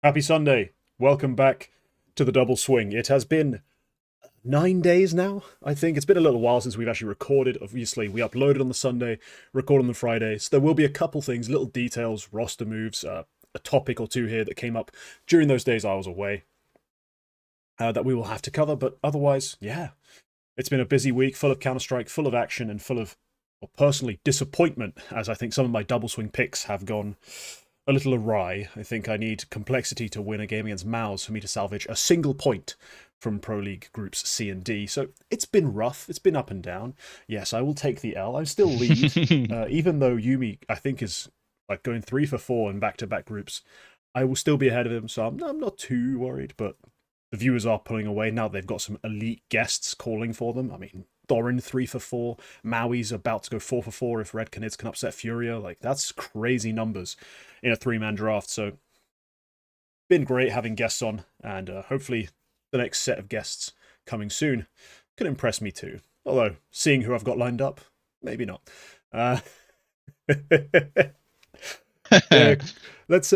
Happy Sunday. Welcome back to the Double Swing. It has been 9 days now, I think. It's been a little while since we've actually recorded. Obviously, we uploaded on the Sunday, recorded on the Friday. So there will be a couple things, little details, roster moves, a topic or two here that came up during those days I was away that we will have to cover. But otherwise, yeah, it's been a busy week, full of Counter-Strike, full of action, and full of, well, personally, disappointment, as I think some of my Double Swing picks have gone a little awry. I think I need complexity to win a game against Mouse for me to salvage a single point from Pro League Groups C and D. So it's been rough. It's been up and down. Yes, I will take the L. I still lead, even though Yumi, I think, is like going 3 for 4 in back-to-back groups. I will still be ahead of him, so I'm not too worried, but the viewers are pulling away. Now they've got some elite guests calling for them. I mean, Thorin 3 for 4. Maui's about to go 4 for 4 if Red Canids can upset Furia. Like, that's crazy numbers in a 3-man draft. So, been great having guests on, and hopefully the next set of guests coming soon can impress me too. Although, seeing who I've got lined up, maybe not. Let's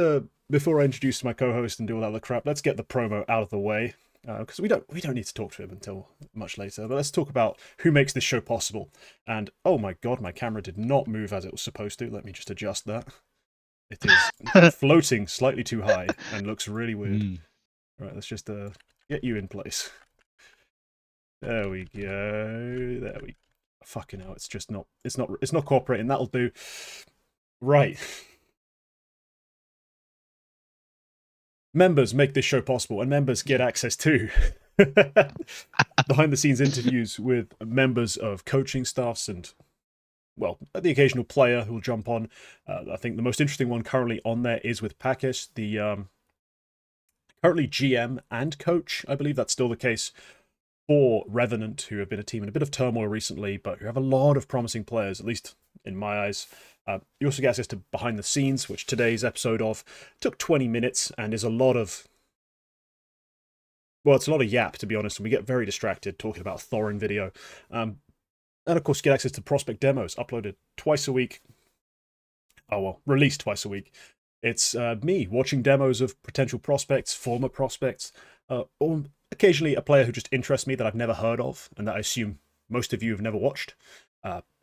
before I introduce my co-host and do all that other crap, let's get the promo out of the way. Because we don't need to talk to him until much later. But let's talk about who makes this show possible. And oh my god, my camera did not move as it was supposed to. Let me just adjust that. It is floating slightly too high and looks really weird. Right, let's just get you in place. There we go. There we. Fucking hell, it's just not. It's not cooperating. That'll do. Right. Members make this show possible, and members get access to behind-the-scenes interviews with members of coaching staffs and, well, the occasional player who will jump on. I think the most interesting one currently on there is with Pakish, the currently GM and coach. I believe that's still the case for Revenant, who have been a team in a bit of turmoil recently, but who have a lot of promising players, at least in my eyes. You also get access to behind the scenes, which today's episode of took 20 minutes and is a lot of, well, it's a lot of yap, to be honest, and we get very distracted talking about Thorin video. And of course, get access to prospect demos uploaded twice a week. Oh, well, released twice a week. It's me watching demos of potential prospects, former prospects, or occasionally a player who just interests me that I've never heard of and that I assume most of you have never watched.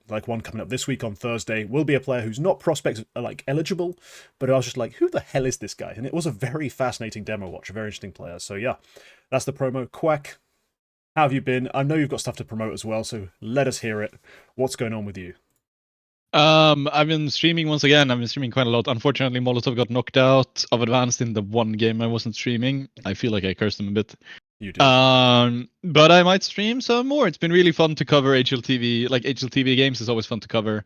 Like one coming up this week on Thursday will be a player who's not prospect like eligible, but I was just like, who the hell is this guy? And it was a very fascinating demo watch, a very interesting player. So yeah, that's the promo. Quack, how have you been? I know you've got stuff to promote as well, so let us hear it. What's going on with you? I've been streaming once again. I've been streaming quite a lot. Unfortunately, Molotov got knocked out of Advanced in the one game I wasn't streaming. I feel like I cursed him a bit. You did. But I might stream some more. It's been really fun to cover HLTV. Like HLTV games is always fun to cover.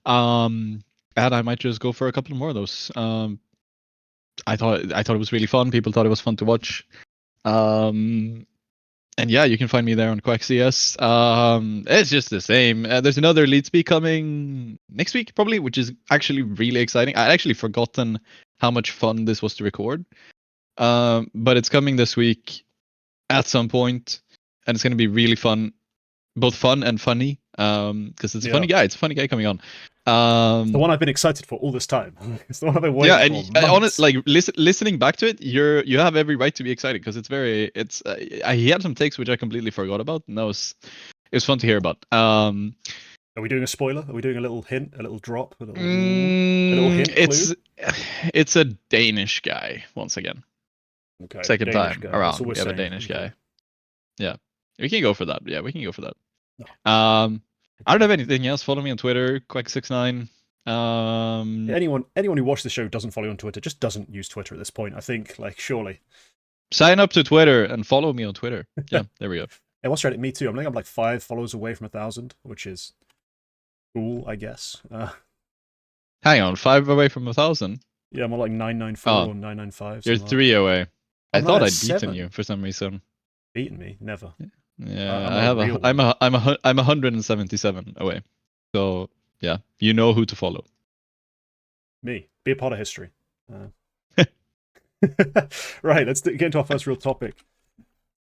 And I might just go for a couple more of those. I thought it was really fun. People thought it was fun to watch. And yeah, you can find me there on Quack CS. It's just the same. There's another Lead Speak coming next week, probably, which is actually really exciting. I'd actually forgotten how much fun this was to record. But it's coming this week at some point, and it's going to be really fun. Both fun and funny, because it's a funny guy. It's a funny guy coming on. It's the one I've been excited for all this time. It's the one I've been waiting for. Honestly, like listening back to it, you have every right to be excited because it's very. He had some takes which I completely forgot about, and it was fun to hear about. Are we doing a spoiler? Are we doing a little hint, a little drop, a little hint? It's a Danish guy once again. Okay. Second Danish time around, we have a Danish guy. Yeah, we can go for that. Yeah, we can go for that. No. I don't have anything else. Follow me on Twitter, Quack69. Anyone who watched the show doesn't follow you on Twitter just doesn't use Twitter at this point. I think, like, surely. Sign up to Twitter and follow me on Twitter. Yeah, there we go. Hey, what's Reddit? Me too. I'm like 5 followers away from 1,000, which is cool, I guess. Hang on, 5 away from 1,000? Yeah, I'm on like 994 or 995. You're 3 away. I thought I'd beaten you for some reason. Beaten me? Never. Yeah, I'm 177 away. So yeah, you know who to follow. Me. Be a part of history. Right, let's get into our first real topic.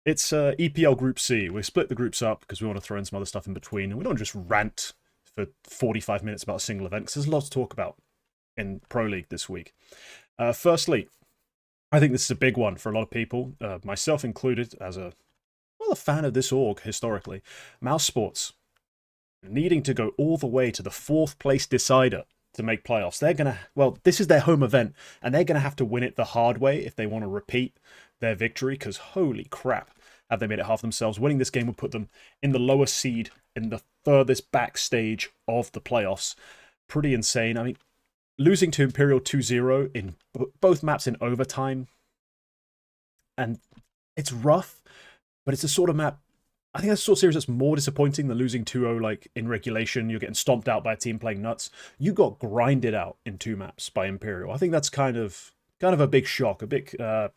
It's EPL Group C. We split the groups up because we want to throw in some other stuff in between, and we don't just rant for 45 minutes about a single event because there's a lot to talk about in Pro League this week. Firstly, I think this is a big one for a lot of people, myself included, as a fan of this org historically. Mouse Sports needing to go all the way to the 4th place decider to make playoffs. They're gonna, well, this is their home event, and they're gonna have to win it the hard way if they want to repeat their victory. Because holy crap, have they made it half themselves? Winning this game would put them in the lowest seed in the furthest back stage of the playoffs. Pretty insane. I mean, losing to Imperial 2-0 in both maps in overtime, and it's rough, but it's a sort of map, I think that's the sort of series that's more disappointing than losing 2-0 like in regulation. You're getting stomped out by a team playing nuts. You got grinded out in 2 maps by Imperial. I think that's kind of a big shock, a big a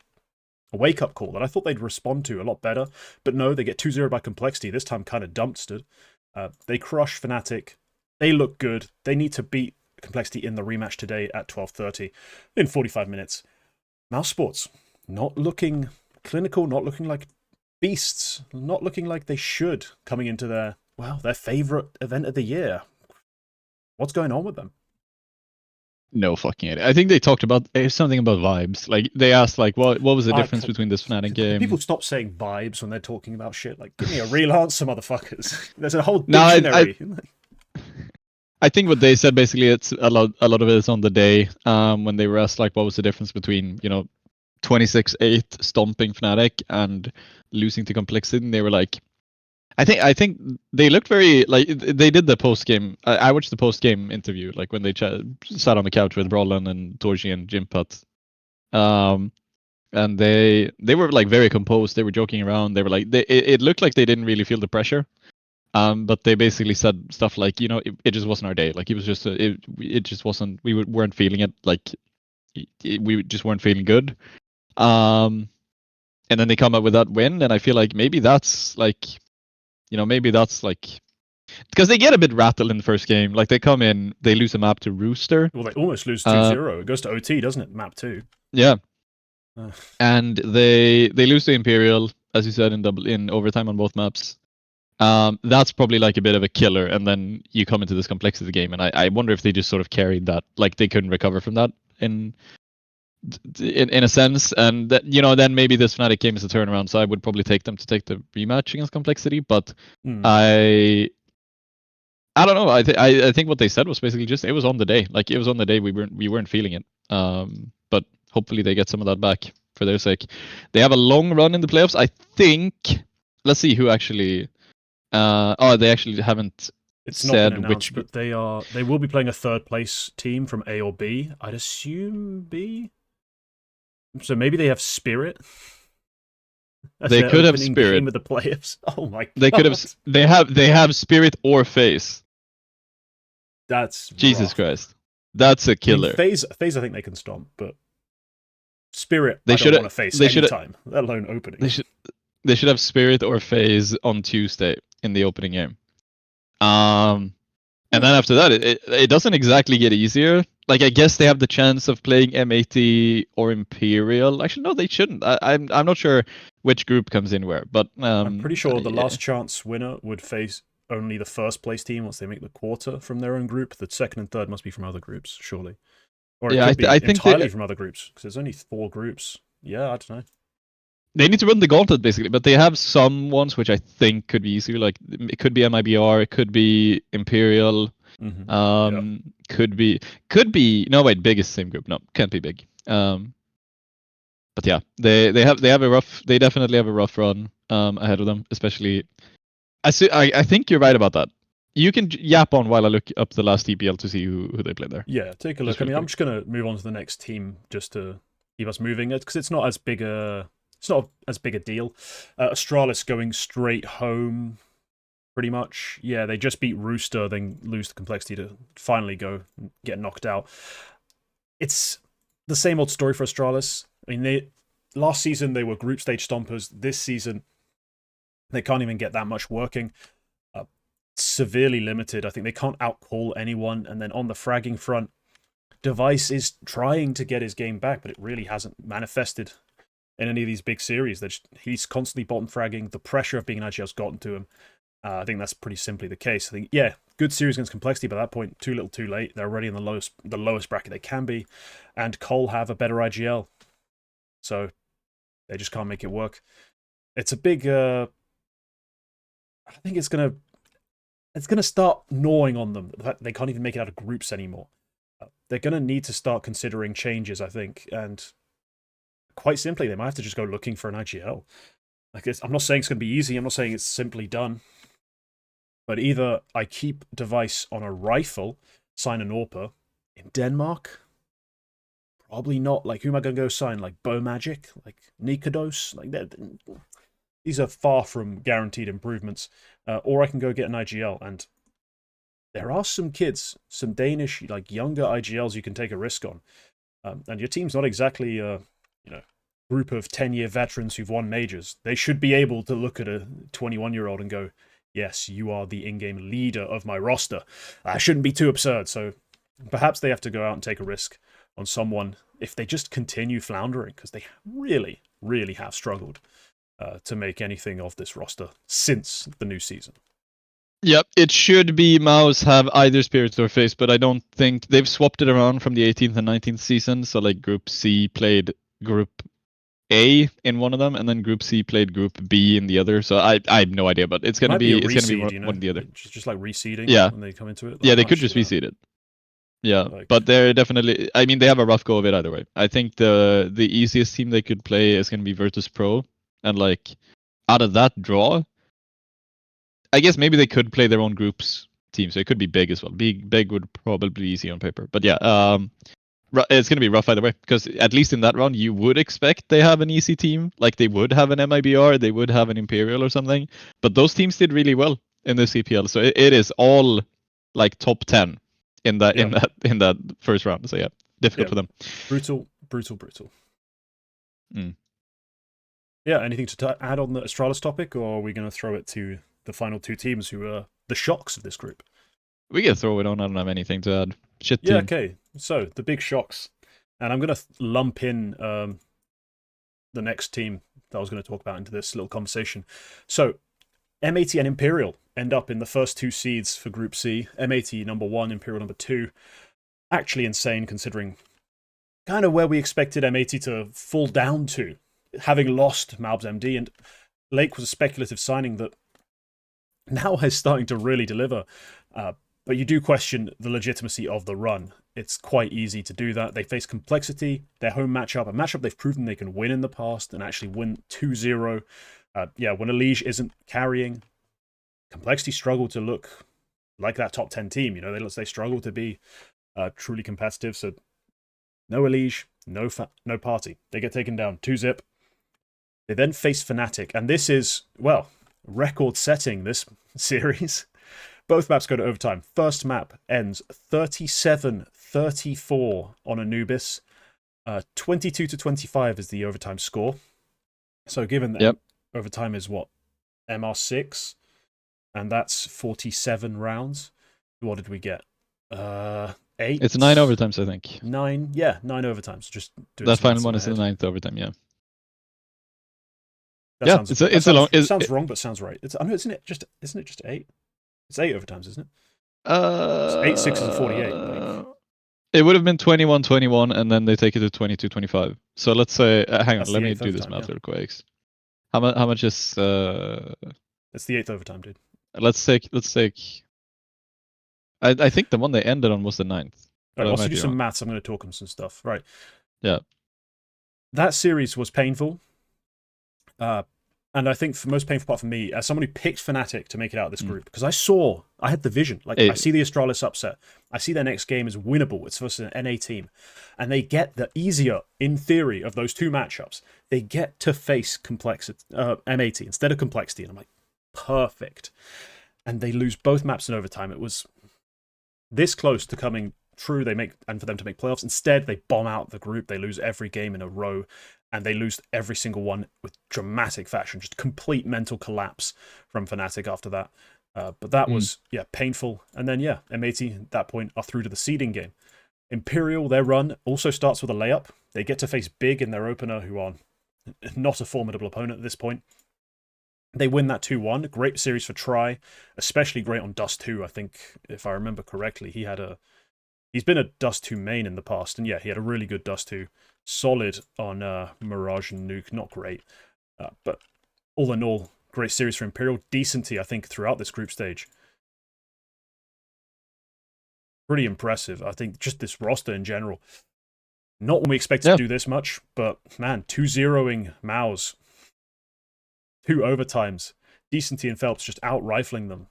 wake-up call that I thought they'd respond to a lot better. But no, they get 2-0 by Complexity, this time kind of dumpstered. They crush Fnatic. They look good. They need to beat Complexity in the rematch today at 12:30 in 45 minutes. Mouse Sports, not looking clinical, not looking like beasts, not looking like they should coming into their favorite event of the year. What's going on with them? No fucking idea. I think they talked about something about vibes. Like they asked, like, what was the difference between this Fnatic game? People stop saying vibes when they're talking about shit. Like, give me a real answer, motherfuckers. There's a whole dictionary. I think what they said basically, it's a lot of it is on the day when they were asked like what was the difference between 26-8 stomping Fnatic and losing to Complexity, and they were like, I think they looked very like they did the post game. I watched the post game interview, like when they sat on the couch with Brolin and Torji and Jimpat, and they were like very composed. They were joking around. They were like, it looked like they didn't really feel the pressure. But they basically said stuff like, it just wasn't our day. Like it was just it just wasn't. We weren't feeling it. Like we just weren't feeling good. And then they come up with that win, and I feel like maybe that's like, because they get a bit rattled in the first game. Like they come in, they lose a map to Rooster. Well, they almost lose 2-0. It goes to OT, doesn't it? Map 2. Yeah. And they lose to Imperial, as you said, in overtime on both maps. That's probably like a bit of a killer, and then you come into this Complexity game, and I wonder if they just sort of carried that, like they couldn't recover from that in a sense, and that then maybe this Fnatic game is a turnaround. So I would probably take them to take the rematch against Complexity, but I don't know. I think what they said was basically just it was on the day. Like it was on the day we weren't feeling it. But hopefully they get some of that back for their sake. They have a long run in the playoffs. I think. Let's see who actually. They actually haven't. It's said not been announced, but they will be playing a 3rd place team from A or B. I'd assume B. So maybe they have Spirit. They could have Spirit with the playoffs. Oh my god! They could have. They have Spirit or FaZe. That's Jesus rough. Christ. That's a killer. I mean, FaZe, I think they can stomp, but Spirit, I don't want to face any time, let alone opening. They should have Spirit or FaZe on Tuesday in the opening game. And then after that, it doesn't exactly get easier. Like I guess they have the chance of playing M80 or Imperial. Actually, no, they shouldn't. I'm not sure which group comes in where, but I'm pretty sure the last chance winner would face only the 1st place team once they make the quarter from their own group. The 2nd and 3rd must be from other groups, surely, or it could be entirely from other groups because there's only 4 groups. Yeah, I don't know. They need to run the gauntlet basically, but they have some ones which I think could be easier. Like it could be MIBR, it could be Imperial, could be. No wait, big is the same group. No, can't be big. But yeah, they definitely have a rough run ahead of them. Especially, I think you're right about that. You can yap on while I look up the last EPL to see who they played there. Yeah, take a look. I mean, I'm just gonna move on to the next team just to keep us moving, because it's not as big a deal. Astralis going straight home, pretty much. Yeah, they just beat Rooster, then lose the Complexity to finally go and get knocked out. It's the same old story for Astralis. I mean, last season they were group stage stompers. This season they can't even get that much working. Severely limited. I think they can't outcall anyone. And then on the fragging front, Device is trying to get his game back, but it really hasn't manifested in any of these big series. He's constantly bottom fragging. The pressure of being an IGL has gotten to him. I think that's pretty simply the case. I think, yeah, good series against Complexity, but at that point, too little too late. They're already in the lowest bracket they can be, and Cole have a better IGL. So they just can't make it work. It's a big. I think it's gonna start gnawing on them that they can't even make it out of groups anymore. They're gonna need to start considering changes, I think, and quite simply, they might have to just go looking for an IGL. Like, I'm not saying it's gonna be easy. I'm not saying it's simply done. But either I keep device on a rifle, sign an AWPer in Denmark. Probably not. Like, who am I going to go sign? Like, Bow Magic? Like, Nikados? Like, these are far from guaranteed improvements. Or I can go get an IGL. And there are some kids, some Danish, like, younger IGLs you can take a risk on. And your team's not exactly, group of 10-year veterans who've won majors. They should be able to look at a 21-year-old and go, yes, you are the in-game leader of my roster. I shouldn't be too absurd. So perhaps they have to go out and take a risk on someone if they just continue floundering, because they really, really have struggled to make anything of this roster since the new season. Yep, it should be Mouse have either Spirits or Face, but I don't think they've swapped it around from the 18th and 19th season. So like Group C played Group A in one of them, and then Group C played Group B in the other. So I have no idea, but it's gonna be one or the other. Just like reseeding. Yeah, when they come into it. Like, yeah, they could just reseed it. Yeah, like, but they're definitely. I mean, they have a rough go of it either way. I think the easiest team they could play is gonna be Virtus Pro, and like out of that draw, I guess maybe they could play their own groups team, so it could be big as well. Big would probably be easy on paper, but yeah, it's going to be rough either way, because at least in that round, you would expect they have an easy team, like they would have an MIBR, they would have an Imperial or something, but those teams did really well in this EPL, so it is all like top 10 in that in that first round. So yeah, difficult for them. Brutal. Yeah, anything to add on the Astralis topic, or are we going to throw it to the final two teams who are the shocks of this group? We can throw it on. I don't have anything to add. Shit team. Yeah, okay. So, the big shocks. And I'm going to lump in the next team that I was going to talk about into this little conversation. So, M80 and Imperial end up in the first two seeds for Group C. M80 number 1, Imperial number 2. Actually insane considering kind of where we expected M80 to fall down to, having lost Malbs MD, and Lake was a speculative signing that now is starting to really deliver. But you do question the legitimacy of the run. It's quite easy to do that. They face Complexity, their home matchup, a matchup they've proven they can win in the past and actually win 2-0. When Elige isn't carrying, Complexity struggle to look like that top 10 team. You know, they struggle to be truly competitive. So no Elige, no party. They get taken down 2-0. They then face Fnatic, and this is, well, record-setting this series. Both maps go to overtime. First map ends 37-34 on Anubis. 22-25 is the overtime score. So given that overtime is what? MR6? And that's 47 rounds. What did we get? 8? It's 9 overtimes, I think. 9? Yeah, 9 overtimes. Just that final one is in the 9th overtime, yeah. Sounds wrong, but sounds right. Isn't it just 8? It's 8 overtimes, isn't it? It's 8 6s and 48. Like. It would have been 21-21, and then they take it to 22-25. So let's say, hang on, let me do this math real quick. How much is? It's the 8th overtime, dude. Let's take. I think the one they ended on was the 9th. Right, whilst you do some maths, I'm going to talk on some stuff. Right. Yeah. That series was painful. And I think the most painful part for me, as someone who picked Fnatic to make it out of this group, because I had the vision. Like, I see the Astralis upset. I see their next game is winnable. It's versus an NA team. And they get the easier, in theory, of those two matchups. They get to face M80 instead of Complexity. And I'm like, perfect. And they lose both maps in overtime. It was this close to coming true. And for them to make playoffs. Instead, they bomb out the group. They lose every game in a row. And they lose every single one with dramatic fashion. Just complete mental collapse from Fnatic after that. But that was, painful. And then, M80 at that point are through to the seeding game. Imperial, their run also starts with a layup. They get to face Big in their opener, who are not a formidable opponent at this point. They win that 2-1. Great series for Try, especially great on Dust 2. I think, if I remember correctly, he had He's been a Dust 2 main in the past, and yeah, he had a really good Dust 2. Solid on Mirage and Nuke, not great. But all in all, great series for Imperial. Decency, I think, throughout this group stage. Pretty impressive. I think just this roster in general. Not when we expected to do this much, but man, 2-0ing Maus. 2 overtimes. Decency and Phelps just out-rifling them.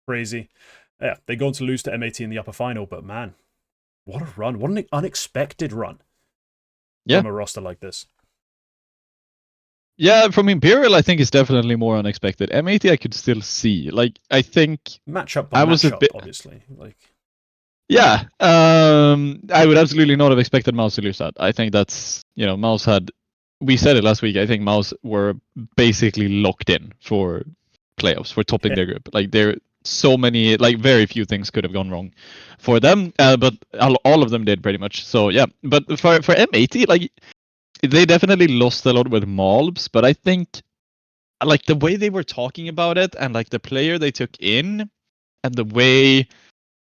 Crazy. Yeah, they're going to lose to MAT in the upper final, but man, what a run. What an unexpected run from a roster like this. Yeah, from Imperial, I think it's definitely more unexpected. MAT, I could still see. Like, I think... Matchup by matchup, obviously. Like, yeah, I would absolutely not have expected Maus to lose that. I think that's, Maus had... We said it last week, I think Maus were basically locked in for playoffs, for topping their group. Like, there so many, like, very few things could have gone wrong for them, but all of them did pretty much. So, yeah. But for MAT, like, they definitely lost a lot with Malbs, but I think, like, the way they were talking about it and, like, the player they took in and the way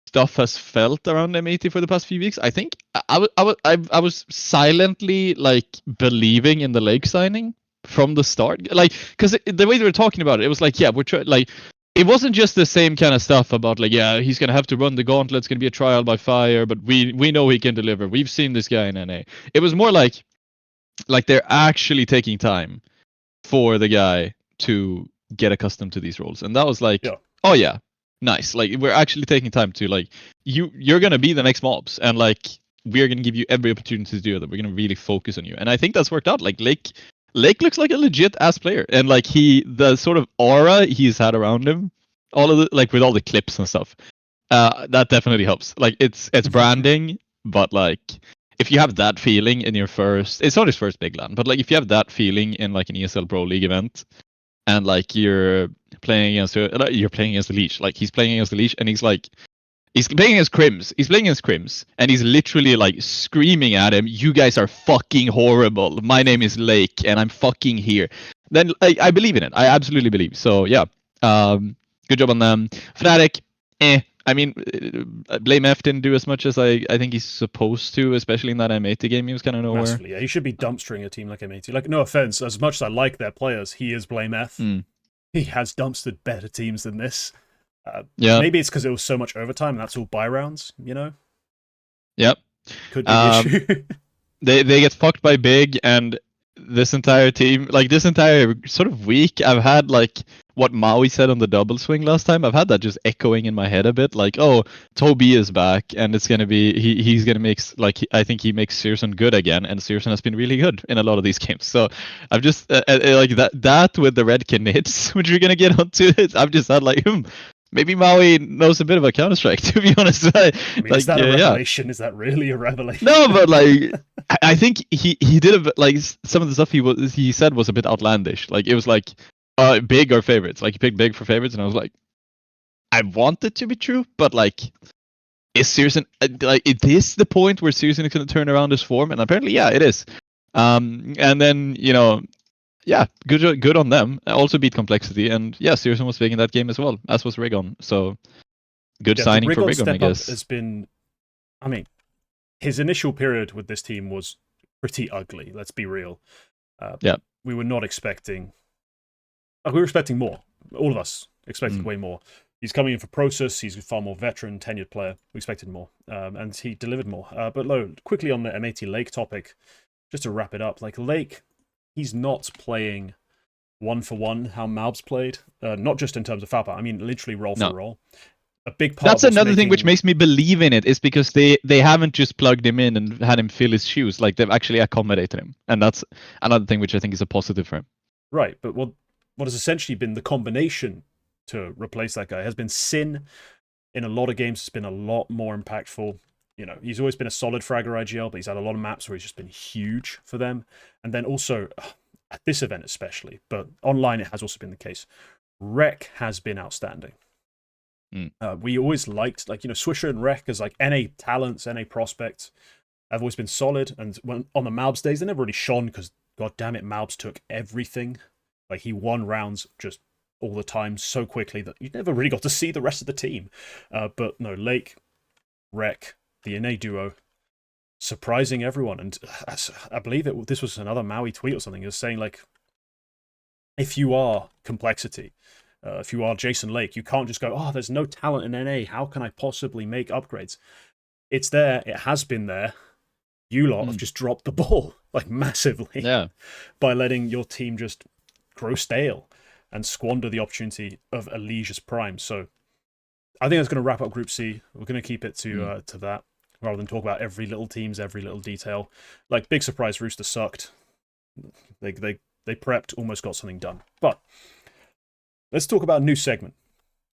stuff has felt around M80 for the past few weeks, I think I was silently, like, believing in the Lake signing from the start. Like, because the way they were talking about it, it was like, yeah, we're like, it wasn't just the same kind of stuff about, like, yeah, he's going to have to run the gauntlet, it's going to be a trial by fire, but we know he can deliver. We've seen this guy in NA. It was more like they're actually taking time for the guy to get accustomed to these roles. And that was like, oh yeah, nice. Like, we're actually taking time to, like, you're going to be the next mobs, and, like, we're going to give you every opportunity to do that. We're going to really focus on you. And I think that's worked out. Like, Lake looks like a legit ass player. And, like, the sort of aura he's had around him, all of the, like, with all the clips and stuff, that definitely helps. Like, it's branding, but, like, if you have that feeling in your first, it's not his first big LAN, but, like, if you have that feeling in, like, an ESL Pro League event, and, like, you're playing against the Leech, like, he's playing against the Leech, and he's playing against Crims, and he's literally, like, screaming at him, "You guys are fucking horrible. My name is Lake, and I'm fucking here." Then, I believe in it. I absolutely believe. So yeah, good job on them. Fnatic, I mean, Blame F didn't do as much as I think he's supposed to, especially in that M80 game. He was kind of nowhere. Massively, yeah. He should be dumpstering a team like M80. Like, no offense, as much as I like their players, he is Blame F. He has dumpstered better teams than this. Maybe it's because it was so much overtime, and that's all buy rounds, you know? Yep. Could be the issue. They get fucked by Big, and this entire team, like, this entire sort of week, I've had, like, what Maui said on the double swing last time, I've had that just echoing in my head a bit, like, oh, Toby is back, and it's gonna be, he's gonna make, like, I think he makes Searson good again, and Searson has been really good in a lot of these games. So I've just, like, that with the red knits, which we're gonna get onto, I've just had, like, maybe Maui knows a bit about Counter-Strike, to be honest. I mean, like, is that a revelation? Yeah. Is that really a revelation? No, but, like, I think he did a bit, like, some of the stuff he said was a bit outlandish. Like, it was like, Big or favorites. Like, he picked Big for favorites, and I was like, I want it to be true, but, like, is Searson, like, is this the point where Searson is going to turn around his form? And apparently, yeah, it is. And then, yeah, good on them. Also beat Complexity, and yeah, Searson was big in that game as well, as was Rigon. So good signing for Rigon, I guess. Has been, I mean, his initial period with this team was pretty ugly. Let's be real. Yeah, we were not expecting. We were expecting more. All of us expected way more. He's coming in for Process. He's a far more veteran, tenured player. We expected more, and he delivered more. But quickly on the M80 Lake topic, just to wrap it up, like, Lake, he's not playing 1-for-1 how Malbs played. Not just in terms of foul power. I mean, literally roll for roll. A big part. That's another thing which makes me believe in it, is because they haven't just plugged him in and had him fill his shoes. Like, they've actually accommodated him, and that's another thing which I think is a positive for him. Right, but what has essentially been the combination to replace that guy has been Sin. In a lot of games, it's been a lot more impactful. You know, he's always been a solid fragger IGL, but he's had a lot of maps where he's just been huge for them. And then also, at this event especially, but online it has also been the case, Rek has been outstanding. We always liked, like, Swisher and Rek as, like, NA talents, NA prospects. Have always been solid, and when on the Malbs days, they never really shone because, god damn it, Malbs took everything. Like, he won rounds just all the time so quickly that you never really got to see the rest of the team. But no, Lake, Rek, the NA duo, surprising everyone. And I believe this was another Maui tweet or something. It was saying, like, if you are Complexity, if you are Jason Lake, you can't just go, oh, there's no talent in NA. How can I possibly make upgrades? It's there. It has been there. You lot have just dropped the ball, like, massively, by letting your team just grow stale and squander the opportunity of Alesia's prime. So I think that's going to wrap up Group C. We're going to keep it to that, rather than talk about every little teams, every little detail. Like, big surprise, Rooster sucked. They prepped, almost got something done. But let's talk about a new segment.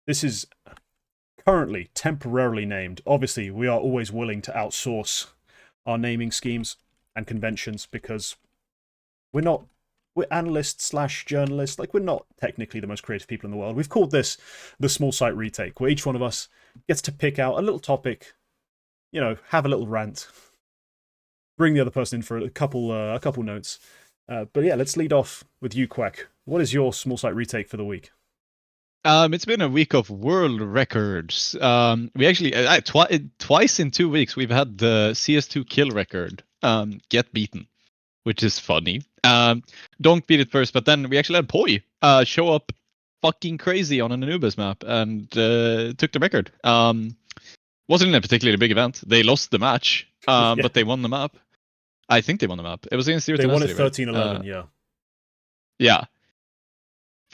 This is currently temporarily named. Obviously, we are always willing to outsource our naming schemes and conventions because we're analysts / journalists. Like, we're not technically the most creative people in the world. We've called this the Small Site Retake, where each one of us gets to pick out a little topic, have a little rant, bring the other person in for a couple notes. But yeah, let's lead off with you, Quack. What is your Small Site Retake for the week? It's been a week of world records. We actually twice in 2 weeks we've had the CS2 kill record get beaten, which is funny. Don't beat it first, but then we actually had Poi show up fucking crazy on an Anubis map and took the record. Wasn't in a particularly big event. They lost the match, but they won the map. I think they won the map. It was against They won it 13-11, yeah. Yeah.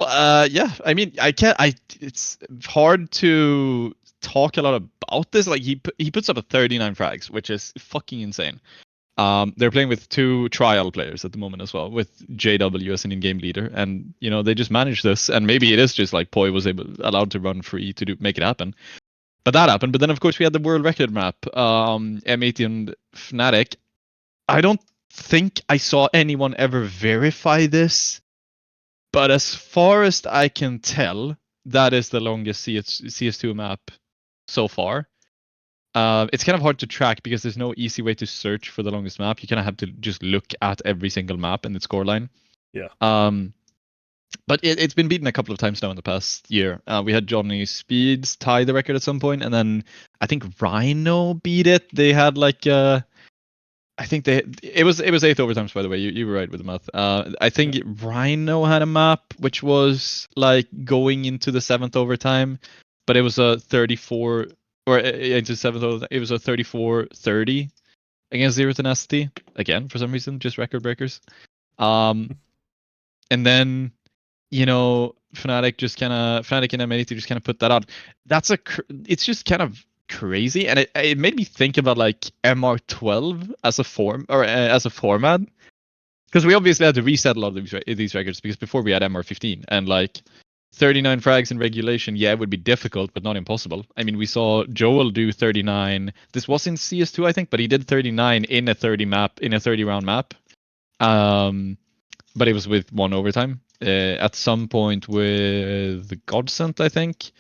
Yeah, I mean, it's hard to talk a lot about this. Like, he puts up a 39 frags, which is fucking insane. They're playing with 2 trial players at the moment as well, with JW as an in-game leader, and they just managed this. And maybe it is just like Poi was allowed to run free to make it happen. But that happened. But then of course we had the world record map, M80 and Fnatic. I don't think I saw anyone ever verify this. But as far as I can tell, that is the longest CS2 map so far. It's kind of hard to track because there's no easy way to search for the longest map. You kind of have to just look at every single map in the scoreline. Yeah. But it's been beaten a couple of times now in the past year. We had Johnny Speeds tie the record at some point, and then I think Rhino beat it. They had like I think it was 8 overtimes, by the way. You were right with the math. I think Rhino had a map which was like going into the 7th overtime, but it was a 34 or into 7th overtime. It was a 34-30 against Zero Tenacity again for some reason, just record breakers. And then Fnatic and M80 just kind of put that out. It's just kind of crazy, and it made me think about like MR12 as a format, because we obviously had to reset a lot of these records, because before we had MR15 and like 39 frags in regulation. Yeah, it would be difficult, but not impossible. I mean, we saw Joel do 39. This was in CS2, I think, but he did 39 in a 30 round map. But it was with 1 overtime. At some point with Godsent, I think.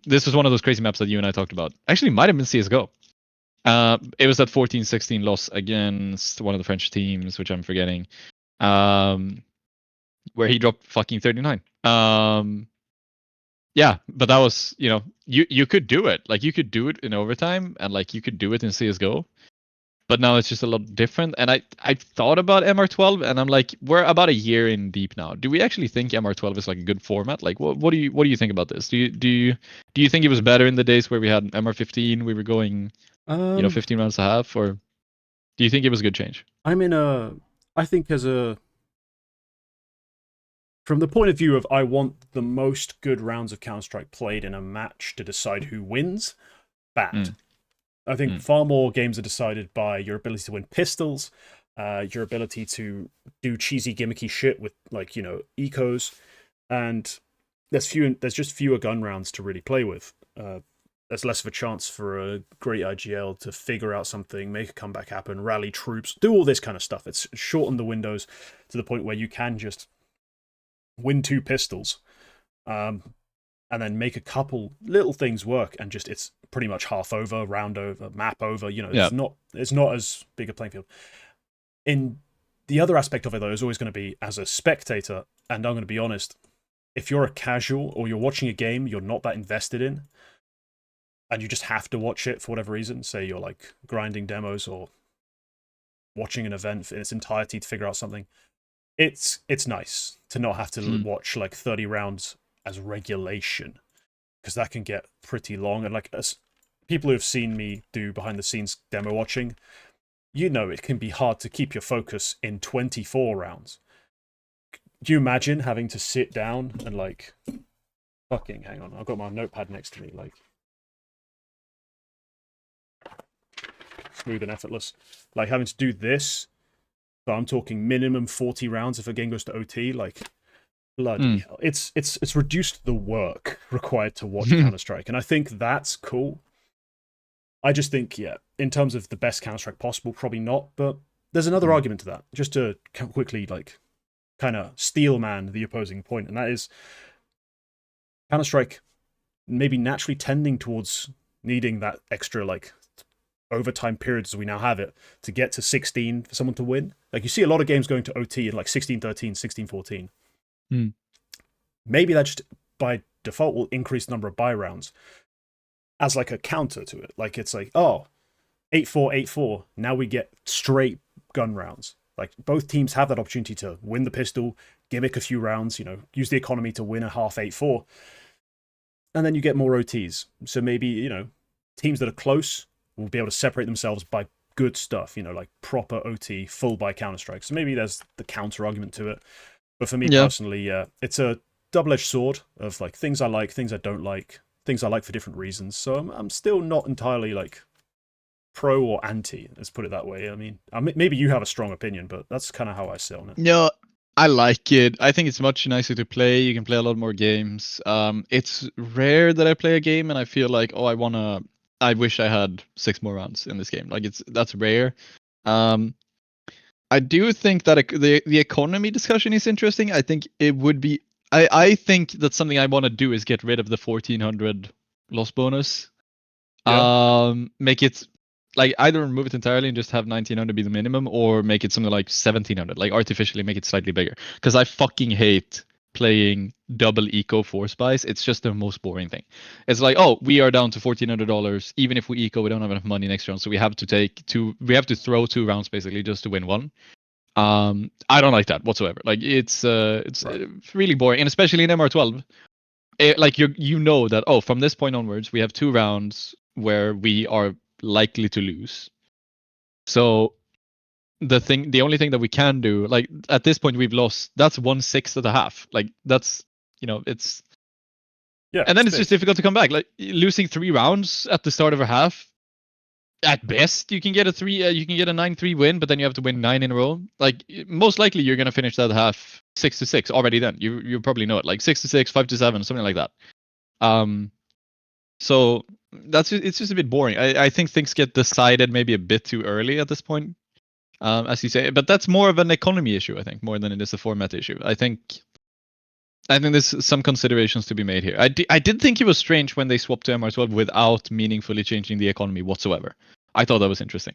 This was one of those crazy maps that you and I talked about. Actually, might have been CSGO. It was that 14-16 loss against one of the French teams, which I'm forgetting, where he dropped fucking 39. Yeah, but that was, you could do it. Like, you could do it in overtime, and like you could do it in CSGO. But now it's just a lot different. And I thought about MR12, and I'm like, we're about a year in deep now. Do we actually think MR12 is like a good format? Like, what do you think about this? Do you think it was better in the days where we had MR15? We were going, 15 rounds a half, or do you think it was a good change? I think from the point of view of I want the most good rounds of Counter-Strike played in a match to decide who wins, bad. I think far more games are decided by your ability to win pistols, your ability to do cheesy gimmicky shit with, like, ecos, and there's just fewer gun rounds to really play with. There's less of a chance for a great IGL to figure out something, make a comeback happen, rally troops, do all this kind of stuff. It's shortened the windows to the point where you can just win 2 pistols, and then make a couple little things work, and just it's pretty much half over, round over, map over. It's not as big a playing field. In the other aspect of it, though, is always going to be as a spectator, and I'm going to be honest, if you're a casual or you're watching a game you're not that invested in, and you just have to watch it for whatever reason, say you're like grinding demos or watching an event in its entirety to figure out something, it's nice to not have to watch like 30 rounds as regulation, because that can get pretty long. And like, as people who have seen me do behind the scenes demo watching, you know it can be hard to keep your focus in 24 rounds. Do you imagine having to sit down and like fucking hang on, I've got my notepad next to me, like smooth and effortless, like having to do this, so I'm talking minimum 40 rounds if a game goes to OT, like bloody hell. It's reduced the work required to watch Counter-Strike, and I think that's cool. I just think, yeah, in terms of the best Counter-Strike possible, probably not, but there's another argument to that, just to quickly like kind of steel man the opposing point, and that is Counter-Strike maybe naturally tending towards needing that extra like overtime periods as we now have it to get to 16 for someone to win. Like, you see a lot of games going to OT in like 16-13, 16-14. Maybe that just by default will increase the number of buy rounds as like a counter to it. Like, it's like, oh, 8-4, 8-4. Now we get straight gun rounds. Like, both teams have that opportunity to win the pistol, gimmick a few rounds, you know, use the economy to win a half 8-4. And then you get more OTs. So maybe, you know, teams that are close will be able to separate themselves by good stuff, you know, like proper OT, full buy Counter-Strike. So maybe there's the counter argument to it. But for me personally, it's a double-edged sword of like things I like, things I don't like, things I like for different reasons. So I'm still not entirely like pro or anti, let's put it that way. I mean, maybe you have a strong opinion, but that's kind of how I sit on it. No, I like it. I think it's much nicer to play. You can play a lot more games. It's rare that I play a game and I feel like, oh, I wish I had 6 more rounds in this game. Like, that's rare. I do think that the economy discussion is interesting. I think it would be. I think that something I want to do is get rid of the 1400 loss bonus. Make it like either remove it entirely and just have 1900 be the minimum, or make it something like 1700, like artificially make it slightly bigger. Because I fucking hate playing double eco force buys. It's just the most boring thing. It's like, oh, we are down to $1,400. Even if we eco, we don't have enough money next round, so we have to throw 2 rounds basically just to win 1. I don't like that whatsoever. Like, it's really boring, and especially in MR12, like you know that, oh, from this point onwards we have 2 rounds where we are likely to lose. So the only thing that we can do, like at this point we've lost, that's 1/6 of the half. Like, that's, you know, it's and then it's just difficult to come back. Like, losing 3 rounds at the start of a half, at best you can get a 9-3 win, but then you have to win 9 in a row. Like, most likely you're gonna finish that half 6-6 already. Then you probably know it, like 6-6, 5-7, something like that. So it's just a bit boring. I think things get decided maybe a bit too early at this point, as you say. But that's more of an economy issue, I think, more than it is a format issue. I think there's some considerations to be made here. I did think it was strange when they swapped to MR12 without meaningfully changing the economy whatsoever. I thought that was interesting.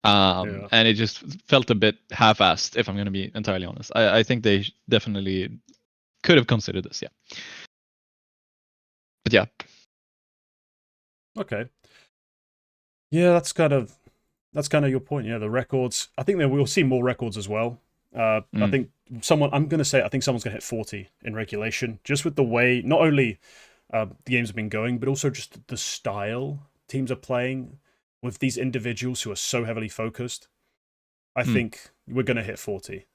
And it just felt a bit half-assed, if I'm going to be entirely honest. I think they definitely could have considered this, yeah. But yeah. Okay. Yeah, that's kind of your point. Yeah, the records. I think that we'll see more records as well. I think I'm going to say, I think someone's going to hit 40 in regulation, just with the way not only the games have been going, but also just the style teams are playing with these individuals who are so heavily focused. I think we're going to hit 40.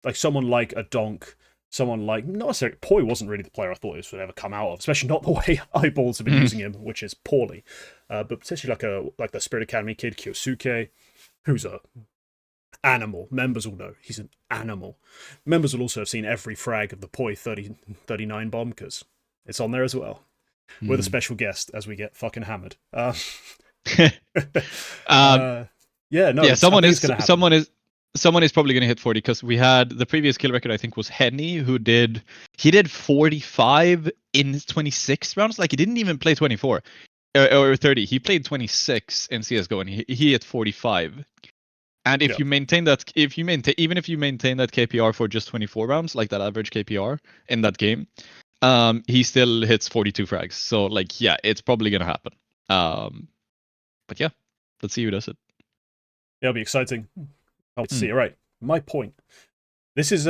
Like someone like a Donk, someone like, not necessarily, Poi wasn't really the player I thought this would ever come out of, especially not the way eyeballs have been using him, which is poorly. But potentially like the Spirit Academy kid, Kyosuke, who's a animal. Members will know he's an animal. Members will also have seen every frag of the Poi 39 bomb, because it's on there as well. With a special guest as we get fucking hammered. Someone is probably going to hit 40, because we had the previous kill record, I think, was Henny, who did 45 in 26 rounds. Like, he didn't even play 24 or 30. He played 26 in CS:GO, and he hit 45. And if you maintain that, even if you maintain that KPR for just 24 rounds, like that average KPR in that game, he still hits 42 frags. So like, yeah, it's probably gonna happen. But yeah, let's see who does it. It'll be exciting. I'll see. Hmm. All right, my point. This is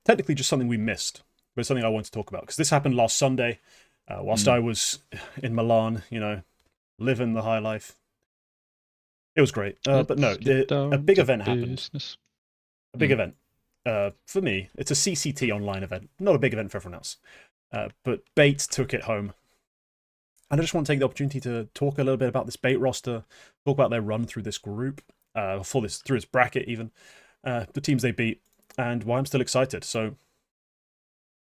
technically just something we missed, but it's something I want to talk about because this happened last Sunday, whilst I was in Milan, living the high life. It was great. But no, a big event happened. A big event. For me, it's a CCT online event, not a big event for everyone else. But Bait took it home. And I just want to take the opportunity to talk a little bit about this Bait roster, talk about their run through this group, through this bracket even, the teams they beat, and why I'm still excited. So,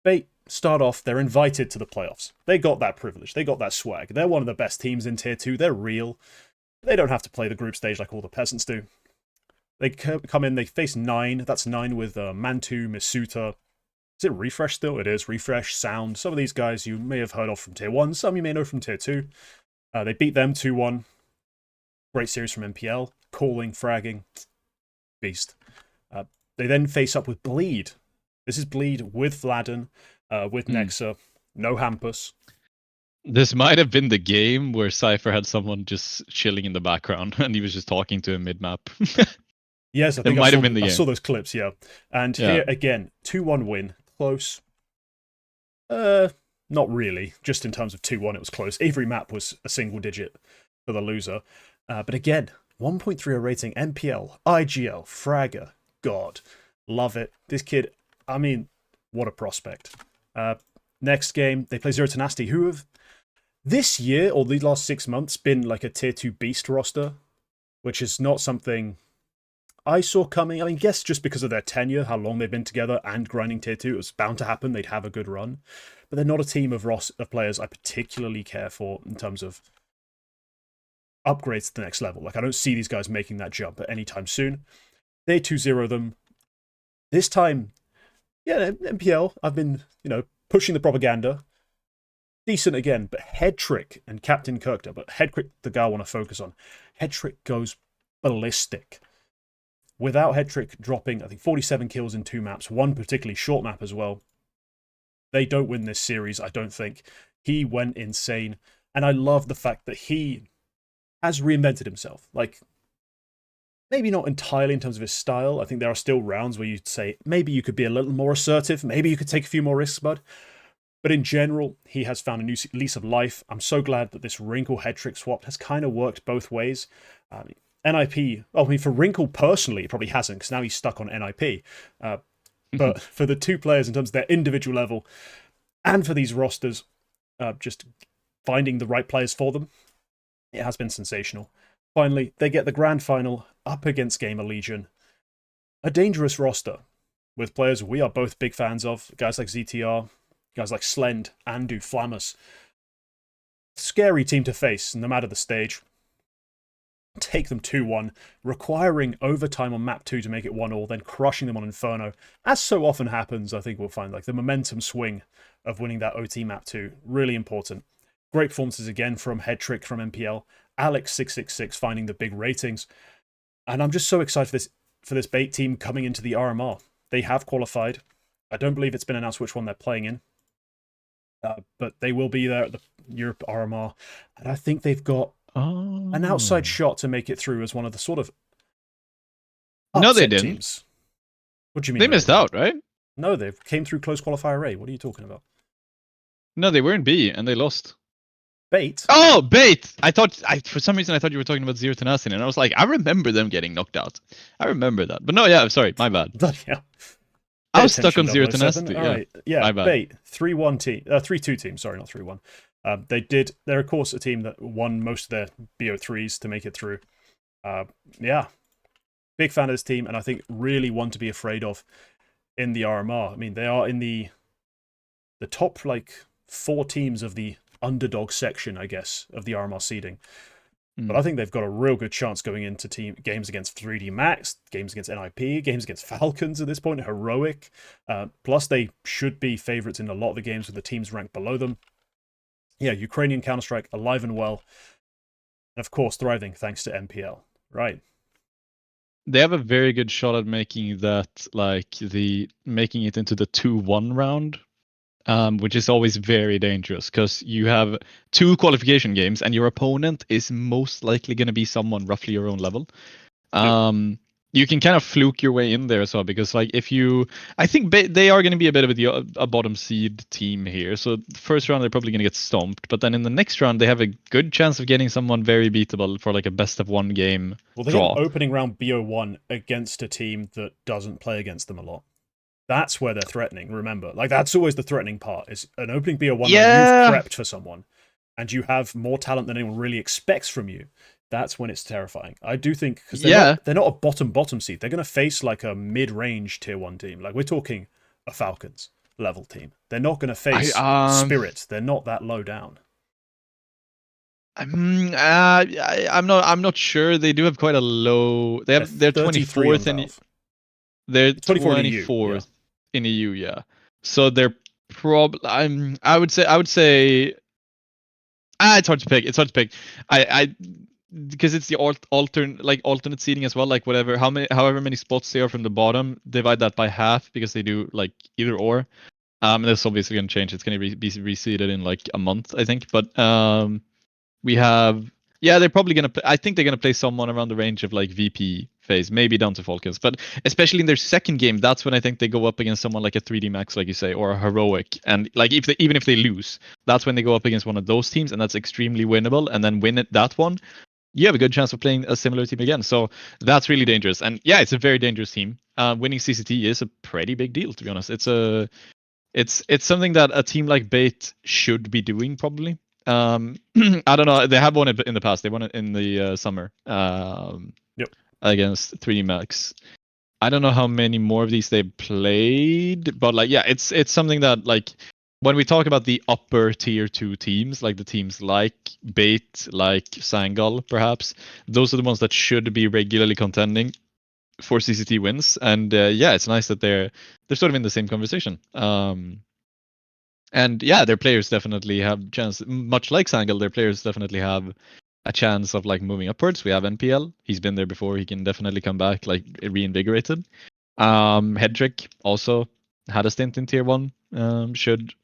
Bait start off, they're invited to the playoffs. They got that privilege, they got that swag. They're one of the best teams in Tier 2, they're real. They don't have to play the group stage like all the peasants do. They come in, they face 9, that's 9 with Mantu, Misuta. Is it Refresh still? It is. Refresh, Sound. Some of these guys you may have heard of from Tier 1, some you may know from Tier 2. They beat them 2-1. Great series from MPL. Calling, fragging. Beast. They then face up with Bleed. This is Bleed with Vladen, with Nexa. No Hampus. This might have been the game where Cypher had someone just chilling in the background and he was just talking to him mid-map. Yes, I think I saw those clips, yeah. And here again, 2-1 win. Close. Not really. Just in terms of 2-1, it was close. Every map was a single digit for the loser. But again, 1.30 rating, MPL, IGL, Fragger. God, love it. This kid, I mean, what a prospect. Next game, they play Zero Tenacity, who have this year, or the last 6 months, been like a Tier 2 beast roster, which is not something I saw coming. I mean, guess just because of their tenure, how long they've been together and grinding Tier 2, it was bound to happen. They'd have a good run. But they're not a team of players I particularly care for in terms of upgrades to the next level. Like, I don't see these guys making that jump at any time soon. They 2-0 them. This time, yeah, MPL, I've been, pushing the propaganda. Decent again, but Headtrick and Captain Kirkter, but Headtrick, the guy I want to focus on. Headtrick goes ballistic. Without Headtrick dropping, I think, 47 kills in 2 maps, one particularly short map as well. They don't win this series, I don't think. He went insane. And I love the fact that he has reinvented himself. Like, maybe not entirely in terms of his style. I think there are still rounds where you'd say, maybe you could be a little more assertive. Maybe you could take a few more risks, bud. But in general, he has found a new lease of life. I'm so glad that this Wrinkle Headtrick swap has kind of worked both ways. NIP, I mean, for Wrinkle personally, it probably hasn't, because now he's stuck on NIP. But for the two players, in terms of their individual level, and for these rosters, just finding the right players for them, it has been sensational. Finally, they get the grand final up against Gamer Legion. A dangerous roster, with players we are both big fans of, guys like ZTR, guys like Slend, Andu, Flammus. Scary team to face, no matter the stage. Take them 2-1, requiring overtime on map 2 to make it 1-1, then crushing them on Inferno. As so often happens, I think we'll find like the momentum swing of winning that OT map 2. Really important. Great performances again from Headtrick from MPL. Alex666 finding the big ratings. And I'm just so excited for this Bait team coming into the RMR. They have qualified. I don't believe it's been announced which one they're playing in. But they will be there at the Europe RMR. And I think they've got an outside shot to make it through as one of the sort of no, they didn't. Teams. What do you mean? They missed out, right? No, they came through close qualifier A. What are you talking about? No, they were in B and they lost. Bait? Oh, Bait! For some reason I thought you were talking about Zero Tenacity, and I was like, I remember them getting knocked out. I remember that. But no, yeah, sorry, my bad. Yeah. I was stuck on Zero Tenacity. All right. Yeah, my bad. Bait. 3-1 team. 3-2 team, sorry, not 3-1. They're of course a team that won most of their BO3s to make it through. Yeah. Big fan of this team, and I think really one to be afraid of in the RMR. I mean, they are in the top, 4 teams of the underdog section, I guess, of the RMR seeding. But I think they've got a real good chance going into games against 3D Max, games against NIP, games against Falcons at this point, Heroic. Plus, they should be favourites in a lot of the games with the teams ranked below them. Yeah, Ukrainian Counter-Strike, alive and well. And of course, thriving thanks to MPL. Right. They have a very good shot at making that, making it into the 2-1 round. which is always very dangerous because you have 2 qualification games and your opponent is most likely going to be someone roughly your own level. You can kind of fluke your way in there as well because, like, I think they are going to be a bit of a bottom seed team here. So the first round they're probably going to get stomped, but then in the next round they have a good chance of getting someone very beatable for like a best of 1 game Well, they draw. get an opening round BO1 against a team that doesn't play against them a lot. That's where they're threatening. Remember, like that's always the threatening part: is an opening BO1 where you've prepped for someone and you have more talent than anyone really expects from you. That's when it's terrifying. I do think because they're not a bottom seed. They're going to face like a mid-range tier 1 team. Like we're talking a Falcons level team. They're not going to face Spirit. They're not that low down. I'm not sure. They do have quite a low. They're 24th and they're 24th in EU. Yeah, so they're I would say. It's hard to pick. I because it's the alternate seating as well. Like however many spots they are from the bottom, divide that by half because they do like either or. That's obviously gonna change. It's gonna be reseeded in like a month, I think. But we have they're probably gonna. I think they're gonna play someone around the range of like VP phase, maybe down to Falcons. But especially in their second game, that's when I think they go up against someone like a 3D Max, like you say, or a Heroic. And like even if they lose, that's when they go up against one of those teams, and that's extremely winnable. And then win that one, you have a good chance of playing a similar team again. So that's really dangerous. And yeah, it's a very dangerous team. Winning CCT is a pretty big deal, to be honest. It's something that a team like Bait should be doing probably. I don't know. They have won it in the past. They won it in the summer against 3D Max. I don't know how many more of these they played, but like it's something that like when we talk about the upper tier 2 teams, like the teams like Bait, like Sangal, perhaps those are the ones that should be regularly contending for CCT wins. And it's nice that they're sort of in the same conversation. And yeah, their players definitely have chance. Much like Sangal, their players definitely have a chance of like moving upwards. We have NPL. He's been there before. He can definitely come back like reinvigorated. Headtrick also had a stint in tier 1. Should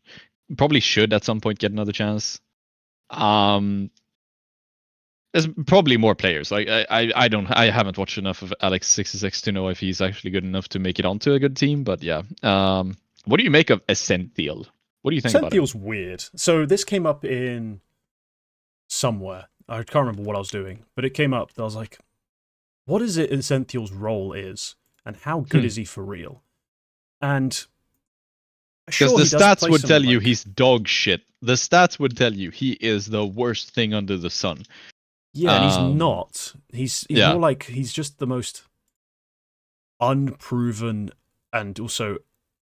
at some point get another chance. There's probably more players. Like I haven't watched enough of Alex66 to know if he's actually good enough to make it onto a good team. But yeah, what do you make of Essential? What do you think about it? Essential's weird. So this came up in somewhere. I can't remember what I was doing, but it came up. I was like, what is it Essential's role is, and how good is he for real? And because the stats would tell you he's dog shit. The stats would tell you he is the worst thing under the sun. Yeah, and he's not. He's more like he's just the most unproven and also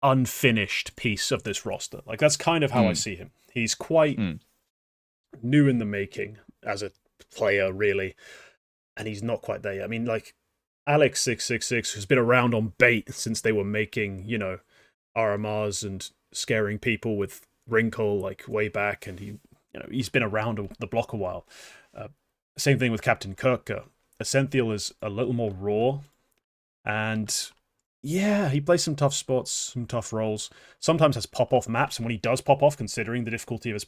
unfinished piece of this roster. Like that's kind of how I see him. He's quite new in the making as a player, really, and he's not quite there yet. I mean, like Alex666 has been around on Bait since they were making, RMRs and scaring people with Wrinkle like way back, and he's been around the block a while. Same thing with Captain Kirk. Essential is a little more raw, and yeah, he plays some tough spots, some tough roles. Sometimes has pop-off maps, and when he does pop off, considering the difficulty of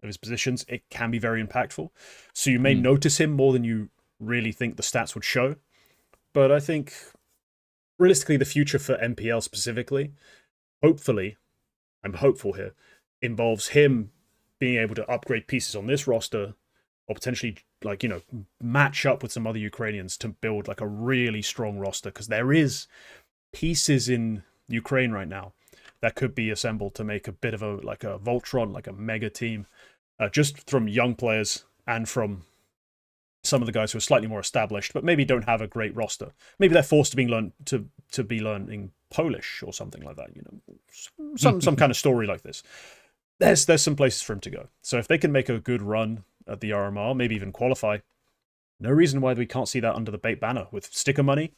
his positions, it can be very impactful. So you may notice him more than you really think the stats would show. But I think, realistically, the future for MPL specifically, hopefully, I'm hopeful here, involves him being able to upgrade pieces on this roster, or potentially, match up with some other Ukrainians to build like a really strong roster, because there is pieces in Ukraine right now that could be assembled to make a bit of a Voltron, like a mega team, just from young players and from some of the guys who are slightly more established, but maybe don't have a great roster. Maybe they're forced to be learning Polish or something like that. Some kind of story like this. There's some places for him to go. So if they can make a good run at the RMR, maybe even qualify, no reason why we can't see that under the Bait banner with sticker money.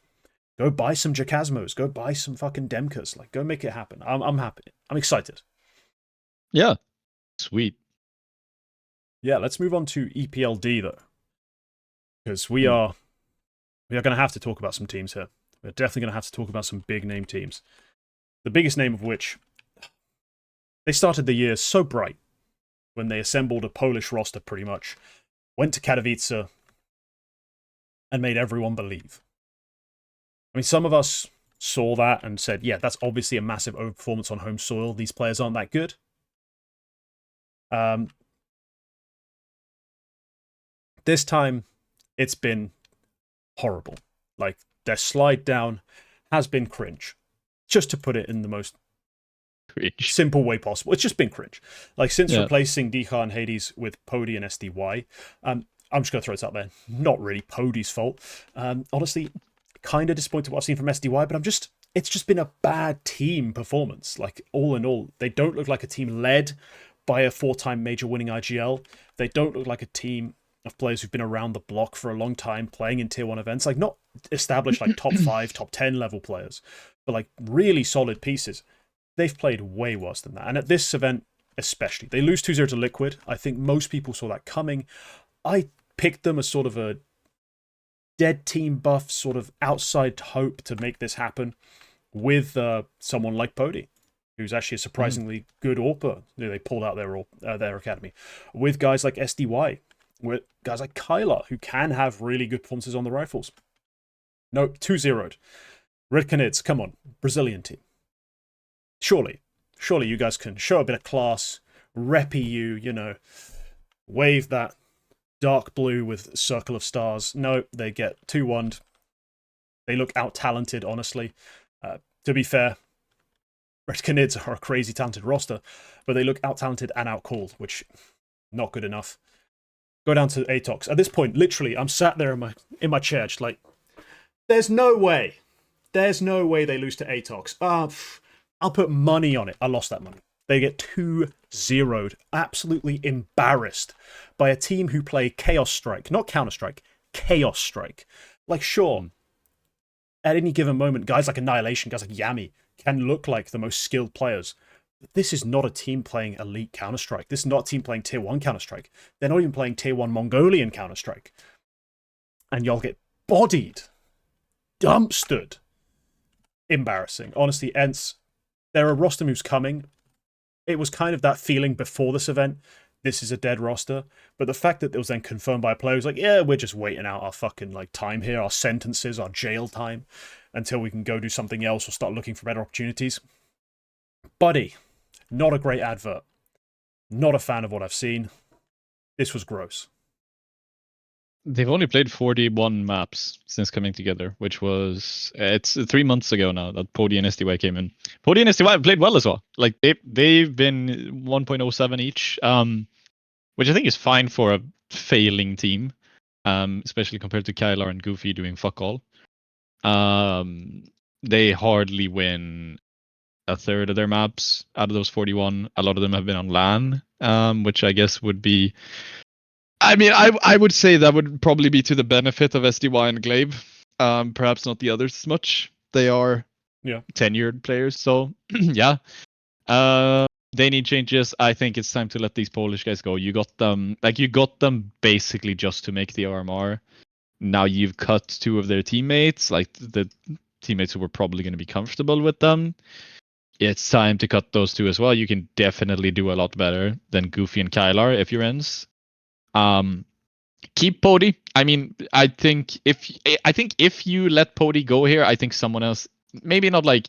Go buy some Jacasmos. Go buy some fucking Demkas. Like, go make it happen. I'm happy. I'm excited. Yeah. Sweet. Yeah, let's move on to EPL D, though. Because we are going to have to talk about some teams here. We're definitely going to have to talk about some big name teams. The biggest name of which, They started the year so bright when they assembled a Polish roster pretty much, went to Katowice, and made everyone believe. I mean, some of us saw that and said, yeah, that's obviously a massive overperformance on home soil. These players aren't that good. This time, it's been horrible. Like, their slide down has been cringe. Just to put it in the most simple way possible. It's just been cringe. Like, since replacing Dicha and Hades with Pody and SDY, I'm just going to throw it out there. Not really Pody's fault. Honestly, kind of disappointed what I've seen from SDY, but it's just been a bad team performance. Like, all in all, they don't look like a team led by a 4-time major winning IGL. They don't look like a team of players who've been around the block for a long time, playing in tier 1 events. Like, not established like top 5, top 10 level players, but like really solid pieces. They've played way worse than that. And at this event especially, they lose 2-0 to Liquid. I think most people saw that coming. I picked them as sort of a dead team buff, sort of outside hope to make this happen with someone like Pody, who's actually a surprisingly good AWPer. They pulled out their academy. With guys like SDY, with guys like Kyler, who can have really good performances on the rifles. No, 2-0'd. Redcanids, come on, Brazilian team. Surely you guys can show a bit of class, rep EU, wave that dark blue with circle of stars. No, they get 2-1'd. They look out-talented, honestly. To be fair, Redcanids are a crazy talented roster, but they look out-talented and out-called, which not good enough. Go down to Atox. At this point, literally, I'm sat there in my chair, just like, there's no way they lose to Atox. I'll put money on it. I lost that money. They get 2-0'd, absolutely embarrassed by a team who play Chaos Strike, not Counter-Strike, Chaos Strike. Like, sure, at any given moment, guys like Annihilation, guys like Yami can look like the most skilled players. But this is not a team playing elite Counter-Strike. This is not a team playing Tier 1 Counter-Strike. They're not even playing Tier 1 Mongolian Counter-Strike. And y'all get bodied, dumpstered. Embarrassing. Honestly, ENCE, they're a roster move's coming. It was kind of that feeling before this event. This is a dead roster. But the fact that it was then confirmed by players like, yeah, we're just waiting out our fucking time here, our sentences, our jail time, until we can go do something else or start looking for better opportunities. Buddy, not a great advert. Not a fan of what I've seen. This was gross. They've only played 41 maps since coming together, which was it's 3 months ago now that Pody and SDY came in. Pody and SDY have played well as well. Like they've been 1.07 each, which I think is fine for a failing team, especially compared to Kylar and Goofy doing fuck all. They hardly win a third of their maps out of those 41. A lot of them have been on LAN, which I guess would be. I mean, I would say that would probably be to the benefit of SDY and Glaive. Perhaps not the others as much. They are tenured players, so yeah. They need changes. I think it's time to let these Polish guys go. You got them basically just to make the RMR. Now you've cut 2 of their teammates, like the teammates who were probably going to be comfortable with them. It's time to cut those 2 as well. You can definitely do a lot better than Goofy and Kylar if you're ENCE. Keep Pody. I mean, I think if you let Pody go here, I think someone else, maybe not like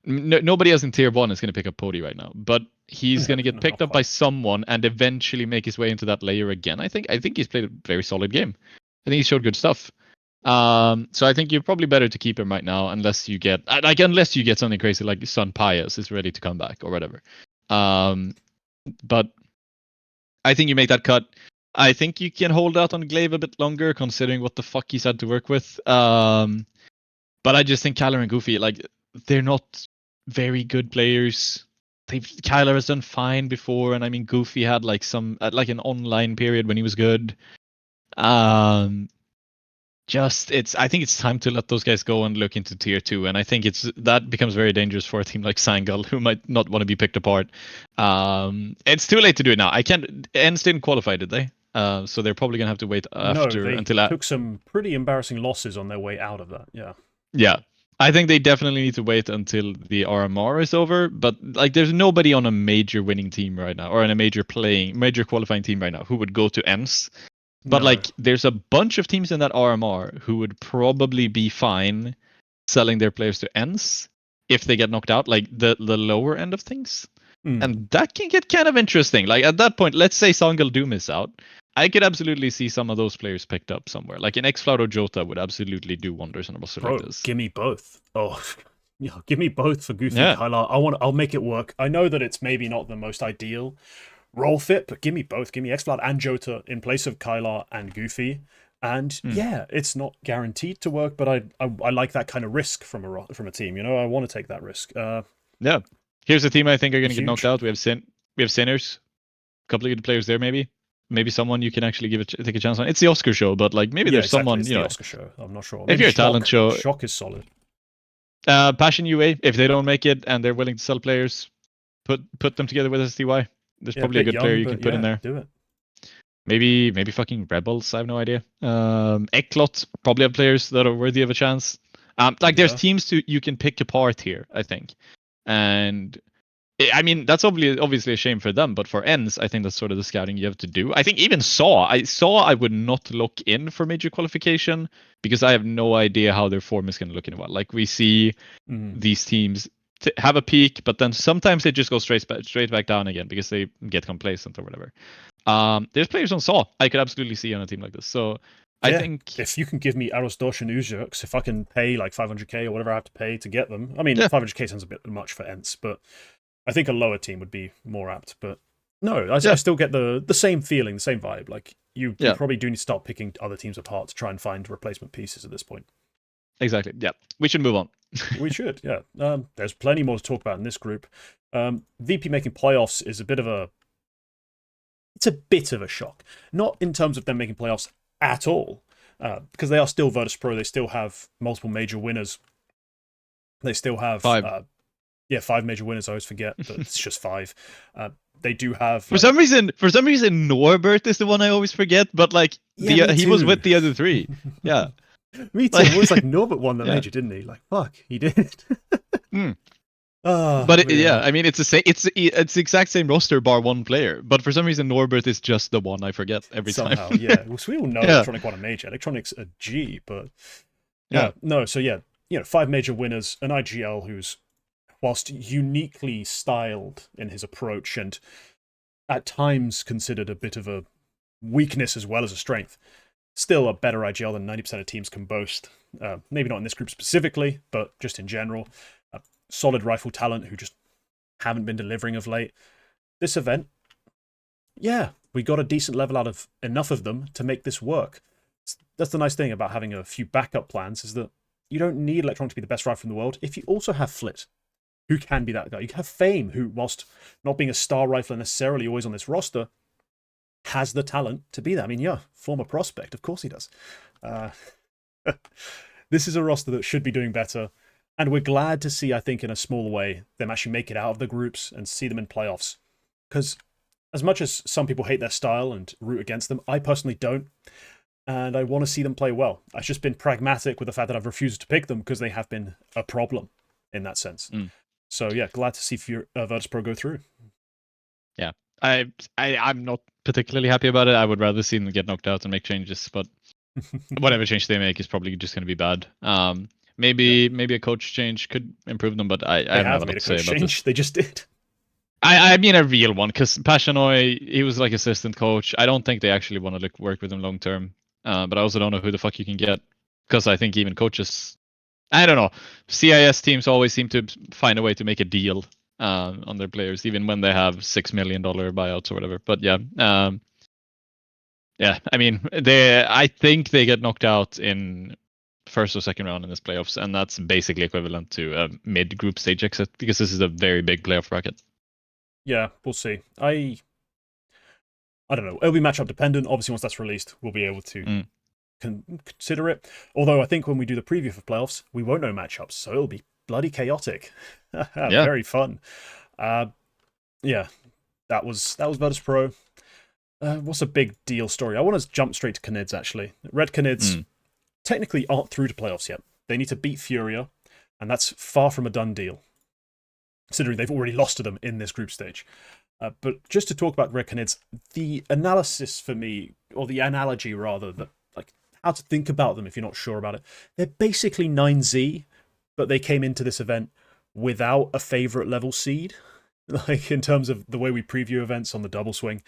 nobody else in tier 1 is going to pick up Pody right now, but he's going to get picked up by someone and eventually make his way into that layer again. I think he's played a very solid game. I think he showed good stuff. So I think you're probably better to keep him right now, unless you get something crazy like Sun Pius is ready to come back or whatever. But I think you make that cut. I think you can hold out on Glaive a bit longer, considering what the fuck he's had to work with. But I just think Kyler and Goofy, like, they're not very good players. Kyler has done fine before, and I mean Goofy had like an online period when he was good. I think it's time to let those guys go and look into tier 2, and I think that becomes very dangerous for a team like Sangal, who might not want to be picked apart. It's too late to do it now. ENCE didn't qualify, did they? So they're probably gonna have to wait until. Took some pretty embarrassing losses on their way out of that. Yeah. Yeah. I think they definitely need to wait until the RMR is over. But like, there's nobody on a major winning team right now, or on a major qualifying team right now, who would go to ENCE. But No. like, there's a bunch of teams in that RMR who would probably be fine selling their players to ENCE if they get knocked out, like the lower end of things. And that can get kind of interesting. Like, at that point, let's say Sangal do miss out. I could absolutely see some of those players picked up somewhere. Like an X-Floud or Jota would absolutely do wonders on a roster like this. Give me both. Oh, yeah, give me both for Goofy Yeah. Kylar. I'll make it work. I know that it's maybe not the most ideal role fit, but give me both. Give me X-Floud and Jota in place of Kylar and Goofy. And yeah, it's not guaranteed to work, but I like that kind of risk from a team. You know, I want to take that risk. Yeah. Here's a team I think are going to get Huge. knocked out. We have Sinners, a couple of good players there, maybe someone you can actually take a chance on. It's the Oscar show, but like maybe there's exactly. someone, it's you the know, Oscar show. I'm not sure. If Maybe you're a talent show, Shock is solid. Passion UA, if they don't make it and they're willing to sell players, put them together with STY. There's probably a good player you can put in there. Do it. Maybe fucking Rebels. I have no idea. Eklot probably have players that are worthy of a chance. There's teams you can pick apart here, I think, and I mean that's obviously a shame for them, but for ENCE, I think that's sort of the scouting you have to do. I think even I would not look in for major qualification because I have no idea how their form is going to look in a while. Like we see these teams have a peak, but then sometimes they just go straight back down again because they get complacent or whatever. There's players on Saw I could absolutely see on a team like this. So I think if you can give me Arosdosh and Uzurks, if I can pay like 500k or whatever I have to pay to get them. I mean, 500k sounds a bit much for ENCE, but I think a lower team would be more apt. But no, I still get the same feeling, the same vibe. Like you probably do need to start picking other teams apart to try and find replacement pieces at this point. Exactly. Yeah, we should move on. We should. Yeah. There's plenty more to talk about in this group. VP making playoffs is a bit of a shock. Not in terms of them making playoffs at all, because they are still Virtus Pro. They still have multiple major winners. They still have 5 major winners. I always forget that it's just 5. They do have for some reason Norbert is the one I always forget, but like he was with the other 3. Yeah. Me too. It was like Norbert won the major, didn't he? Like fuck, he did. But I mean, it's the exact same roster bar one player, but for some reason Norbert is just the one I forget every time. Somehow, yeah. Well, so we all know Electronic won a major. Electronic's a G, but no. So yeah, 5 major winners, an IGL who's, whilst uniquely styled in his approach and at times considered a bit of a weakness as well as a strength, still a better IGL than 90% of teams can boast. Maybe not in this group specifically, but just in general. Solid rifle talent who just haven't been delivering of late. This event, we got a decent level out of enough of them to make this work. That's the nice thing about having a few backup plans, is that you don't need Electronic to be the best rifle in the world if you also have Flit, who can be that guy. You have Fame, who, whilst not being a star rifler necessarily always on this roster, has the talent to be that. I mean, former prospect, of course he does. This is a roster that should be doing better. And we're glad to see, I think, in a small way, them actually make it out of the groups and see them in playoffs. Because as much as some people hate their style and root against them, I personally don't. And I want to see them play well. I've just been pragmatic with the fact that I've refused to pick them because they have been a problem in that sense. So yeah, glad to see Virtus Pro go through. Yeah, I'm not particularly happy about it. I would rather see them get knocked out and make changes, but whatever change they make is probably just going to be bad. Maybe a coach change could improve them, but I have made a coach change. They just did. I mean a real one, because Passionoy, he was like assistant coach. I don't think they actually want to work with him long term. But I also don't know who the fuck you can get, because I think even coaches, I don't know. CIS teams always seem to find a way to make a deal on their players, even when they have $6 million buyouts or whatever. But I mean, I think they get knocked out in first or second round in this playoffs, and that's basically equivalent to a mid group stage exit, because this is a very big playoff bracket. Yeah, we'll see. I don't know. It'll be matchup dependent. Obviously, once that's released, we'll be able to consider it. Although I think when we do the preview for playoffs, we won't know matchups, so it'll be bloody chaotic. Very fun. That was Virtus Pro. What's a big deal story? I want to jump straight to Canids, actually. Red Canids technically aren't through to playoffs yet. They need to beat Furia. And that's far from a done deal, considering they've already lost to them in this group stage. But just to talk about Red Canids, the analysis for me, or the analogy rather, that like how to think about them if you're not sure about it, they're basically 9Z, but they came into this event without a favorite level seed, like in terms of the way we preview events on the double swing.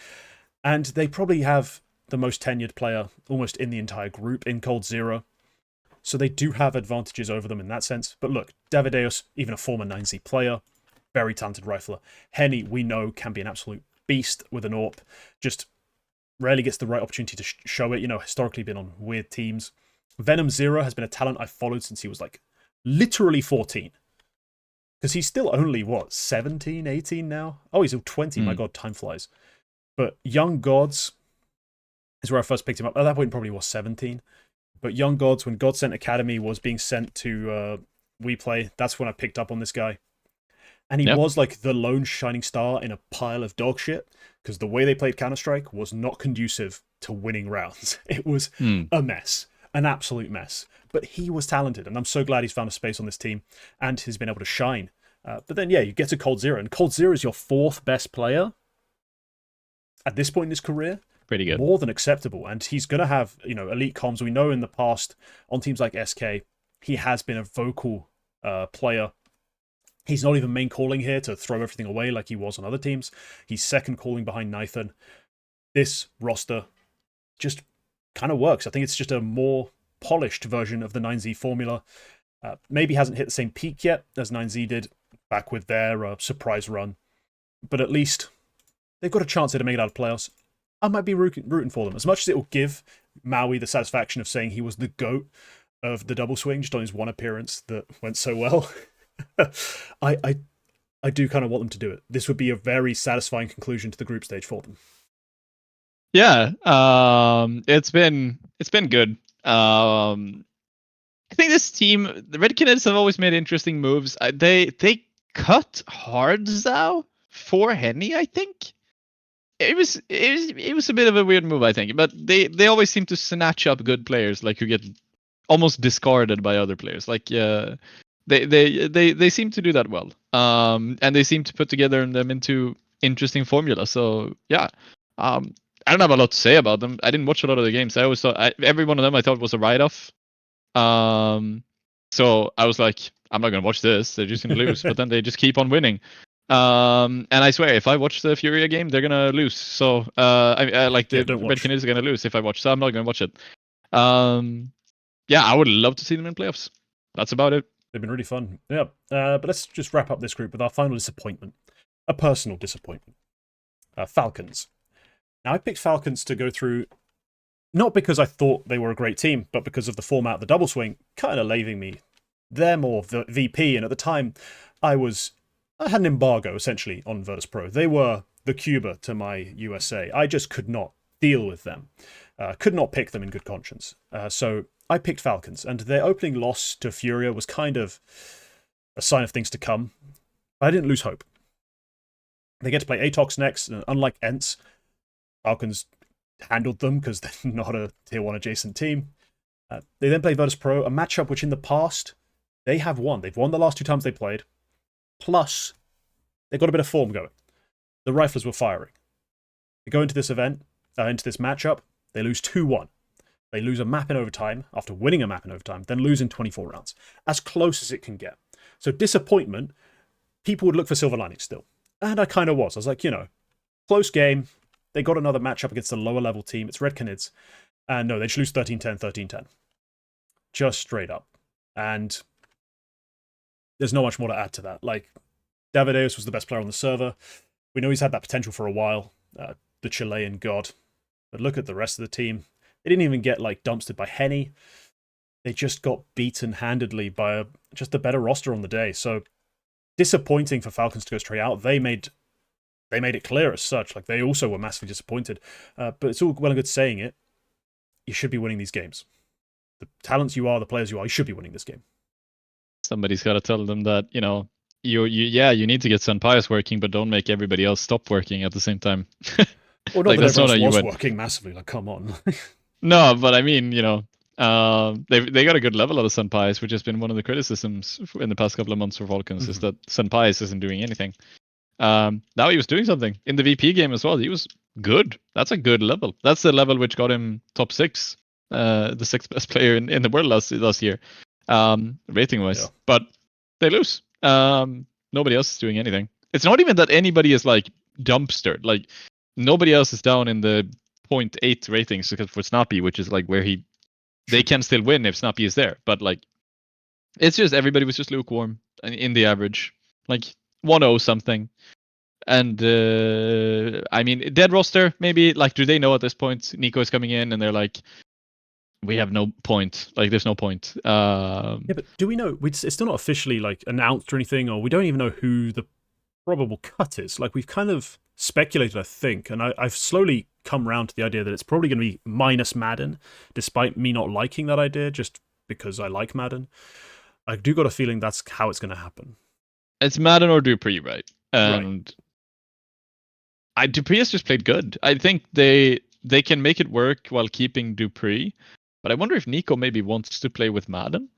And they probably have the most tenured player almost in the entire group in coldzera. So they do have advantages over them in that sense. But look, Davideus, even a former 9Z player, very talented rifler. Henny, we know, can be an absolute beast with an AWP. Just rarely gets the right opportunity to show it. You know, historically been on weird teams. Venom Zero has been a talent I've followed since he was like literally 14. Because he's still only, what, 17, 18 now? Oh, he's 20. My God, time flies. But Young Gods is where I first picked him up. At that point, probably was 17. But Young Gods, when Godsent Academy was being sent to WePlay, that's when I picked up on this guy. And he was like the lone shining star in a pile of dog shit, because the way they played Counter-Strike was not conducive to winning rounds. It was a mess, an absolute mess. But he was talented, and I'm so glad he's found a space on this team and has been able to shine. But then, yeah, you get to coldzera, and coldzera is your 4th best player at this point in his career. Pretty good. More than acceptable. And he's going to have, you know, elite comms. We know in the past, on teams like SK, he has been a vocal player. He's not even main calling here to throw everything away like he was on other teams. He's second calling behind Nathan. This roster just kind of works. I think it's just a more polished version of the 9Z formula. Maybe hasn't hit the same peak yet as 9Z did back with their surprise run. But at least they've got a chance here to make it out of playoffs. I might be rooting for them. As much as it will give Maui the satisfaction of saying he was the GOAT of the double swing just on his one appearance that went so well, I do kind of want them to do it. This would be a very satisfying conclusion to the group stage for them. Yeah, it's been good. I think this team, the Red Canids, have always made interesting moves. They cut Hardzao for Henny, I think. It was a bit of a weird move, I think, but they always seem to snatch up good players, like who get almost discarded by other players. Like they seem to do that well, and they seem to put together them into interesting formula. So yeah, I don't have a lot to say about them. I didn't watch a lot of the games. I always thought every one of them I thought was a write-off. So I was like, I'm not gonna watch this. They're just gonna lose. But then they just keep on winning. And I swear, if I watch the Furia game, they're gonna lose. So I like the Red Canids are gonna lose if I watch. So I'm not gonna watch it. Yeah, I would love to see them in playoffs. That's about it. They've been really fun. Yeah. But let's just wrap up this group with our final disappointment. A personal disappointment. Falcons. Now, I picked Falcons to go through, not because I thought they were a great team, but because of the format of the double swing kind of leaving me them or the VP. And at the time, I had an embargo, essentially, on Virtus.pro. They were the Cuba to my USA. I just could not deal with them. Could not pick them in good conscience. So I picked Falcons, and their opening loss to Furia was kind of a sign of things to come. But I didn't lose hope. They get to play Atox next, and unlike ENCE, Falcons handled them because they're not a tier 1 adjacent team. They then play Virtus.pro, a matchup which in the past, they have won. They've won the last 2 times they played. Plus, they got a bit of form going. The riflers were firing. They go into this event, into this matchup, they lose 2-1. They lose a map in overtime after winning a map in overtime, then lose in 24 rounds. As close as it can get. So disappointment, people would look for silver linings still. And I kind of was. I was like, you know, close game. They got another matchup against a lower level team. It's Red Canids. And no, they just lose 13-10, 13-10. Just straight up. And there's not much more to add to that. Like, Davideus was the best player on the server. We know he's had that potential for a while. The Chilean god. But look at the rest of the team. They didn't even get, like, dumpstered by Henny. They just got beaten handedly by just a better roster on the day. So, disappointing for Falcons to go straight out. They made it clear as such. Like, they also were massively disappointed. But it's all well and good saying it. You should be winning these games. The talents you are, the players you are, you should be winning this game. Somebody's got to tell them that, you know, you need to get Sun Pius working, but don't make everybody else stop working at the same time. Well, not like, that everyone was working massively. Like, come on. No, but I mean, you know, They got a good level out of Senpais, which has been one of the criticisms in the past couple of months for Falcons, is that Senpais isn't doing anything. Now he was doing something in the VP game as well. He was good. That's a good level. That's the level which got him top 6, the 6th best player in the world last year, rating wise. Yeah. But they lose. Nobody else is doing anything. It's not even that anybody is like dumpstered. Like nobody else is down in the 0.8 ratings except for Snappy, which is like where they can still win if Snappy is there. But like it's just everybody was just lukewarm in the average, like 1-0 something. And I mean, dead roster, maybe. Like, do they know at this point Nico is coming in and they're like, we have no point. Like, there's no point. Yeah, but do we know? It's still not officially like announced or anything, or we don't even know who the probable cut is. Like, we've kind of speculated, I think, and I've slowly come around to the idea that it's probably going to be minus Madden, despite me not liking that idea, just because I like Madden. I do got a feeling that's how it's going to happen. It's Madden or Dupree, right? And Dupree has just played good. I think they can make it work while keeping Dupree, but I wonder if Nico maybe wants to play with Madden.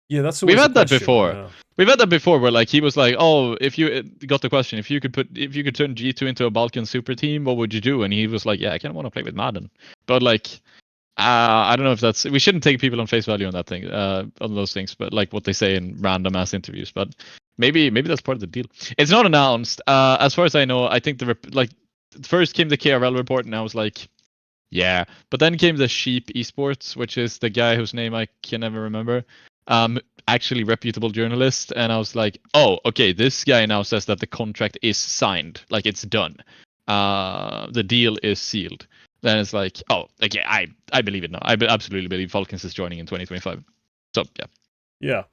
Yeah, that's we've had that question, before. Yeah. We've had that before, where like he was like, "Oh, if you got the question, if you could turn G2 into a Balkan super team, what would you do?" And he was like, "Yeah, I kind of want to play with Madden." But like, I don't know if that's. We shouldn't take people on face value on that thing, on those things. But like what they say in random ass interviews. But maybe that's part of the deal. It's not announced. As far as I know, I think first came the KRL report, and I was like, yeah. But then came the Sheep Esports, which is the guy whose name I can never remember. Actually reputable journalist, and I was like, oh, okay, this guy now says that the contract is signed, like it's done. The deal is sealed. Then it's like, oh, okay, I believe it now. I absolutely believe Falcons is joining in 2025. So yeah. Yeah.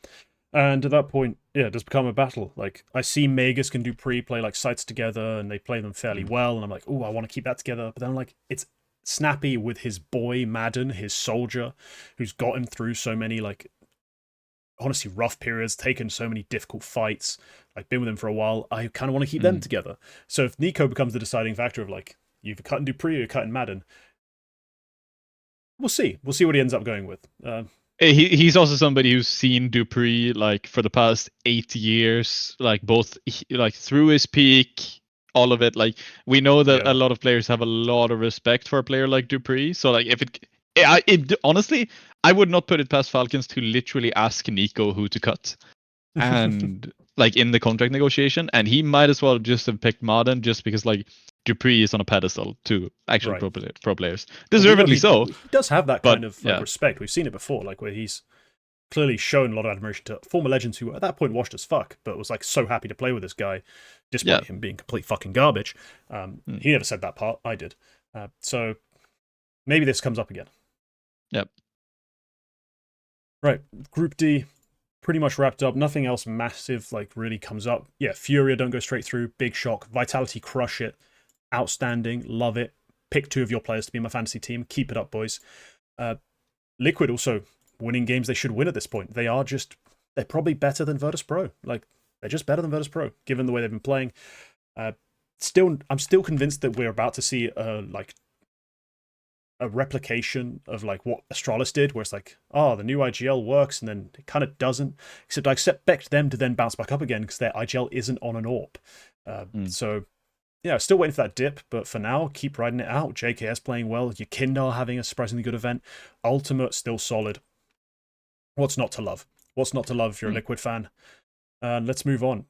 And at that point, yeah, it does become a battle. Like, I see Magus can do play like sites together, and they play them fairly well, and I'm like, oh, I want to keep that together. But then I'm like, it's Snappy with his boy Madden, his soldier, who's got him through so many, like, honestly, rough periods, taken so many difficult fights, like, been with him for a while. I kind of want to keep them together. So if Nico becomes the deciding factor of, like, you've cut in Dupree or you're cutting Madden, we'll see. We'll see what he ends up going with. He's also somebody who's seen Dupree like for the past 8 years, like both like through his peak, all of it. Like we know that a lot of players have a lot of respect for a player like Dupree. So like if it honestly, I would not put it past Falcons to literally ask Nico who to cut, and like in the contract negotiation, and he might as well just have picked Madden just because like Dupree is on a pedestal to actual pro players, deservedly so. He does have that kind of like, respect. We've seen it before, like where he's clearly shown a lot of admiration to former legends who were at that point washed as fuck, but was like so happy to play with this guy, despite him being complete fucking garbage. He never said that part. I did. So maybe this comes up again. Yep. Right, Group D. Pretty much wrapped up. Nothing else massive like really comes up. Yeah, Furia don't go straight through. Big shock. Vitality crush it. Outstanding. Love it. Pick 2 of your players to be my fantasy team. Keep it up, boys. Liquid also winning games they should win at this point. They're probably better than Virtus Pro. Like, they're just better than Virtus Pro, given the way they've been playing. I'm still convinced that we're about to see a replication of like what Astralis did, where it's like, oh, the new IGL works, and then it kind of doesn't. Except I expect them to then bounce back up again because their IGL isn't on an AWP. So yeah, still waiting for that dip, but for now, keep riding it out. JKS playing well. Your Kindle having a surprisingly good event. Ultimate still solid. What's not to love? What's not to love if you're a Liquid fan? Let's move on.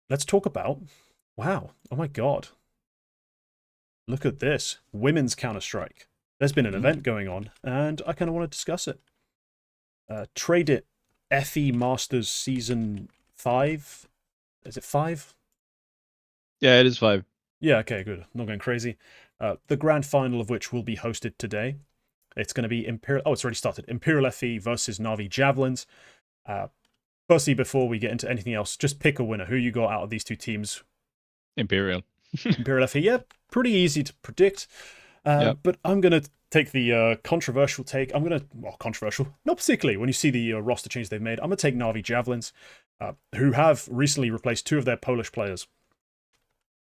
Let's talk about, wow, oh my god. Look at this. Women's Counter-Strike. There's been an event going on, and I kind of want to discuss it. TradeIt FE Masters Season 5. Is it 5? Yeah, it is 5. Yeah, okay, good. Not going crazy. The grand final of which will be hosted today. It's going to be Imperial... Oh, it's already started. Imperial FE versus Na'Vi Javelins. Firstly, before we get into anything else, just pick a winner. Who you got out of these 2 teams? Imperial. Imperial FE, yeah, pretty easy to predict. But I'm going to take the controversial take. Controversial, not particularly when you see the roster change they've made. I'm going to take Na'Vi Javelins, who have recently replaced 2 of their Polish players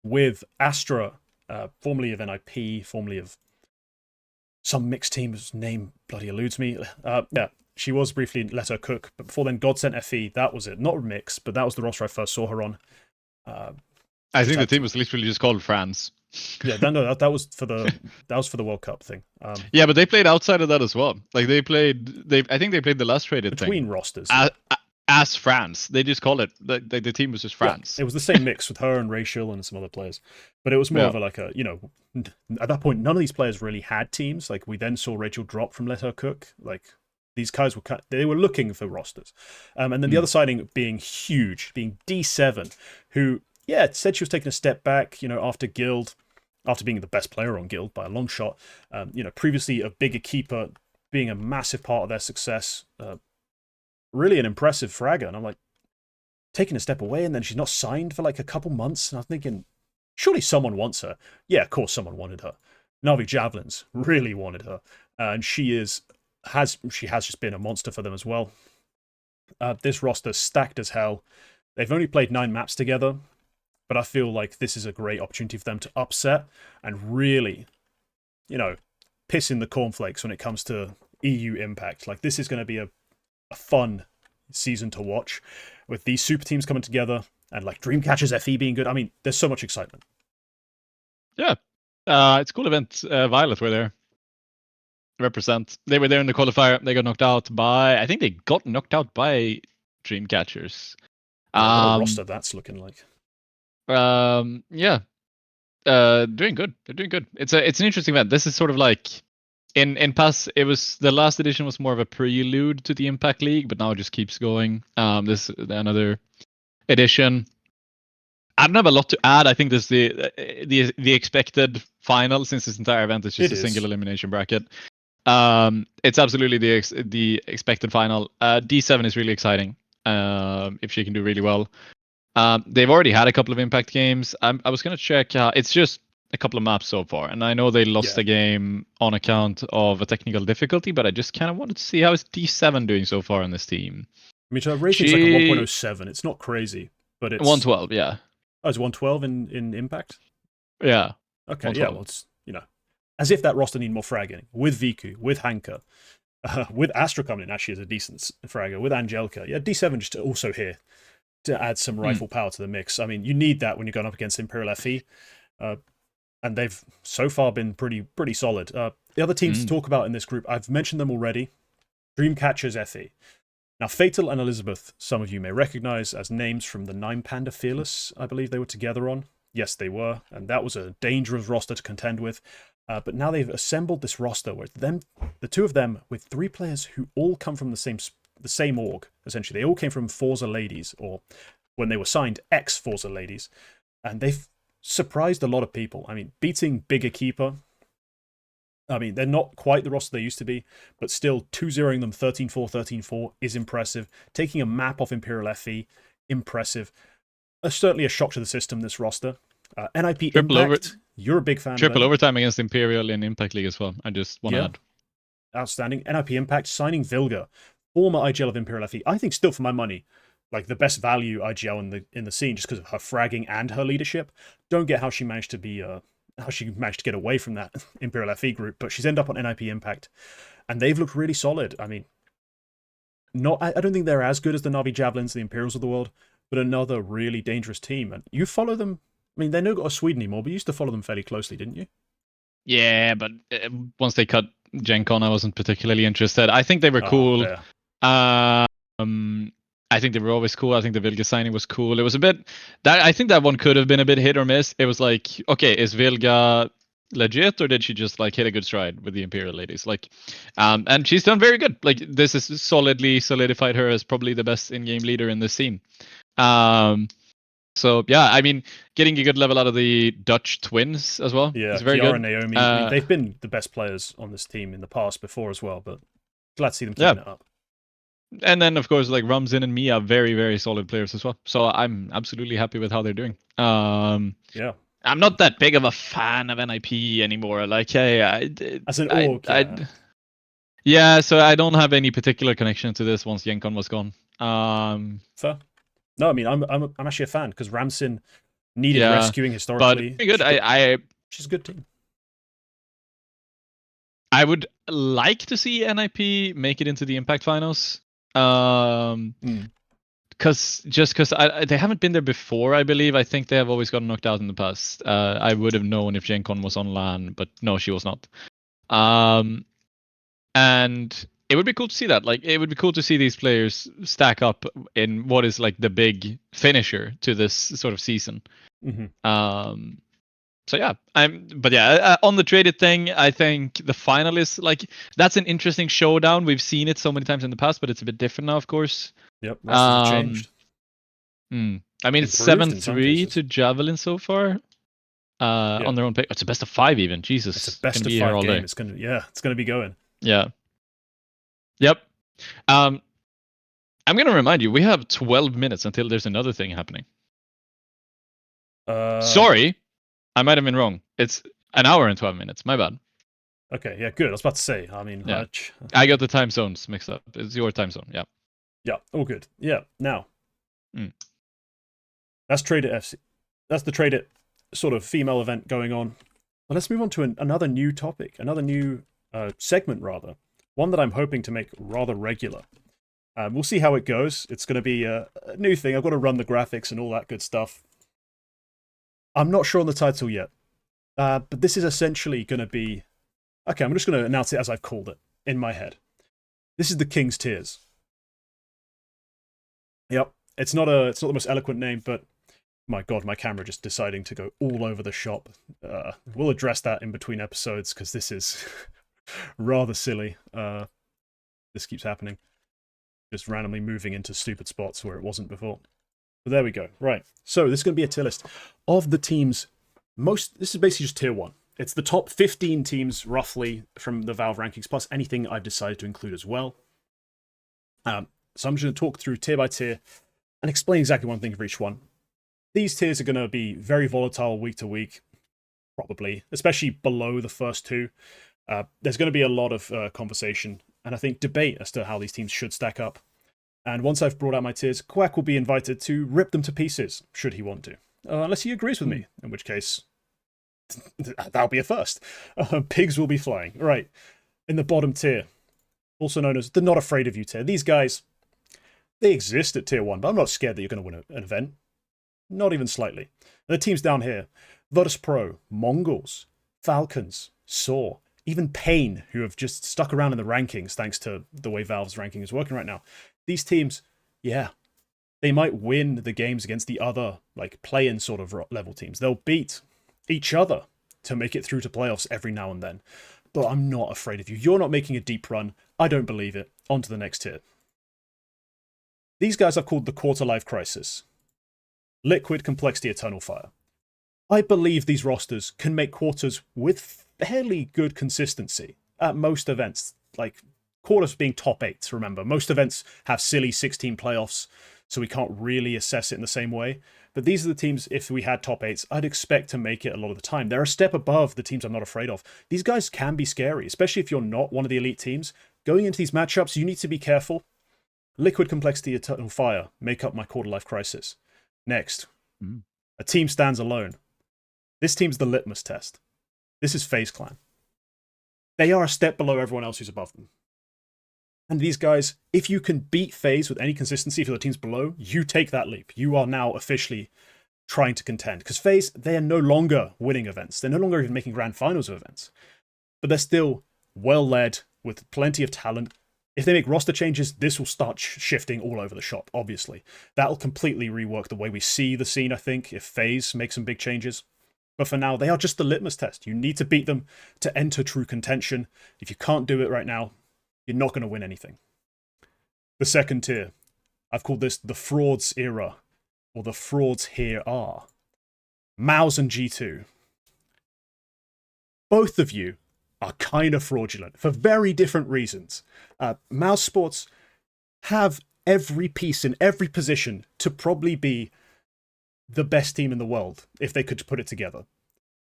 with Astra, formerly of NIP, formerly of some mixed team whose name bloody eludes me. Yeah, she was briefly Let Her Cook, but before then, Godsent FE. That was it. Not a mix, but that was the roster I first saw her on. I think the team was literally just called France. Yeah, no, that was for the World Cup thing. Yeah, but they played outside of that as well. Like I think they played the last traded between thing rosters. As France. They just called it the team was just France. Yeah, it was the same mix with her and Rachel and some other players, but it was more of a at that point none of these players really had teams. Like we then saw Rachel drop from Let Her Cook. Like these guys they were looking for rosters, and then the other signing being huge, being D7, who said she was taking a step back. After Guild, after being the best player on Guild by a long shot. Previously a bigger keeper, being a massive part of their success. Really an impressive fragger, and I'm like, taking a step away, and then she's not signed for like a couple months, and I'm thinking, surely someone wants her. Yeah, of course someone wanted her. Na'Vi Javelins really wanted her, and she has just been a monster for them as well. This roster stacked as hell. They've only played 9 maps together, but I feel like this is a great opportunity for them to upset and really, piss in the cornflakes when it comes to EU impact. Like this is going to be a fun season to watch with these super teams coming together and like Dreamcatchers FE being good. I mean, there's so much excitement. Yeah. It's a cool event. Violet were there. Represent. They were there in the qualifier. They got knocked out by Dreamcatchers. What a roster that's looking like. Yeah. Doing good. They're doing good. It's an interesting event. This is sort of like in PAS, it was the last edition was more of a prelude to the Impact League, but now it just keeps going. This another edition. I don't have a lot to add. I think this is the expected final, since this entire event is just a single elimination bracket. It's absolutely the expected final. D7 is really exciting. If she can do really well. They've already had a couple of Impact games. I was gonna check. It's just a couple of maps so far, and I know they lost a game on account of a technical difficulty, but I just kind of wanted to see how is D7 doing so far on this team. I mean, her rating's like a 1.07. It's not crazy, but it's 112. Yeah. Oh, it's 112 in Impact. Yeah. Okay. 112. Yeah. Well, it's as if that roster need more fragging with Viku, with Hanka, with Astra coming in actually as a decent fragger, with Angelica. Yeah, D7 just also here to add some rifle power to the mix. I mean, you need that when you're going up against Imperial FE. And they've so far been pretty solid. The other teams to talk about in this group, I've mentioned them already. Dreamcatchers FE. Now, Fatal and Elizabeth, some of you may recognize as names from the Nine Panda Fearless, I believe they were together on. Yes, they were, and that was a dangerous roster to contend with. But now they've assembled this roster with the two of them, with 3 players who all come from the same org, essentially. They all came from Forza Ladies, or when they were signed, ex-Forza Ladies. And they've surprised a lot of people. I mean, beating Bigger Keeper. I mean, they're not quite the roster they used to be, but still 2-0ing them 13-4, 13-4 is impressive. Taking a map off Imperial FE, impressive. Certainly a shock to the system, this roster. NIP Impact, you're a big fan of Triple overtime against Imperial in Impact League as well. I just want to add. Outstanding. NIP Impact, signing Vilga, former IGL of Imperial FE. I think still for my money, like the best value IGL in the scene, just because of her fragging and her leadership. Don't get how she managed to be how she managed to get away from that Imperial FE group, but she's ended up on NIP Impact, and they've looked really solid. I mean, I don't think they're as good as the Na'Vi Javelins, the Imperials of the world, but another really dangerous team. And you follow them. I mean, they're no got a Sweden anymore, but you used to follow them fairly closely, didn't you? Yeah, but once they cut Gen Con, I wasn't particularly interested. I think they were cool. I think they were always cool. I think the Vilga signing was cool. It was a bit that I think that one could have been a bit hit or miss. It was like, okay, is Vilga legit, or did she just like hit a good stride with the Imperial ladies? Like, and she's done very good. Like, this has solidly solidified her as probably the best in-game leader in this scene. So yeah, I mean, getting a good level out of the Dutch twins as well. Yeah, is very Kiara good. and Naomi. I mean, they've been the best players on this team in the past before as well, but glad to see them keeping it up. And then, of course, like Ramzin and Mia, very, very solid players as well. So I'm absolutely happy with how they're doing. Yeah. I'm not that big of a fan of NIP anymore. Like, hey, as an org, yeah, so I don't have any particular connection to this once Yenkon was gone. Fair. No, I mean, I'm actually a fan because Ramsin needed rescuing historically. But good. She's a good team. I would like to see NIP make it into the Impact Finals. Because they haven't been there before, I believe. I think they have always gotten knocked out in the past. I would have known if Gencon was on LAN, but no, she was not. And it would be cool to see that. Like, it would be cool to see these players stack up in what is like the big finisher to this sort of season. So yeah, on the TradeIt thing, I think the final is like, that's an interesting showdown. We've seen it so many times in the past, but it's a bit different now, of course. Yep, rosters have changed. I mean, it's Improved in 7-3 to Javelin so far. On their own pick. It's a best of 5 even. Jesus. It's a best of 5 game. It's gonna be going. Yeah. Yep. I'm gonna remind you, we have 12 minutes until there's another thing happening. Sorry, I might have been wrong. It's an hour and 12 minutes. My bad. Okay, yeah, good. I was about to say. I mean, yeah. I got the time zones mixed up. It's your time zone. Yeah. Yeah. All good. Yeah. Now. That's TradeIt FC. That's the TradeIt sort of female event going on. But let's move on to another new topic, another new segment, rather. One that I'm hoping to make rather regular. We'll see how it goes. It's going to be a new thing. I've got to run the graphics and all that good stuff. I'm not sure on the title yet. But this is essentially going to be... Okay, I'm just going to announce it as I've called it in my head. This is the King's Tears. Yep. It's not the most eloquent name, but my God, my camera just deciding to go all over the shop. We'll address that in between episodes because this is rather silly. This keeps happening. Just randomly moving into stupid spots where it wasn't before. But there we go. Right. So this is going to be a tier list of the teams. This is basically just tier 1. It's the top 15 teams, roughly, from the Valve rankings, plus anything I've decided to include as well. So I'm just going to talk through tier by tier and explain exactly one thing for each one. These tiers are going to be very volatile week to week, probably, especially below the first two. There's going to be a lot of conversation and I think debate as to how these teams should stack up. And once I've brought out my tiers, Quack will be invited to rip them to pieces, should he want to. Unless he agrees with me, in which case, that'll be a first. Pigs will be flying. Right, in the bottom tier, also known as the Not Afraid of You tier. These guys, they exist at tier 1, but I'm not scared that you're going to win an event. Not even slightly. And the teams down here, Virtus Pro, Mongols, Falcons, Saw, even Pain, who have just stuck around in the rankings thanks to the way Valve's ranking is working right now. These teams, yeah, they might win the games against the other, like, play-in sort of level teams. They'll beat each other to make it through to playoffs every now and then. But I'm not afraid of you. You're not making a deep run. I don't believe it. On to the next tier. These guys I've called the Quarter Life Crisis. Liquid, Complexity, Eternal Fire. I believe these rosters can make quarters with fairly good consistency at most events. Like, quarters being top 8s, remember. Most events have silly 16 playoffs, so we can't really assess it in the same way. But these are the teams, if we had top 8s, I'd expect to make it a lot of the time. They're a step above the teams I'm not afraid of. These guys can be scary, especially if you're not one of the elite teams. Going into these matchups, you need to be careful. Liquid, Complexity, Eternal Fire make up my Quarter Life Crisis. Next, a team stands alone. This team's the litmus test. This is FaZe Clan. They are a step below everyone else who's above them. And these guys, if you can beat FaZe with any consistency for the teams below, you take that leap. You are now officially trying to contend. Because FaZe, they are no longer winning events. They're no longer even making grand finals of events. But they're still well-led, with plenty of talent. If they make roster changes, this will start shifting all over the shop, obviously. That'll completely rework the way we see the scene, I think, if FaZe makes some big changes. But for now, they are just the litmus test. You need to beat them to enter true contention. If you can't do it right now, you're not going to win anything. The second tier, I've called this the Frauds era, or the Frauds here are. Mouse and G2. Both of you are kind of fraudulent for very different reasons. Mouse Sports have every piece in every position to probably be the best team in the world if they could put it together.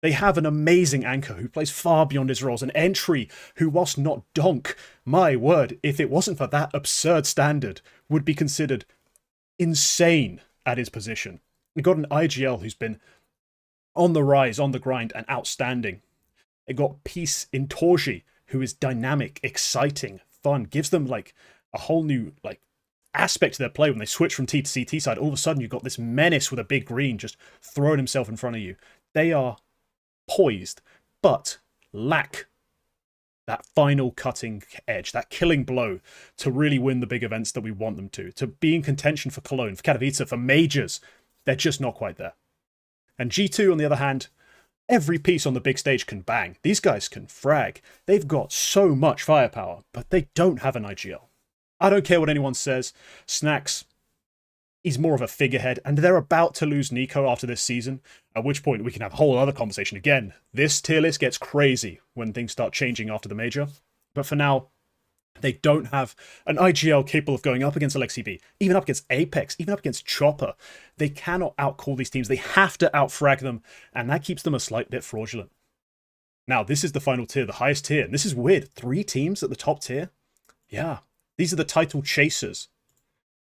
They have an amazing anchor who plays far beyond his roles, an entry who, whilst not donk, my word, if it wasn't for that absurd standard, would be considered insane at his position. We've got an IGL who's been on the rise, on the grind, and outstanding. It got Peace in Torji, who is dynamic, exciting, fun, gives them like a whole new like aspect to their play when they switch from T to C, T side. All of a sudden, you've got this menace with a big green just throwing himself in front of you. They are poised, but lack that final cutting edge, that killing blow to really win the big events that we want them to be in contention for Cologne, for Katowice, for majors. They're just not quite there. And G2, on the other hand, every piece on the big stage can bang. These guys can frag. They've got so much firepower, but they don't have an IGL. I don't care what anyone says. Snacks, he's more of a figurehead, and they're about to lose Nico after this season, at which point we can have a whole other conversation again. This tier list gets crazy when things start changing after the major. But for now, they don't have an IGL capable of going up against Alexi B, even up against Apex, even up against Chopper. They cannot outcall these teams. They have to outfrag them, and that keeps them a slight bit fraudulent. Now, this is the final tier, the highest tier, and this is weird. 3 teams at the top tier? Yeah, these are the title chasers.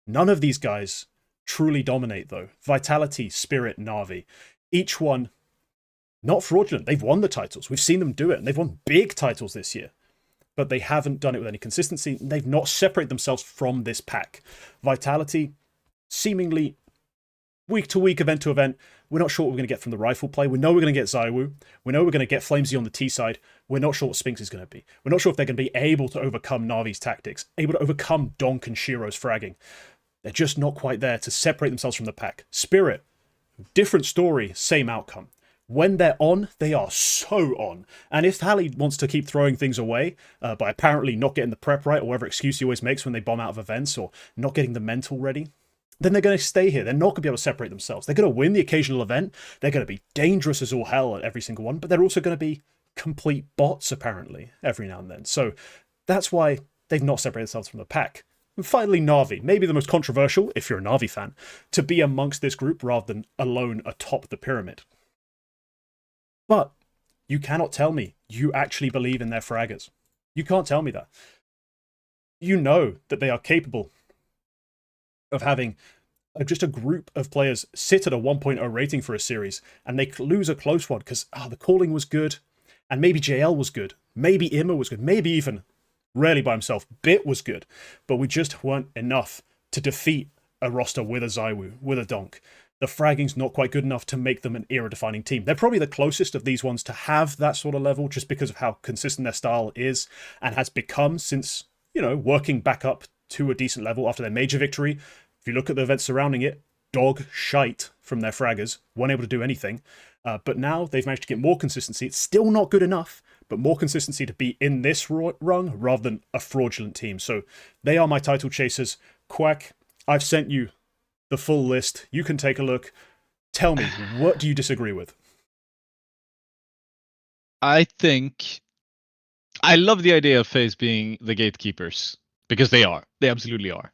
None of these guys truly dominate, though. Vitality, Spirit, Na'Vi. Each one, not fraudulent. They've won the titles. We've seen them do it, and they've won big titles this year. But they haven't done it with any consistency. They've not separated themselves from this pack. Vitality, seemingly week to week, event to event. We're not sure what we're going to get from the rifle play. We know we're going to get Zywoo. We know we're going to get Flamesy on the T side. We're not sure what Spinks is going to be. We're not sure if they're going to be able to overcome Na'Vi's tactics, able to overcome Donk and Shiro's fragging. They're just not quite there to separate themselves from the pack. Spirit, different story, same outcome. When they're on, they are so on. And if Halley wants to keep throwing things away by apparently not getting the prep right, or whatever excuse he always makes when they bomb out of events, or not getting the mental ready, then they're going to stay here. They're not going to be able to separate themselves. They're going to win the occasional event. They're going to be dangerous as all hell at every single one, but they're also going to be complete bots, apparently, every now and then. So that's why they've not separated themselves from the pack. And finally, Na'Vi, maybe the most controversial, if you're a Na'Vi fan, to be amongst this group rather than alone atop the pyramid. But you cannot tell me you actually believe in their fraggers. You can't tell me that. You know that they are capable of having just a group of players sit at a 1.0 rating for a series, and they lose a close one because the calling was good, and maybe JL was good, maybe Imma was good, maybe even, rarely by himself, Bit was good, but we just weren't enough to defeat a roster with a Zywoo, with a Donk. The fragging's not quite good enough to make them an era-defining team. They're probably the closest of these ones to have that sort of level, just because of how consistent their style is and has become since, working back up to a decent level after their major victory. If you look at the events surrounding it, dog shite from their fraggers, weren't able to do anything. But now they've managed to get more consistency. It's still not good enough, but more consistency to be in this rung rather than a fraudulent team. So they are my title chasers. Quack, I've sent you the full list. You can take a look. Tell me, what do you disagree with? I think I love the idea of FaZe being the gatekeepers, because they are. They absolutely are.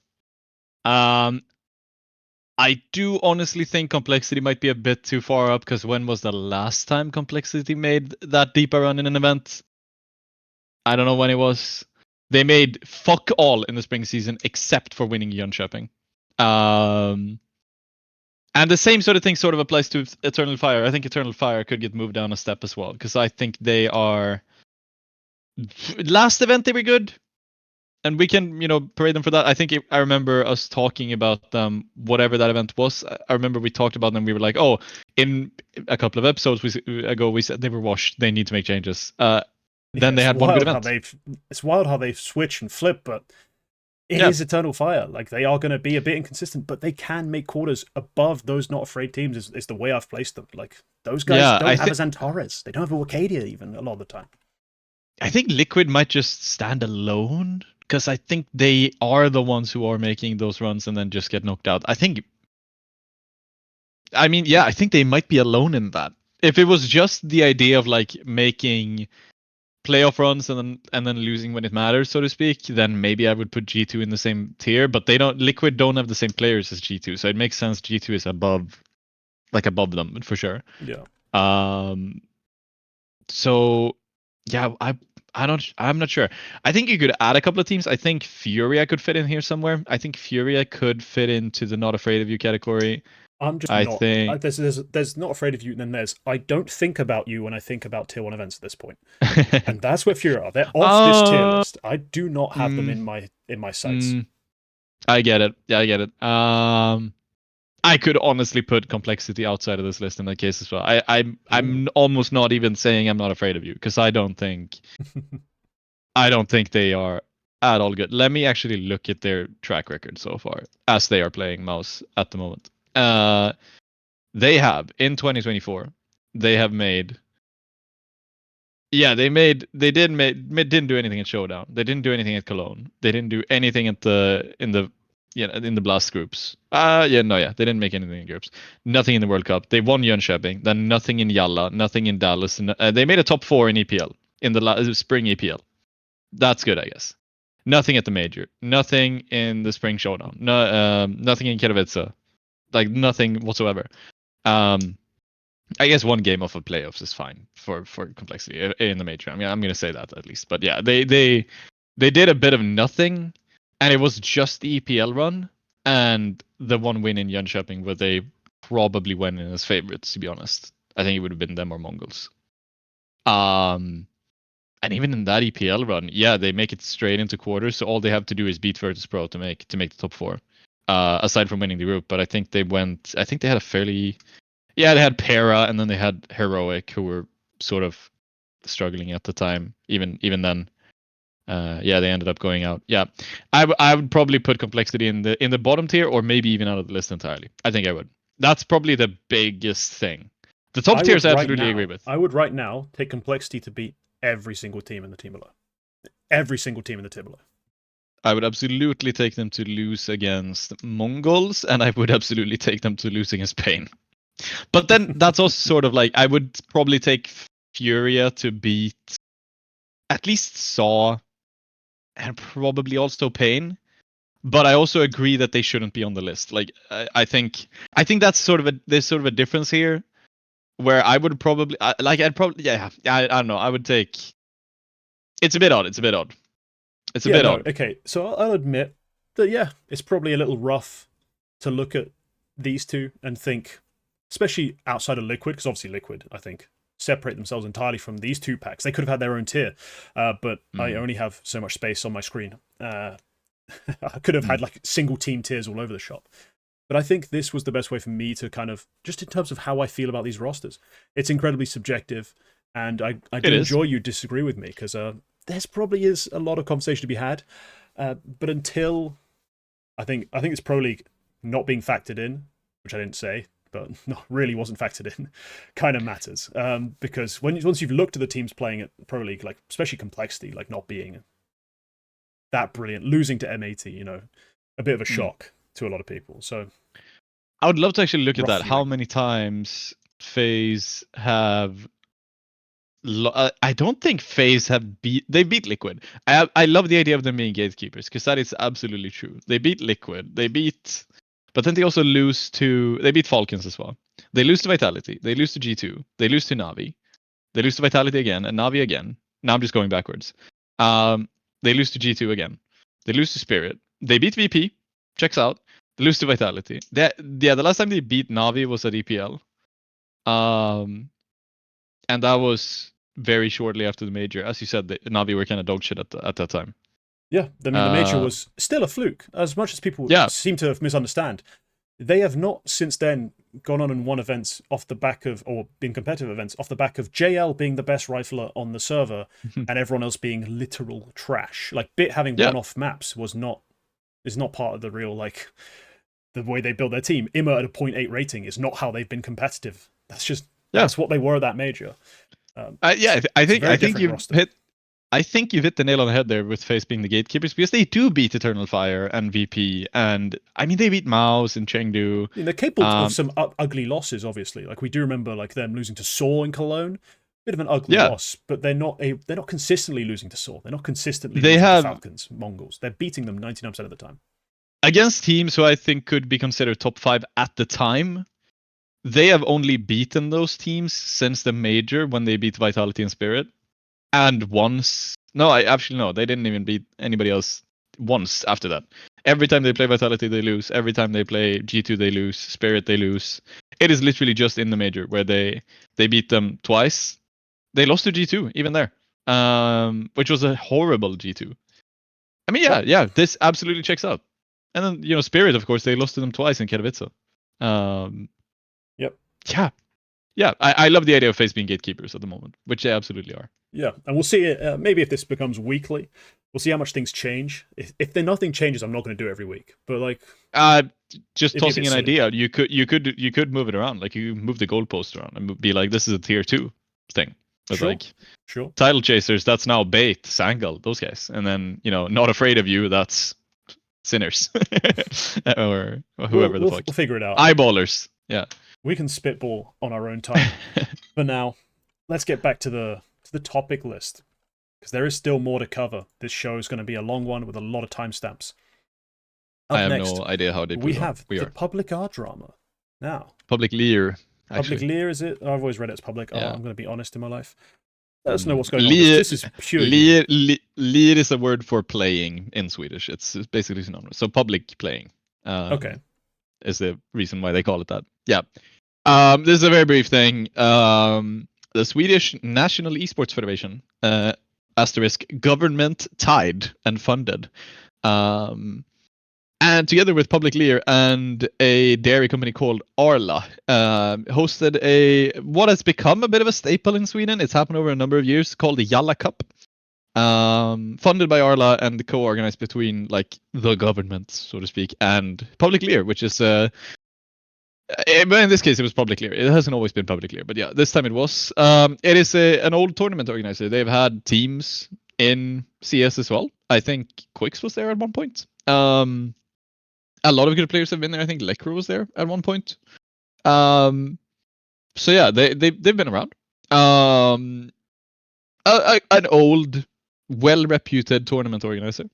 I do honestly think Complexity might be a bit too far up, because when was the last time Complexity made that deep a run in an event? I don't know when it was. They made fuck all in the spring season except for winning Jönköping. And the same sort of thing sort of applies to Eternal Fire. I think Eternal Fire could get moved down a step as well, because I think they are... Last event they were good, and we can, parade them for that. I think I remember us talking about them, whatever that event was. I remember we talked about them. We were like, oh, in a couple of episodes ago, we said they were washed. They need to make changes. Then they had one good event. It's wild how they switch and flip, but it is Eternal Fire. Like, they are going to be a bit inconsistent, but they can make quarters above those not afraid teams is the way I've placed them. Like, those guys don't have a Xantares. They don't have a Wacadia even a lot of the time. I think Liquid might just stand alone, because I think they are the ones who are making those runs and then just get knocked out. I think they might be alone in that. If it was just the idea of like making playoff runs and then losing when it matters, so to speak, then maybe I would put G2 in the same tier. But Liquid don't have the same players as G2, so it makes sense G2 is above them for sure. Yeah. So yeah, I'm not sure. I think you could add a couple of teams. I think Furia could fit in here somewhere. I think Furia could fit into the Not Afraid of You category. I'm just I not. think. There's not afraid of you, and then there's I don't think about you when I think about tier 1 events at this point. And that's where Fury are. They're off this tier uh, list. I do not have them mm, in my sights. mm, I get it. Yeah, I get it. I could honestly put complexity outside of this list in that case as well. I'm almost not even saying I'm not afraid of you, because I don't think they are at all good. Let me actually look at their track record so far as they are playing mouse at the moment. They have in 2024, they have made. Yeah, didn't do anything at Showdown. They didn't do anything at Cologne. They didn't do anything at in the Blast groups. They didn't make anything in groups. Nothing in the World Cup. They won Jönköping, then nothing in Yalla, nothing in Dallas. And, they made a top 4 in EPL in the spring EPL. That's good, I guess. Nothing at the major. Nothing in the spring Showdown. No, nothing in Katowice. Like nothing whatsoever. I guess one game off of playoffs is fine for complexity in the major. I mean, I'm gonna say that at least. But yeah, they did a bit of nothing, and it was just the EPL run and the one win in Jönköping where they probably went in as favorites. To be honest, I think it would have been them or Mongols. And even in that EPL run, yeah, they make it straight into quarters. So all they have to do is beat Virtus Pro to make the top 4. Aside from winning the group, but I think they had a fairly. Yeah, they had Para, and then they had Heroic, who were sort of struggling at the time. Even then, they ended up going out. Yeah, I would probably put complexity in the bottom tier, or maybe even out of the list entirely. I think I would. That's probably the biggest thing. The top tiers I absolutely agree with. I would right now take complexity to beat every single team in the team below. Every single team in the tier below. I would absolutely take them to lose against Mongols, and I would absolutely take them to lose against Spain. But then that's also sort of like I would probably take Furia to beat at least Saw and probably also Pain. But I also agree that they shouldn't be on the list. Like I think that's there's sort of a difference here, where I would probably I don't know. I would take. It's a bit odd. It's a bit odd. Okay, so I'll admit that it's probably a little rough to look at these two and think, especially outside of Liquid, because obviously Liquid, I think, separate themselves entirely from these two packs. They could have had their own tier, but I only have so much space on my screen. I could have had like single team tiers all over the shop. But I think this was the best way for me to kind of, just in terms of how I feel about these rosters. It's incredibly subjective, and I do enjoy you disagree with me, because there's probably is a lot of conversation to be had. But until I think it's Pro League not being factored in, which I didn't say, but not really wasn't factored in, kind of matters. Because once you've looked at the teams playing at Pro League, like especially complexity, like not being that brilliant, losing to M80, a bit of a shock to a lot of people. So I would love to actually look at that. How many times FaZe have? I don't think FaZe they beat Liquid. I love the idea of them being gatekeepers, because that is absolutely true. They beat Liquid. But then they also they beat Falcons as well. They lose to Vitality. They lose to G2. They lose to Navi. They lose to Vitality again and Navi again. Now I'm just going backwards. They lose to G2 again. They lose to Spirit. They beat VP. Checks out. They lose to Vitality. The last time they beat Navi was at EPL. And that was very shortly after the major. As you said, Navi were kind of dog shit at that time. Yeah, I mean, the major was still a fluke, as much as people seem to misunderstand. They have not since then gone on and won events off the back of, or been competitive events off the back of JL being the best rifler on the server and everyone else being literal trash. Like Bit having one-off maps is not part of the real, like, the way they build their team. Imma at a 0.8 rating is not how they've been competitive. That's what they were at that major. I think you've hit the nail on the head there with FaZe being the gatekeepers, because they do beat Eternal Fire and VP, and I mean they beat Maus and Chengdu. They're capable of some ugly losses, obviously. Like we do remember, like them losing to Saw in Cologne, bit of an ugly loss, but they're not consistently losing to Saw. They're not consistently losing to Falcons, Mongols. They're beating them 99% of the time. Against teams who I think could be considered top 5 at the time, they have only beaten those teams since the major when they beat Vitality and Spirit. And once, they didn't even beat anybody else once after that. Every time they play Vitality, they lose. Every time they play G2, they lose. Spirit, they lose. It is literally just in the major where they beat them twice. They lost to G2 even there, which was a horrible G2. I mean, yeah, this absolutely checks out. And then Spirit, of course, they lost to them twice in Katowice. Yep. Yeah. I love the idea of FaZe being gatekeepers at the moment, which they absolutely are. Yeah, and we'll see. Maybe if this becomes weekly, we'll see how much things change. If nothing changes, I'm not going to do it every week. But like, just tossing an idea, you could move it around. Like you move the goalpost around and be like, this is a tier 2 thing. But sure. Title chasers, that's now Bait, Sangal, those guys, and then not afraid of you, that's Sinners or whoever the fuck. We'll figure it out. Eyeballers, yeah. We can spitball on our own time. For now, let's get back to the topic list, because there is still more to cover. This show is going to be a long one with a lot of timestamps. I have no idea how they. We have the Publiclir Drama now. Publiclir. Publiclir, is it? I've always read it as public. Yeah. I'm going to be honest in my life. Let us know what's going on. This is pure. Lir is a word for playing in Swedish. It's basically synonymous. So public playing. Okay. Is the reason why they call it that. Yeah. This is a very brief thing. The Swedish National Esports Federation, asterisk, government tied and funded, and together with Publiclir and a dairy company called Arla, hosted what has become a bit of a staple in Sweden. It's happened over a number of years, called the Jalla Cup, funded by Arla and co-organized between like the government, so to speak, and Publiclir, which is in this case, it was Publiclir. It hasn't always been Publiclir, but yeah, this time it was. It is an old tournament organizer. They've had teams in CS as well. I think Quicks was there at one point. A lot of good players have been there. I think Lekro was there at one point. So yeah, they've been around. An old, well-reputed tournament organizer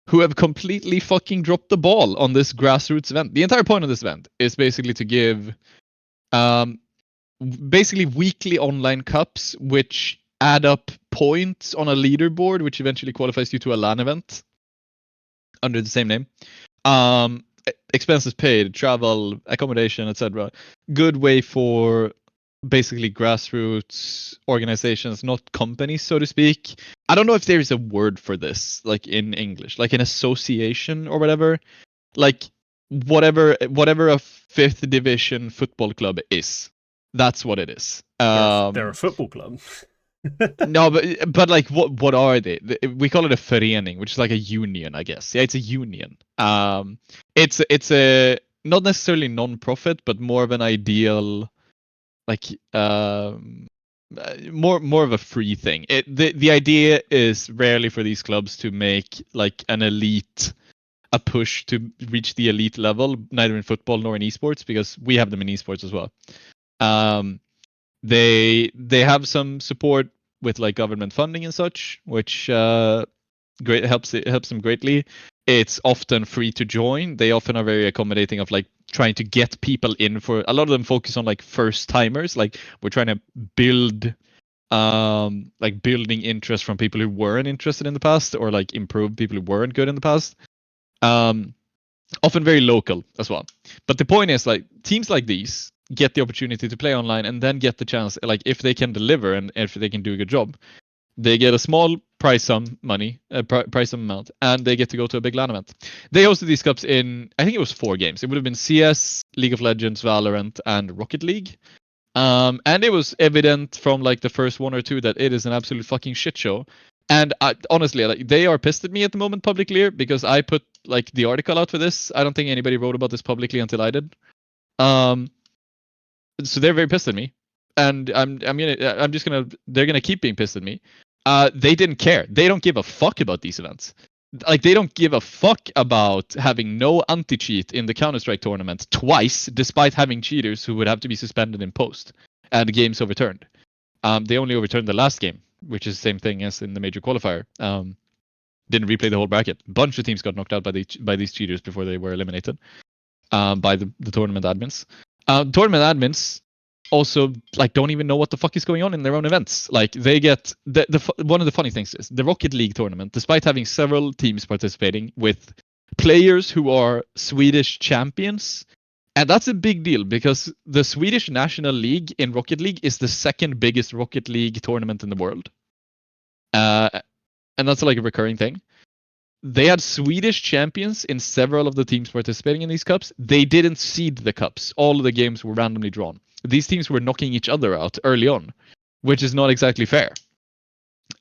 who have completely fucking dropped the ball on this grassroots event. The entire point of this event is basically to give basically weekly online cups which add up points on a leaderboard, which eventually qualifies you to a LAN event under the same name. Expenses paid, travel, accommodation, etc. Good way for basically grassroots organizations, not companies, so to speak. I don't know if there is a word for this, like in English, like an association or whatever. Like whatever a 5th division football club is, that's what it is. They're a football club. No, but like what are they? We call it a förening, which is like a union, I guess. Yeah, it's a union. It's a not necessarily non-profit, but more of an ideal, like more of a free thing. The idea is rarely for these clubs to make like a push to reach the elite level, neither in football nor in esports, because we have them in esports as well. They have some support with like government funding and such, which helps them greatly. It's often free to join. They often are very accommodating of like trying to get people in. For a lot of them focus on like first timers, like we're trying to build like building interest from people who weren't interested in the past, or like improve people who weren't good in the past. Often very local as well. But the point is, like, teams like these get the opportunity to play online and then get the chance, like, if they can deliver and if they can do a good job, they get a small prize sum amount, and they get to go to a big LAN event. They hosted these cups in, I think it was 4 games. It would have been CS, League of Legends, Valorant, and Rocket League. And it was evident from like the first 1 or 2 that it is an absolute fucking shit show. And honestly, like, they are pissed at me at the moment, Publicly, because I put like the article out for this. I don't think anybody wrote about this publicly until I did. So they're very pissed at me, and they're gonna keep being pissed at me. They didn't care. They don't give a fuck about these events. Like, they don't give a fuck about having no anti-cheat in the Counter-Strike tournament twice, despite having cheaters who would have to be suspended in post and games overturned. They only overturned the last game, which is the same thing as in the major qualifier. Didn't replay the whole bracket. Bunch of teams got knocked out by these cheaters before they were eliminated by the tournament admins. Tournament admins also like don't even know what the fuck is going on in their own events. Like, they get one of the funny things is the Rocket League tournament, despite having several teams participating with players who are Swedish champions. And that's a big deal because the Swedish National League in Rocket League is the second biggest Rocket League tournament in the world. And that's like a recurring thing. They had Swedish champions in several of the teams participating in these cups. They didn't seed the cups. All of the games were randomly drawn. These teams were knocking each other out early on, which is not exactly fair.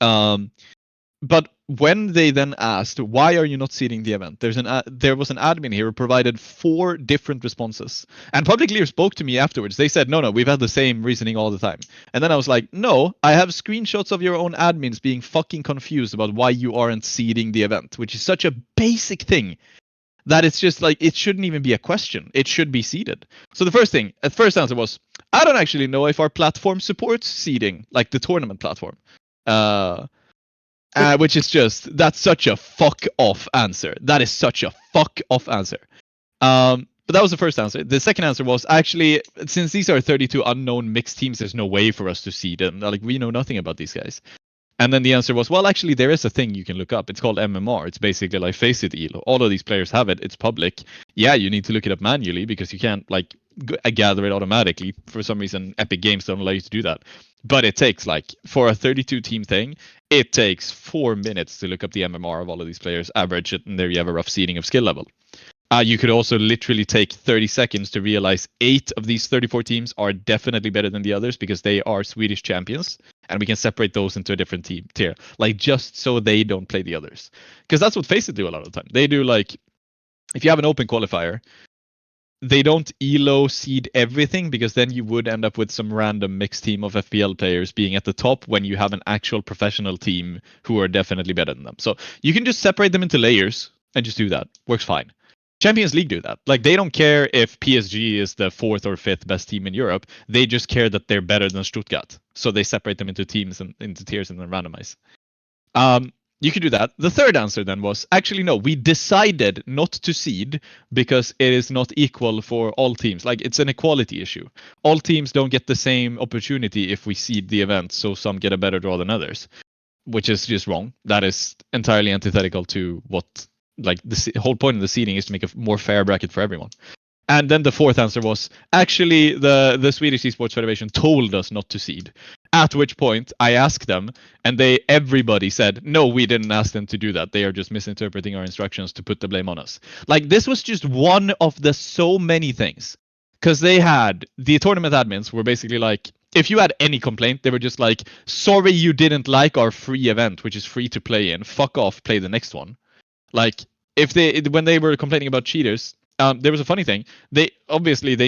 But when they then asked, why are you not seeding the event? There was an admin here who provided 4 different responses. And Publiclir spoke to me afterwards. They said, no, we've had the same reasoning all the time. And then I was like, no, I have screenshots of your own admins being fucking confused about why you aren't seeding the event, which is such a basic thing that it's just like, it shouldn't even be a question. It should be seeded. So the first answer was, I don't actually know if our platform supports seeding, like the tournament platform. Which is just, that's such a fuck off answer. That is such a fuck off answer. But that was the first answer. The second answer was, actually, since these are 32 unknown mixed teams, there's no way for us to seed them. Like, we know nothing about these guys. And then the answer was, well, actually, there is a thing you can look up. It's called MMR. It's basically like Face It ELO. All of these players have it. It's public. Yeah, you need to look it up manually because you can't like gather it automatically. For some reason, Epic Games don't allow you to do that. But it takes like, for a 32 team thing, it takes 4 minutes to look up the MMR of all of these players, average it, and there you have a rough seeding of skill level. You could also literally take 30 seconds to realize 8 of these 34 teams are definitely better than the others because they are Swedish champions, and we can separate those into a different team tier, like just so they don't play the others. Because that's what Face It do a lot of the time. They do like, if you have an open qualifier, they don't ELO seed everything because then you would end up with some random mixed team of FPL players being at the top when you have an actual professional team who are definitely better than them. So you can just separate them into layers and just do that. Works fine. Champions League do that. Like, they don't care if PSG is the 4th or 5th best team in Europe. They just care that they're better than Stuttgart. So they separate them into teams and into tiers and then randomize. You could do that. The third answer then was, actually, no, we decided not to seed because it is not equal for all teams. Like, it's an equality issue. All teams don't get the same opportunity if we seed the event, so some get a better draw than others, which is just wrong. That is entirely antithetical to what, like, the whole point of the seeding is to make a more fair bracket for everyone. And then the fourth answer was, actually, the Swedish Esports Federation told us not to seed. At which point I asked them, and everybody said, no, we didn't ask them to do that. They are just misinterpreting our instructions to put the blame on us. Like, this was just one of the so many things. Because they had, the tournament admins were basically like, if you had any complaint, they were just like, sorry you didn't like our free event, which is free to play in. Fuck off, play the next one. Like, when they were complaining about cheaters, there was a funny thing. They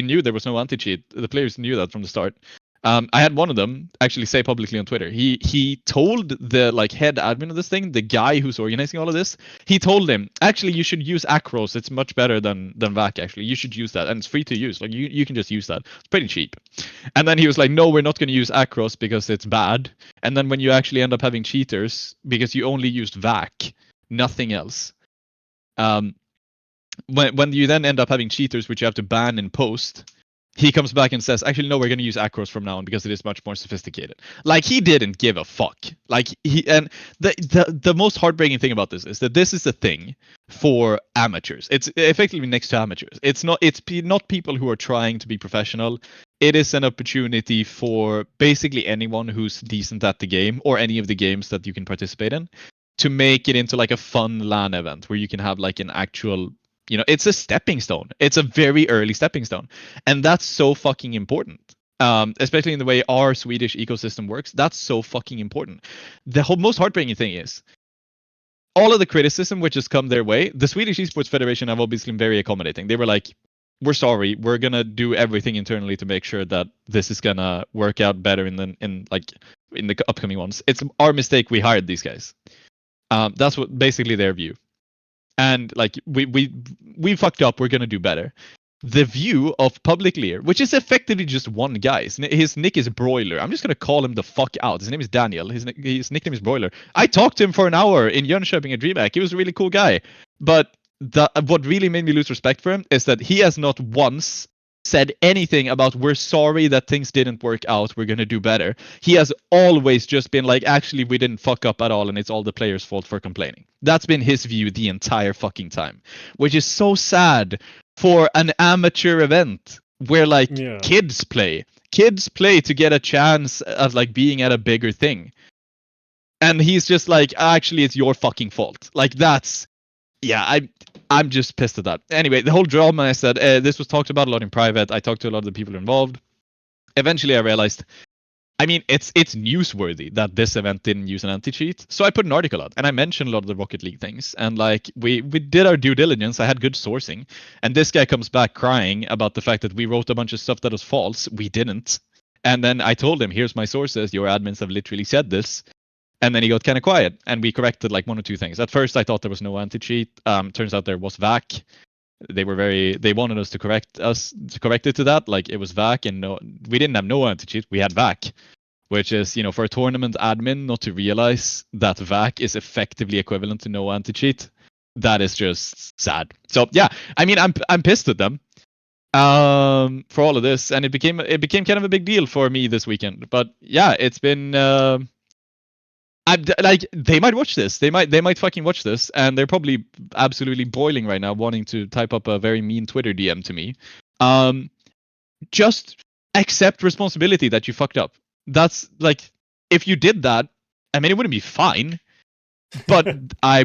knew there was no anti-cheat. The players knew that from the start. I had one of them actually say publicly on Twitter. He told the like head admin of this thing, the guy who's organizing all of this. He told him, actually, you should use Acros. It's much better than VAC. Actually, you should use that, and it's free to use. Like, you can just use that. It's pretty cheap. And then he was like, no, we're not going to use Acros because it's bad. And then when you actually end up having cheaters because you only used VAC, nothing else. When you then end up having cheaters, which you have to ban in post, he comes back and says, actually, no, we're going to use Acros from now on because it is much more sophisticated. Like, he didn't give a fuck. Like, the most heartbreaking thing about this is that this is a thing for amateurs. It's effectively next to amateurs. It's not people who are trying to be professional. It is an opportunity for basically anyone who's decent at the game or any of the games that you can participate in to make it into like a fun LAN event where you can have like an actual, it's a stepping stone. It's a very early stepping stone. And that's so fucking important. Especially in the way our Swedish ecosystem works. That's so fucking important. The most heartbreaking thing is all of the criticism which has come their way, the Swedish Esports Federation have obviously been very accommodating. They were like, we're sorry, we're gonna do everything internally to make sure that this is gonna work out better in the upcoming ones. It's our mistake we hired these guys. That's what basically their view. And like we fucked up, we're gonna do better. The view of Publiclir, which is effectively just one guy. His nick is Broiler. I'm just gonna call him the fuck out. His name is Daniel. His nickname is Broiler. I talked to him for an hour in Jönköping at DreamHack. He was a really cool guy. But what really made me lose respect for him is that he has not once said anything about we're sorry that things didn't work out, we're going to do better. He has always just been like, actually, we didn't fuck up at all and it's all the players' fault for complaining. That's been his view the entire fucking time, which is so sad for an amateur event where like kids play to get a chance of like being at a bigger thing. And he's just like, actually, it's your fucking fault. Like, that's, yeah, I'm just pissed at that. Anyway, the whole drama, I said, this was talked about a lot in private. I talked to a lot of the people involved. Eventually, I realized, I mean, it's newsworthy that this event didn't use an anti-cheat. So I put an article out, and I mentioned a lot of the Rocket League things. And like, we did our due diligence. I had good sourcing. And this guy comes back crying about the fact that we wrote a bunch of stuff that was false. We didn't. And then I told him, here's my sources. Your admins have literally said this. And then he got kind of quiet, and we corrected like one or two things. At first, I thought there was no anti-cheat. Turns out there was VAC. They wanted us to correct it to that. Like, it was VAC, and no, we didn't have no anti-cheat. We had VAC, which is, you know, for a tournament admin not to realize that VAC is effectively equivalent to no anti-cheat. That is just sad. So yeah, I mean, I'm pissed at them for all of this, and it became kind of a big deal for me this weekend. But yeah, it's been. Like, they might watch this. They might fucking watch this, and they're probably absolutely boiling right now, wanting to type up a very mean Twitter DM to me. Just accept responsibility that you fucked up. That's like, if you did that, I mean, it wouldn't be fine. But I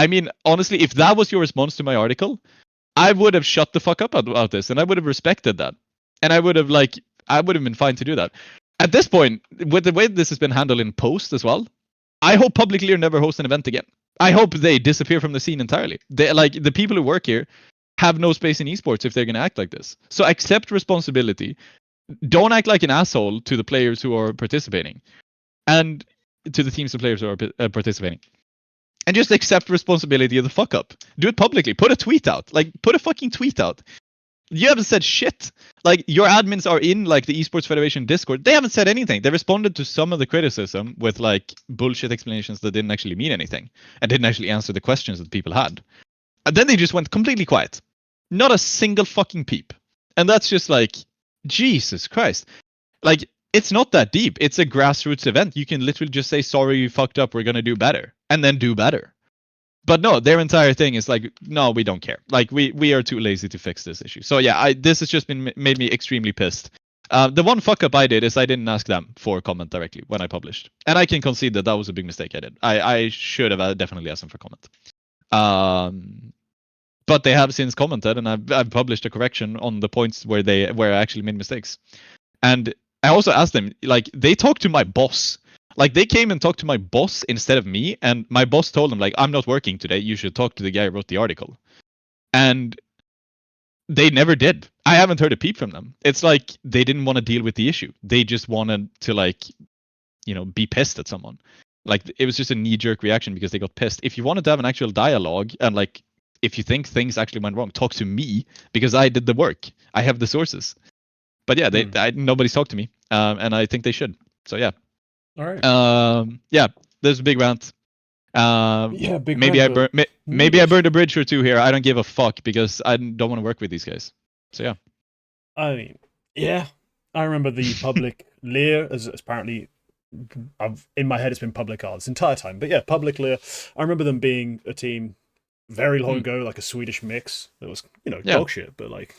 mean, honestly, if that was your response to my article, I would have shut the fuck up about this, and I would have respected that, and I would have been fine to do that. At this point, with the way this has been handled in post as well, I hope Publiclir never hosts an event again. I hope they disappear from the scene entirely. They, like, the people who work here have no space in esports if they're going to act like this. So accept responsibility. Don't act like an asshole to the players who are participating, and to the teams of players who are participating. And just accept responsibility of the fuck up. Do it publicly. Put a tweet out. Like, put a fucking tweet out. You haven't said shit. Like, your admins are in like the Esports Federation Discord. They haven't said anything. They responded to some of the criticism with like bullshit explanations that didn't actually mean anything and didn't actually answer the questions that people had. And then they just went completely quiet. Not a single fucking peep. And that's just like, Jesus Christ. Like, it's not that deep. It's a grassroots event. You can literally just say, sorry, you fucked up. We're going to do better. And then do better. But no, their entire thing is like, no, we don't care. Like, we are too lazy to fix this issue. So yeah, this has just made me extremely pissed. The one fuck up I did is I didn't ask them for a comment directly when I published, and I can concede that was a big mistake I did. I should have definitely asked them for comment. But they have since commented, and I've published a correction on the points where I actually made mistakes. And I also asked them, like, they talked to my boss. Like, they came and talked to my boss instead of me, and my boss told them, like, I'm not working today. You should talk to the guy who wrote the article. And they never did. I haven't heard a peep from them. It's like they didn't want to deal with the issue. They just wanted to, like, you know, be pissed at someone. Like, it was just a knee-jerk reaction because they got pissed. If you wanted to have an actual dialogue, and, like, if you think things actually went wrong, talk to me, because I did the work. I have the sources. But yeah, nobody's talked to me, and I think they should. So yeah. All right. Yeah, there's a big rant. Yeah, big maybe rant, maybe I burned a bridge or two here. I don't give a fuck because I don't want to work with these guys. So yeah. I mean, yeah, I remember the Publiclir as apparently, in my head it's been Publiclir this entire time. But yeah, Publiclir. I remember them being a team very long ago, like a Swedish mix that was, you know, dog shit, but like,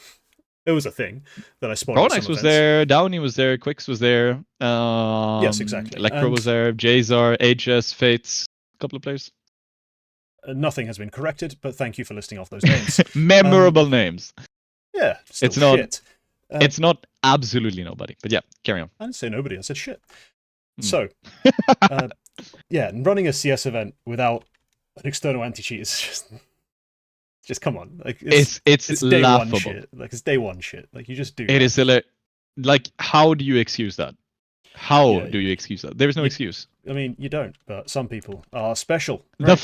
it was a thing that I spotted. Pronex was there, Downey was there, Quicks was there. Yes, exactly. Electro was there, Jazar, HS, Fates, a couple of players. Nothing has been corrected, but thank you for listing off those names. Memorable names. Yeah, it's not shit. It's not absolutely nobody, but yeah, carry on. I didn't say nobody, I said shit. So, yeah, running a CS event without an external anti-cheat is just come on. Like, it's day laughable. One shit. Like, it's day one shit. Like, you just do. It is like, how do you excuse that? How do you excuse that? There is no excuse. I mean, you don't, but some people are special. Right?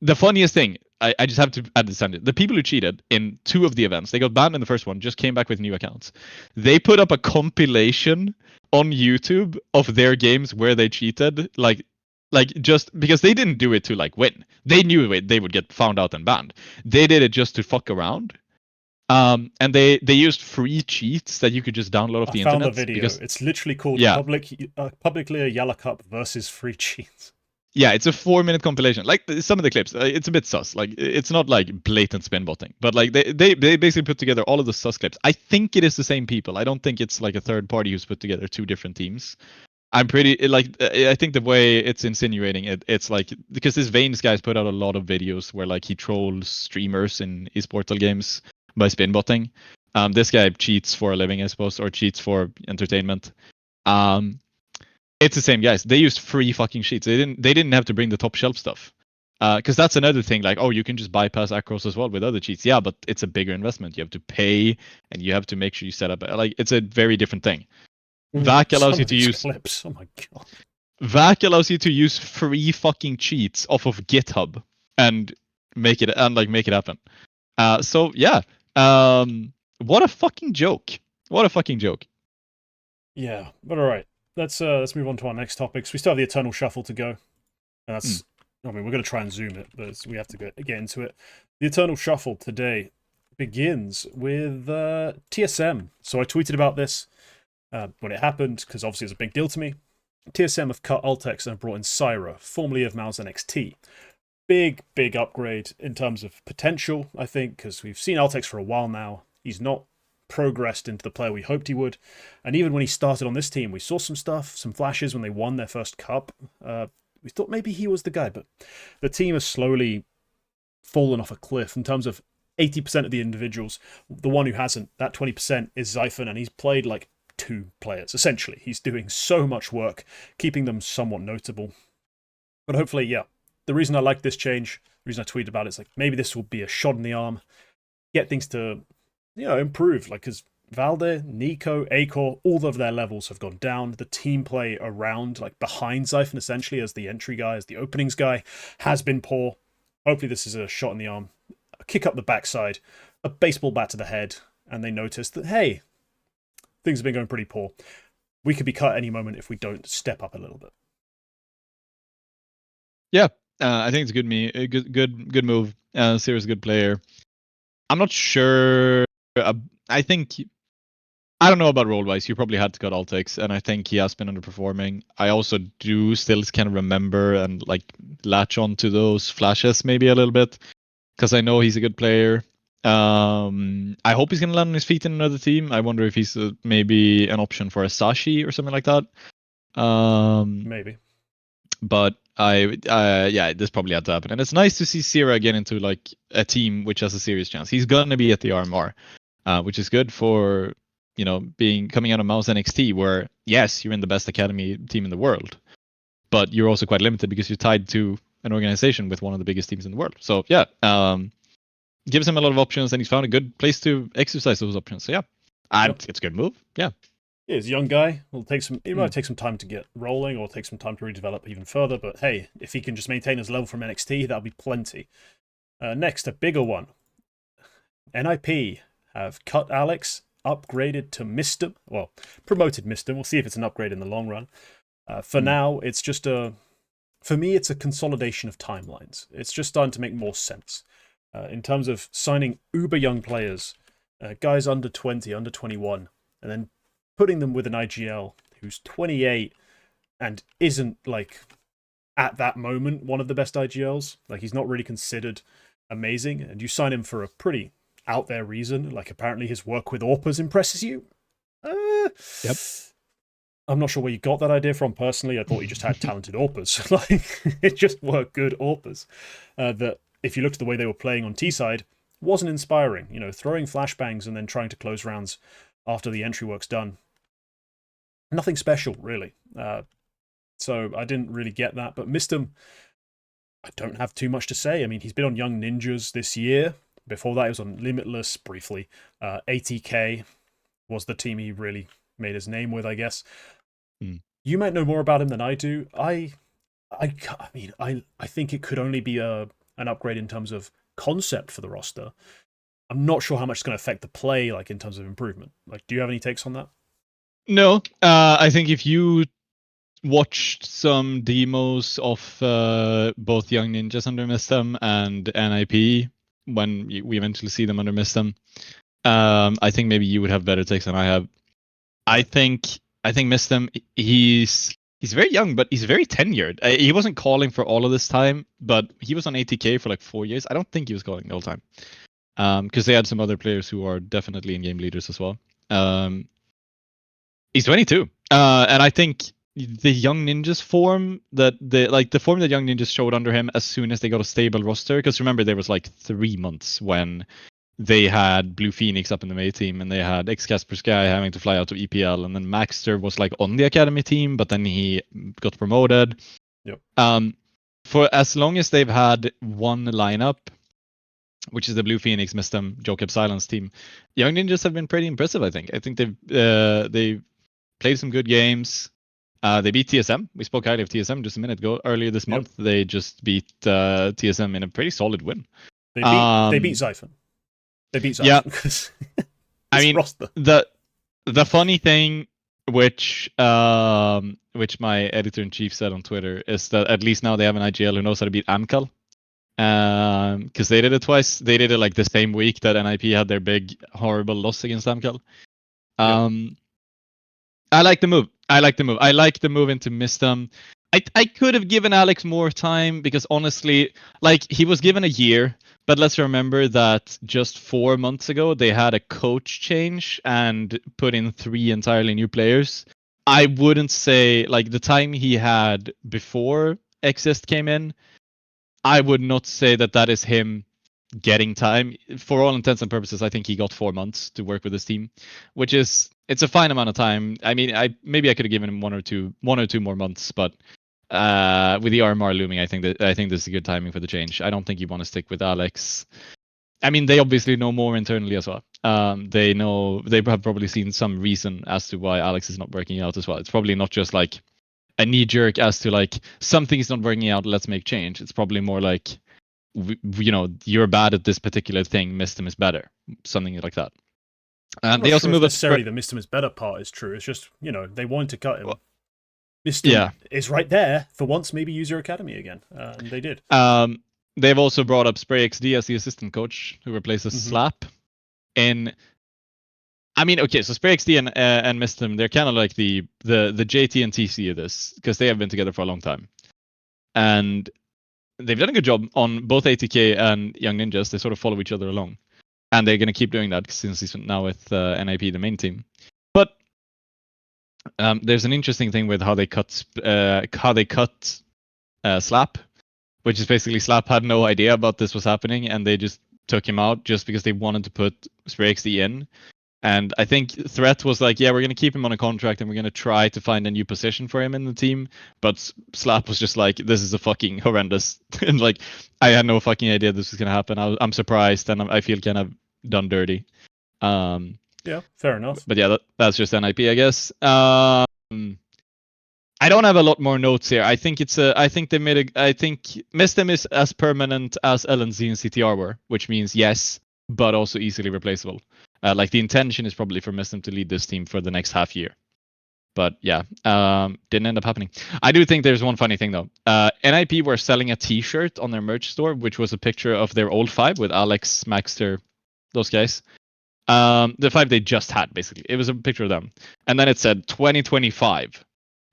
The funniest thing, I just have to add this on. The people who cheated in 2 of the events, they got banned in the first one, just came back with new accounts. They put up a compilation on YouTube of their games where they cheated, like just because they didn't do it to like win. They knew they would get found out and banned. They did it just to fuck around. And they used free cheats that you could just download off I the found internet. the video. Because, It's literally called yeah. Publiclir Yellow Cup versus Free Cheats. Yeah, it's a 4-minute compilation. Like some of the clips, it's a bit sus. Like it's not like blatant spin botting, but like they basically put together all of the sus clips. I think it is the same people. I don't think it's like a third party who's put together 2 different teams. I'm pretty like I think the way it's insinuating it's like because this Veins guy's put out a lot of videos where like he trolls streamers in esportal games by spin botting. This guy cheats for a living, I suppose, or cheats for entertainment. It's the same guys. They used free fucking sheets. They didn't have to bring the top shelf stuff. Because that's another thing. Like, oh, you can just bypass acros as well with other cheats. Yeah, but it's a bigger investment. You have to pay, and you have to make sure you set up. Like, it's a very different thing. VAC allows you to use clips. Oh my god. VAC allows you to use free fucking cheats off of GitHub and make it happen. So yeah. What a fucking joke. What a fucking joke. Yeah, but all right. Let's move on to our next topics. We still have the Eternal Shuffle to go. And that's I mean, we're going to try and zoom it, but we have to get into it. The Eternal Shuffle today begins with TSM. So I tweeted about this when it happened, because obviously it's a big deal to me. TSM have cut Altex and have brought in Syra, formerly of Mouse NXT. Big upgrade in terms of potential, I think, because we've seen Altex for a while now. He's not progressed into the player we hoped he would. And even when he started on this team, we saw some stuff, some flashes when they won their first cup. We thought maybe he was the guy, but the team has slowly fallen off a cliff in terms of 80% of the individuals. The one who hasn't, that 20% is Zyphon, and he's played like 2 players, essentially. He's doing so much work, keeping them somewhat notable. But hopefully, yeah, the reason I like this change, the reason I tweeted about it is like, maybe this will be a shot in the arm, get things to, improve. Like, because Valde, Nico, Acor, all of their levels have gone down. The team play around, like behind Zyphon, essentially, as the entry guy, as the openings guy, has been poor. Hopefully this is a shot in the arm, a kick up the backside, a baseball bat to the head, and they notice that, hey, things have been going pretty poor. We could be cut any moment if we don't step up a little bit. Yeah, I think it's a good move. Syra's a good player. I'm not sure. I think I don't know about role-wise. You probably had to cut Altex, and I think he has been underperforming. I also do still kind of remember and like latch on to those flashes maybe a little bit because I know he's a good player. I hope he's gonna land on his feet in another team. I wonder if he's maybe an option for a Sashi or something like that. Maybe. But yeah, this probably had to happen, and it's nice to see Syra again into like a team which has a serious chance. He's gonna be at the RMR, which is good for coming out of Mouse NXT, where yes, you're in the best academy team in the world, but you're also quite limited because you're tied to an organization with one of the biggest teams in the world. So yeah, gives him a lot of options, and he's found a good place to exercise those options. So yeah, it's a good move. Yeah. Yeah, he's a young guy. It might take some time to get rolling or take some time to redevelop even further, but hey, if he can just maintain his level from NXT, that'll be plenty. Next, a bigger one. NIP have cut Alex, upgraded to Mr. Well, promoted Mr. We'll see if it's an upgrade in the long run. For now, it's just for me, it's a consolidation of timelines. It's just starting to make more sense. In terms of signing uber young players, guys under 20, under 21, and then putting them with an IGL who's 28 and isn't, like, at that moment, one of the best IGLs. Like, he's not really considered amazing, and you sign him for a pretty out there reason. Like, apparently his work with AWPers impresses you. Yep. I'm not sure where you got that idea from, personally. I thought he just had talented AWPers. Like, it just were good AWPers. That, if you looked at the way they were playing on T-side, wasn't inspiring. Throwing flashbangs and then trying to close rounds after the entry work's done. Nothing special, really. So I didn't really get that. But Mistum, I don't have too much to say. I mean, he's been on Young Ninjas this year. Before that, he was on Limitless briefly. ATK was the team he really made his name with, I guess. You might know more about him than I do. I mean, I think it could only be an upgrade in terms of concept for the roster. I'm not sure how much it's going to affect the play, like in terms of improvement. Like, do you have any takes on that? No, I think if you watched some demos of both Young Ninjas under Mistem and NIP when we eventually see them under Mistem, I think maybe you would have better takes than I have. I think Mistem, he's very young, but he's very tenured. He wasn't calling for all of this time, but he was on ATK for like 4 years. I don't think he was calling the whole time. Because they had some other players who are definitely in-game leaders as well. He's 22, and I think the Young Ninjas form the form that Young Ninjas showed under him as soon as they got a stable roster. Because remember, there was like 3 months when they had Blue Phoenix up in the May team, and they had X-Casper Sky having to fly out to EPL, and then Maxter was like on the academy team, but then he got promoted. Yep. For as long as they've had one lineup, which is the Blue Phoenix, Mistem, Jokeb Silence team, Young Ninjas have been pretty impressive. I think they've played some good games. They beat TSM. We spoke highly of TSM just a minute ago. Earlier this month, they just beat TSM in a pretty solid win. They beat Xiphon. They beat Xiphon. Yeah. I mean, roster. the funny thing, which my editor-in-chief said on Twitter, is that at least now they have an IGL who knows how to beat Amcal. Because they did it twice. They did it like the same week that NIP had their big, horrible loss against Amcal. I like the move. I like the move into Mistem. I could have given Alex more time because honestly, like, he was given a year, but let's remember that just 4 months ago they had a coach change and put in 3 entirely new players. I wouldn't say, like, the time he had before Exist came in, I would not say that is him getting time. For all intents and purposes, I think he got 4 months to work with his team, which is, it's a fine amount of time. I mean, maybe I could have given him one or two more months, but with the RMR looming, I think this is a good timing for the change. I don't think you want to stick with Alex. I mean, they obviously know more internally as well. They have probably seen some reason as to why Alex is not working out as well. It's probably not just like a knee jerk as to like something is not working out, let's make change. It's probably more like, you're bad at this particular thing, Mistem is better, something like that. And they also move necessarily the Mistem is better part is true. It's just, they wanted to cut him. Well, Mistem is right there for once. Maybe use your academy again, and they did. They've also brought up Spray XD as the assistant coach, who replaces Slap. I mean, okay, so Spray XD and Mistem, they're kind of like the JT and TC of this, because they have been together for a long time, and they've done a good job on both ATK and Young Ninjas. They sort of follow each other along, and they're going to keep doing that since he's now with NIP, the main team. But there's an interesting thing with how they cut Slap, which is basically Slap had no idea about this was happening, and they just took him out just because they wanted to put Spray XD in. And I think Threat was like, yeah, we're going to keep him on a contract and we're going to try to find a new position for him in the team. But Slap was just like, this is a fucking horrendous. And like, I had no fucking idea this was going to happen. I'm surprised, and I feel kind of done dirty. Yeah, fair enough. But yeah, that's just NIP, I guess. I don't have a lot more notes here. I think I think Mistem is as permanent as LNZ and CTR were, which means yes, but also easily replaceable. Like, the intention is probably for Mistem to lead this team for the next half year. But yeah, didn't end up happening. I do think there's one funny thing though. NIP were selling a t-shirt on their merch store, which was a picture of their old 5 with Alex, Maxter, those guys. The 5 they just had, basically. It was a picture of them. And then it said 2025.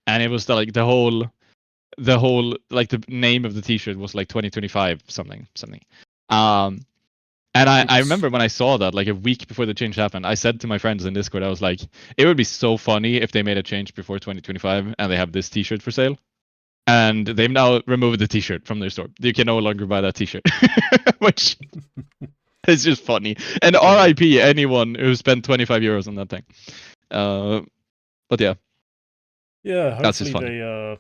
And it was the whole like, the name of the t-shirt was like 2025 something. And I remember when I saw that, like, a week before the change happened, I said to my friends in Discord, I was like, it would be so funny if they made a change before 2025 and they have this t-shirt for sale. And they've now removed the t-shirt from their store. You can no longer buy that t-shirt, which is just funny. And RIP anyone who spent 25 euros on that thing. But yeah. Yeah, hopefully they...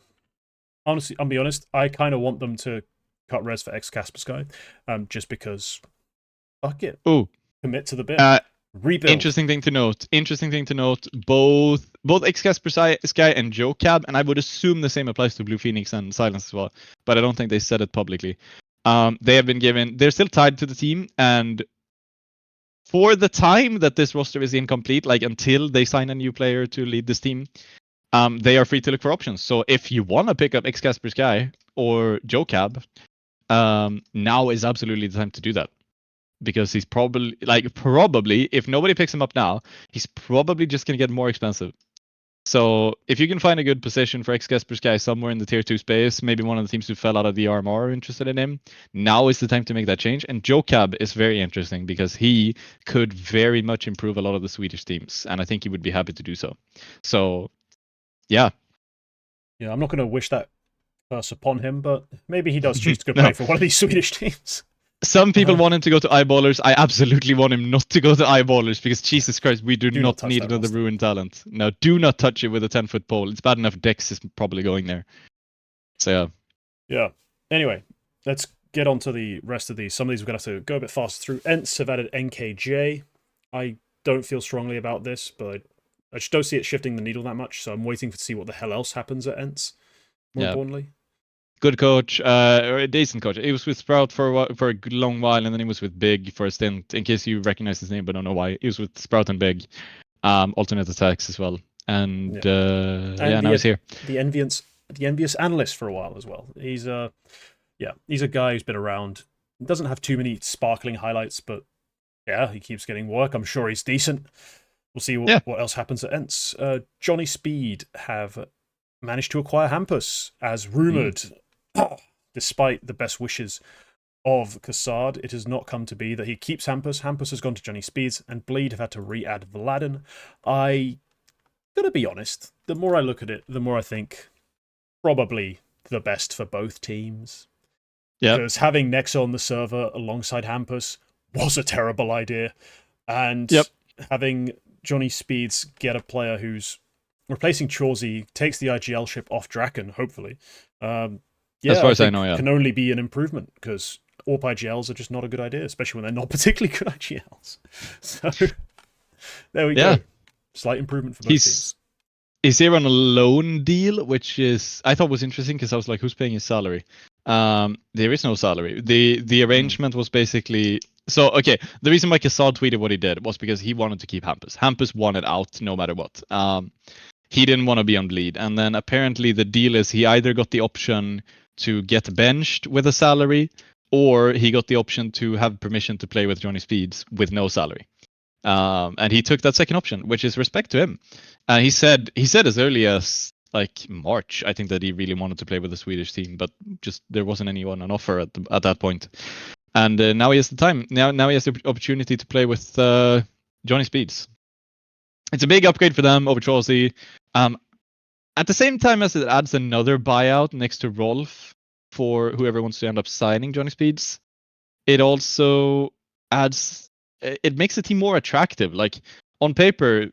honestly, I'll be honest, I kind of want them to cut res for X-Casper Sky, just because... Fuck it. Ooh. Commit to the bit. Rebuild. Interesting thing to note. Both X-Casper Sky and Jokab, and I would assume the same applies to Blue Phoenix and Silence as well, but I don't think they said it publicly. They have been given... They're still tied to the team, and for the time that this roster is incomplete, like, until they sign a new player to lead this team, they are free to look for options. So if you want to pick up X-Casper Sky or Jokab, now is absolutely the time to do that. because he's probably if nobody picks him up now, he's probably just gonna get more expensive. So if you can find a good position for ex-Kaspersky somewhere in the tier 2 space, maybe one of the teams who fell out of the RMR are interested in him, now is the time to make that change. And Joe Cab is very interesting because he could very much improve a lot of the Swedish teams, and I think he would be happy to do so. So, yeah. Yeah, I'm not going to wish that curse upon him, but maybe he does choose to go No. play for one of these Swedish teams. Some people want him to go to Eyeballers. I absolutely want him not to go to Eyeballers because Jesus Christ, we do not need another roster. ruined talent. No, do not touch it with a 10-foot pole. It's bad enough Dex is probably going there. So yeah. Yeah. Anyway, let's get on to the rest of these. Some of these we're going to have to go a bit faster through. ENCE have added NKJ. I don't feel strongly about this, but I just don't see it shifting the needle that much, so I'm waiting to see what the hell else happens at ENCE, more importantly. Good coach, or a decent coach. He was with Sprout for a long while, and then he was with Big for a stint. In case you recognize his name, but don't know why, he was with Sprout and Big, alternate attacks as well. And now he's here. The envious analyst for a while as well. He's a guy who's been around. Doesn't have too many sparkling highlights, but yeah, he keeps getting work. I'm sure he's decent. We'll see what else happens at ENCE. Johnny Speed have managed to acquire Hampus, as rumoured. Despite the best wishes of Kassad, it has not come to be that he keeps Hampus. Hampus has gone to Johnny Speeds, and Bleed have had to re-add Vladen. I gotta be honest, the more I look at it, the more I think probably the best for both teams. Yeah. Because having Nexo on the server alongside Hampus was a terrible idea. And having Johnny Speeds get a player who's replacing Chauzy, takes the IGL ship off Draken, hopefully. As far as I know, can only be an improvement, because AWP IGLs are just not a good idea, especially when they're not particularly good IGLs. So, there we go. Slight improvement for both teams. He's here on a loan deal, which I thought was interesting, because I was like, who's paying his salary? There is no salary. The arrangement was basically... So, okay, the reason why Kassad tweeted what he did was because he wanted to keep Hampus. Hampus wanted out no matter what. He didn't want to be on Bleed. And then apparently the deal is he either got the option to get benched with a salary, or he got the option to have permission to play with Johnny Speeds with no salary. And he took that second option, which is respect to him. He said as early as like March, I think, that he really wanted to play with the Swedish team, but just there wasn't anyone on offer at that point. And now he has the time. Now he has the opportunity to play with Johnny Speeds. It's a big upgrade for them over Chauzy. At the same time as it adds another buyout next to Rolf for whoever wants to end up signing Johnny Speeds, it also it makes the team more attractive. Like, on paper,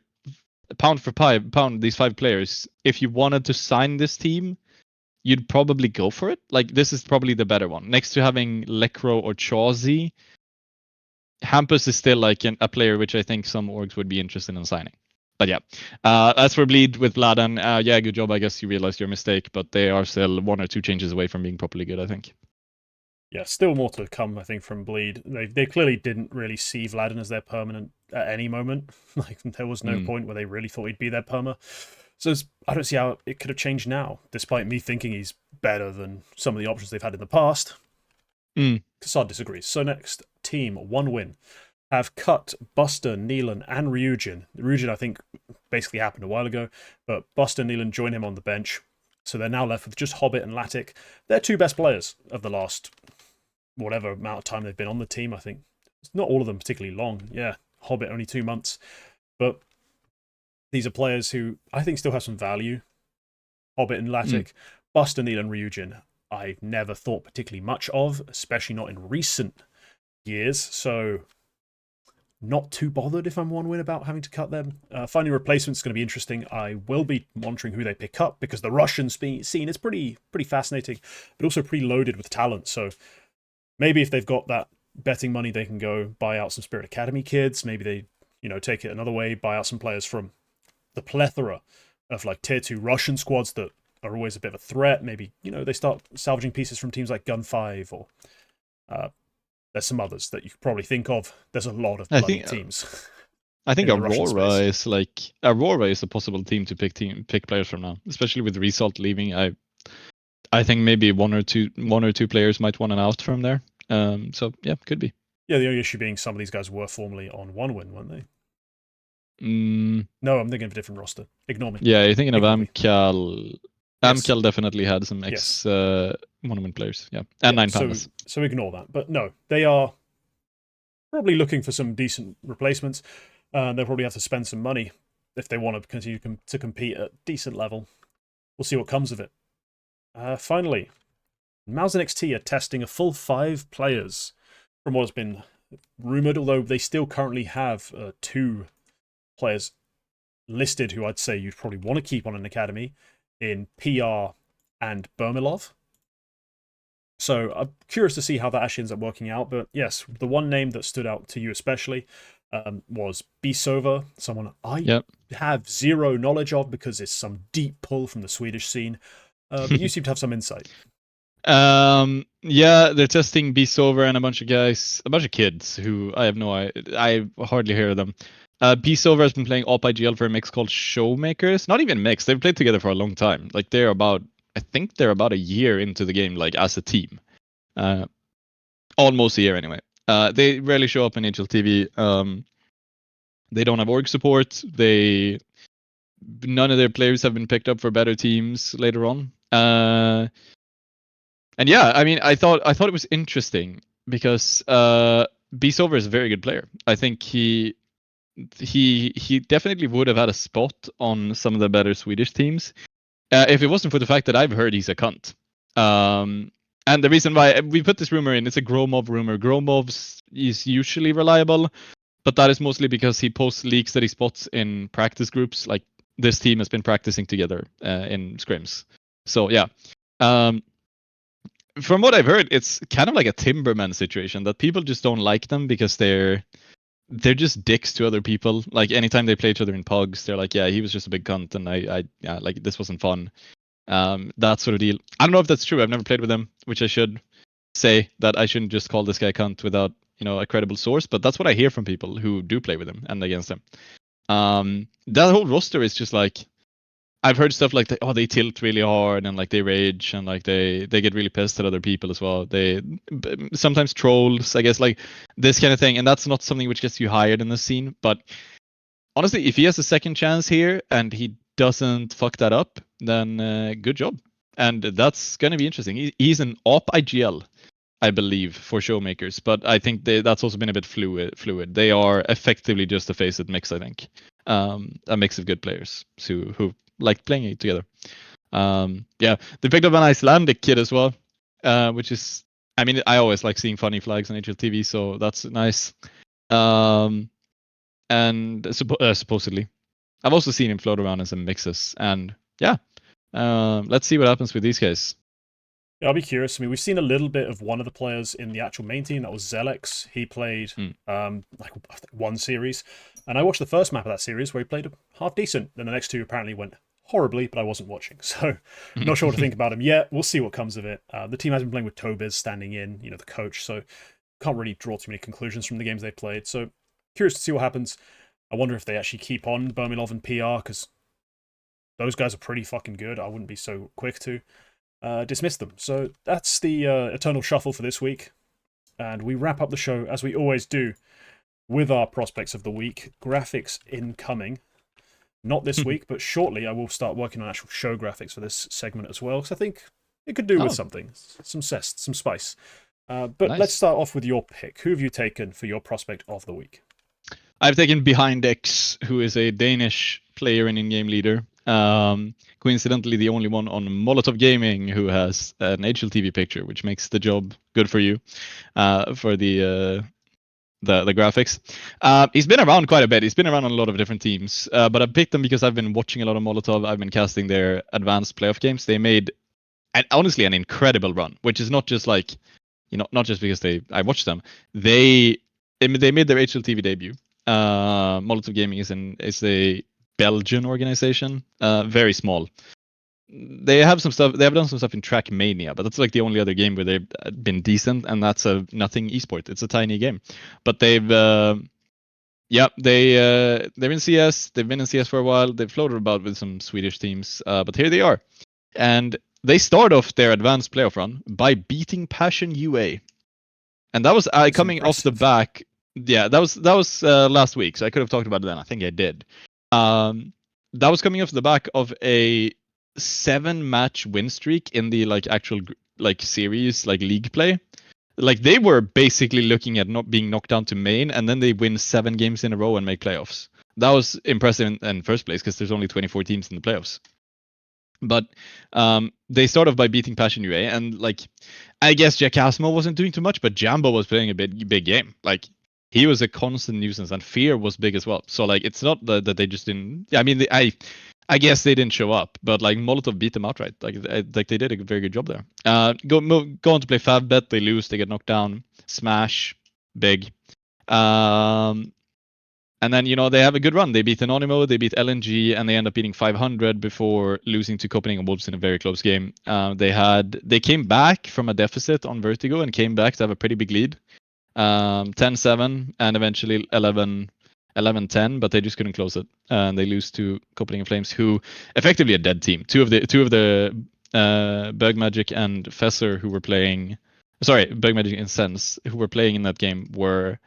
pound for pound, these 5 players, if you wanted to sign this team, you'd probably go for it. Like, this is probably the better one. Next to having Lekro or Chauzy, Hampus is still like a player which I think some orgs would be interested in signing. But yeah, as for Bleed with Vladen, good job. I guess you realized your mistake, but they are still 1 or 2 changes away from being properly good, I think. Yeah, still more to come, I think, from Bleed. They clearly didn't really see Vladen as their permanent at any moment. Like, there was no point where they really thought he'd be their perma. So I don't see how it could have changed now, despite me thinking he's better than some of the options they've had in the past. Kassad disagrees. So next, team, 1 win. Have cut Buster, Neelan, and Ryujin. Ryujin, I think, basically happened a while ago, but Buster and Neelan join him on the bench. So they're now left with just Hobbit and Latic. They're 2 best players of the last whatever amount of time they've been on the team, I think. It's not all of them particularly long. Yeah, Hobbit only 2 months. But these are players who I think still have some value. Hobbit and Latic. Buster, Neelan, Ryujin, I've never thought particularly much of, especially not in recent years. So... not too bothered if I'm 1 win about having to cut them. Finding replacements is going to be interesting. I will be monitoring who they pick up, because the Russian scene is pretty fascinating, but also pretty loaded with talent. So maybe if they've got that betting money, they can go buy out some Spirit Academy kids. Maybe they, take it another way, buy out some players from the plethora of like tier 2 Russian squads that are always a bit of a threat. Maybe, they start salvaging pieces from teams like Gun 5 or... there's some others that you could probably think of. There's a lot of bloody teams. I think Aurora is a possible team to pick players from now, especially with Result leaving. I think maybe one or two players might want an out from there. So yeah, could be. Yeah, the only issue being some of these guys were formerly on 1win, weren't they? Mm, No, I'm thinking of a different roster. Ignore me. yeah, you're thinking of Ignore me. Amcal. Yes. Amcal definitely had some Yes. Monument players, yeah, and Yeah, Nine Pandas. so ignore that. But no, they are probably looking for some decent replacements. They'll probably have to spend some money if they want to continue to compete at decent level. We'll see what comes of it. Finally, Mouse and XT are testing a full 5 players from what has been rumored, although they still currently have 2 players listed who I'd say you'd probably want to keep on an academy in PR and Bermilov. So I'm curious to see how that actually ends up working out. But yes, the one name that stood out to you especially was Bisova, someone I have zero knowledge of because it's some deep pull from the Swedish scene. But you seem to have some insight. Yeah, they're testing Beast Over and a bunch of guys, a bunch of kids who I have no idea. I hardly hear of them. Beast Over has been playing op IGL for a mix called Showmakers. Not even mix. They've played together for a long time. Like I think they're about a year into the game, like as a team. Almost a year anyway. They rarely show up in HLTV. They don't have org support. None of their players have been picked up for better teams later on. And yeah, I mean, I thought it was interesting because Beastover is a very good player. I think he definitely would have had a spot on some of the better Swedish teams if it wasn't for the fact that I've heard he's a cunt. And the reason why we put this rumor in, it's a Gromov rumor. Gromov is usually reliable, but that is mostly because he posts leaks that he spots in practice groups. Like this team has been practicing together in scrims. So yeah. From what I've heard, it's kind of like a Timberman situation that people just don't like them because they're just dicks to other people. Like anytime they play each other in pugs, they're like, yeah, he was just a big cunt, and yeah, like this wasn't fun. That sort of deal. I don't know if that's true. I've never played with him, which I should say that I shouldn't just call this guy cunt without a credible source. But that's what I hear from people who do play with him and against him. That whole roster is just like. I've heard stuff like they tilt really hard and like they rage and like they get really pissed at other people as well. They sometimes trolls, I guess, like this kind of thing, and that's not something which gets you hired in the scene. But honestly, if he has a second chance here and he doesn't fuck that up, then good job. And that's gonna be interesting. He's an op IGL, I believe, for showmakers, but I think that's also been a bit fluid. They are effectively just a face-it mix, I think. A mix of good players who like playing it together. Yeah, they picked up an Icelandic kid as well, which is, I mean, I always like seeing funny flags on HLTV, so that's nice. And supposedly, I've also seen him float around in some mixes, and yeah, let's see what happens with these guys. Yeah, I'll be curious. I mean, we've seen a little bit of one of the players in the actual main team. That was Zelex. He played like one series, and I watched the first map of that series where he played half decent. Then the next 2 apparently went horribly, but I wasn't watching, so not sure what to think about him yet. We'll see what comes of it. The team has been playing with Tobiz standing in, the coach, so can't really draw too many conclusions from the games they played. So curious to see what happens. I wonder if they actually keep on Bermilov and PR because those guys are pretty fucking good. I wouldn't be so quick to dismiss them. So that's the Eternal Shuffle for this week. And we wrap up the show, as we always do, with our prospects of the week. Graphics incoming. Not this week, but shortly I will start working on actual show graphics for this segment as well, because I think it could do with something. Some zest, some spice. But nice. Let's start off with your pick. Who have you taken for your prospect of the week? I've taken Behind X, who is a Danish player and in-game leader. Coincidentally, the only one on Molotov Gaming who has an HLTV picture, which makes the job good for you for the graphics. He's been around quite a bit. He's been around on a lot of different teams, but I picked him because I've been watching a lot of Molotov. I've been casting their advanced playoff games. They made, honestly, an incredible run, which is not just like, not just because I watched them. They made their HLTV debut. Molotov Gaming is a Belgian organization, very small. They have some stuff. They have done some stuff in Trackmania, but that's like the only other game where they've been decent, and that's a nothing esport. It's a tiny game, but they've they're in CS. They've been in CS for a while. They've floated about with some Swedish teams, but here they are, and they start off their advanced playoff run by beating Passion UA. and that was coming off the impressive. back. Yeah, that was last week, so I could have talked about it then. I think I did. That was coming off the back of a 7-match win streak in the like actual like series, like league play. Like they were basically looking at not being knocked down to main, and then they win 7 games in a row and make playoffs. That was impressive in first place because there's only 24 teams in the playoffs. But they start off by beating Passion UA, and like I guess Jack Asmo wasn't doing too much, but Jambo was playing a big game. Like he was a constant nuisance, and Fear was big as well. So like it's not that they just didn't. Yeah, I mean I guess they didn't show up, but like Molotov beat them outright. Like they did a very good job there. Go on to play Favbet, they lose, they get knocked down. Smash, big. And then, they have a good run. They beat Anonymous, they beat LNG, and they end up beating 500 before losing to Copenhagen Wolves in a very close game. They came back from a deficit on Vertigo and came back to have a pretty big lead. 10-7 and eventually 11-10, but they just couldn't close it. And they lose to Copenhagen Flames, who effectively a dead team. Two of the Berg Magic and Fesser who were playing, Berg Magic and Sense who were playing in that game were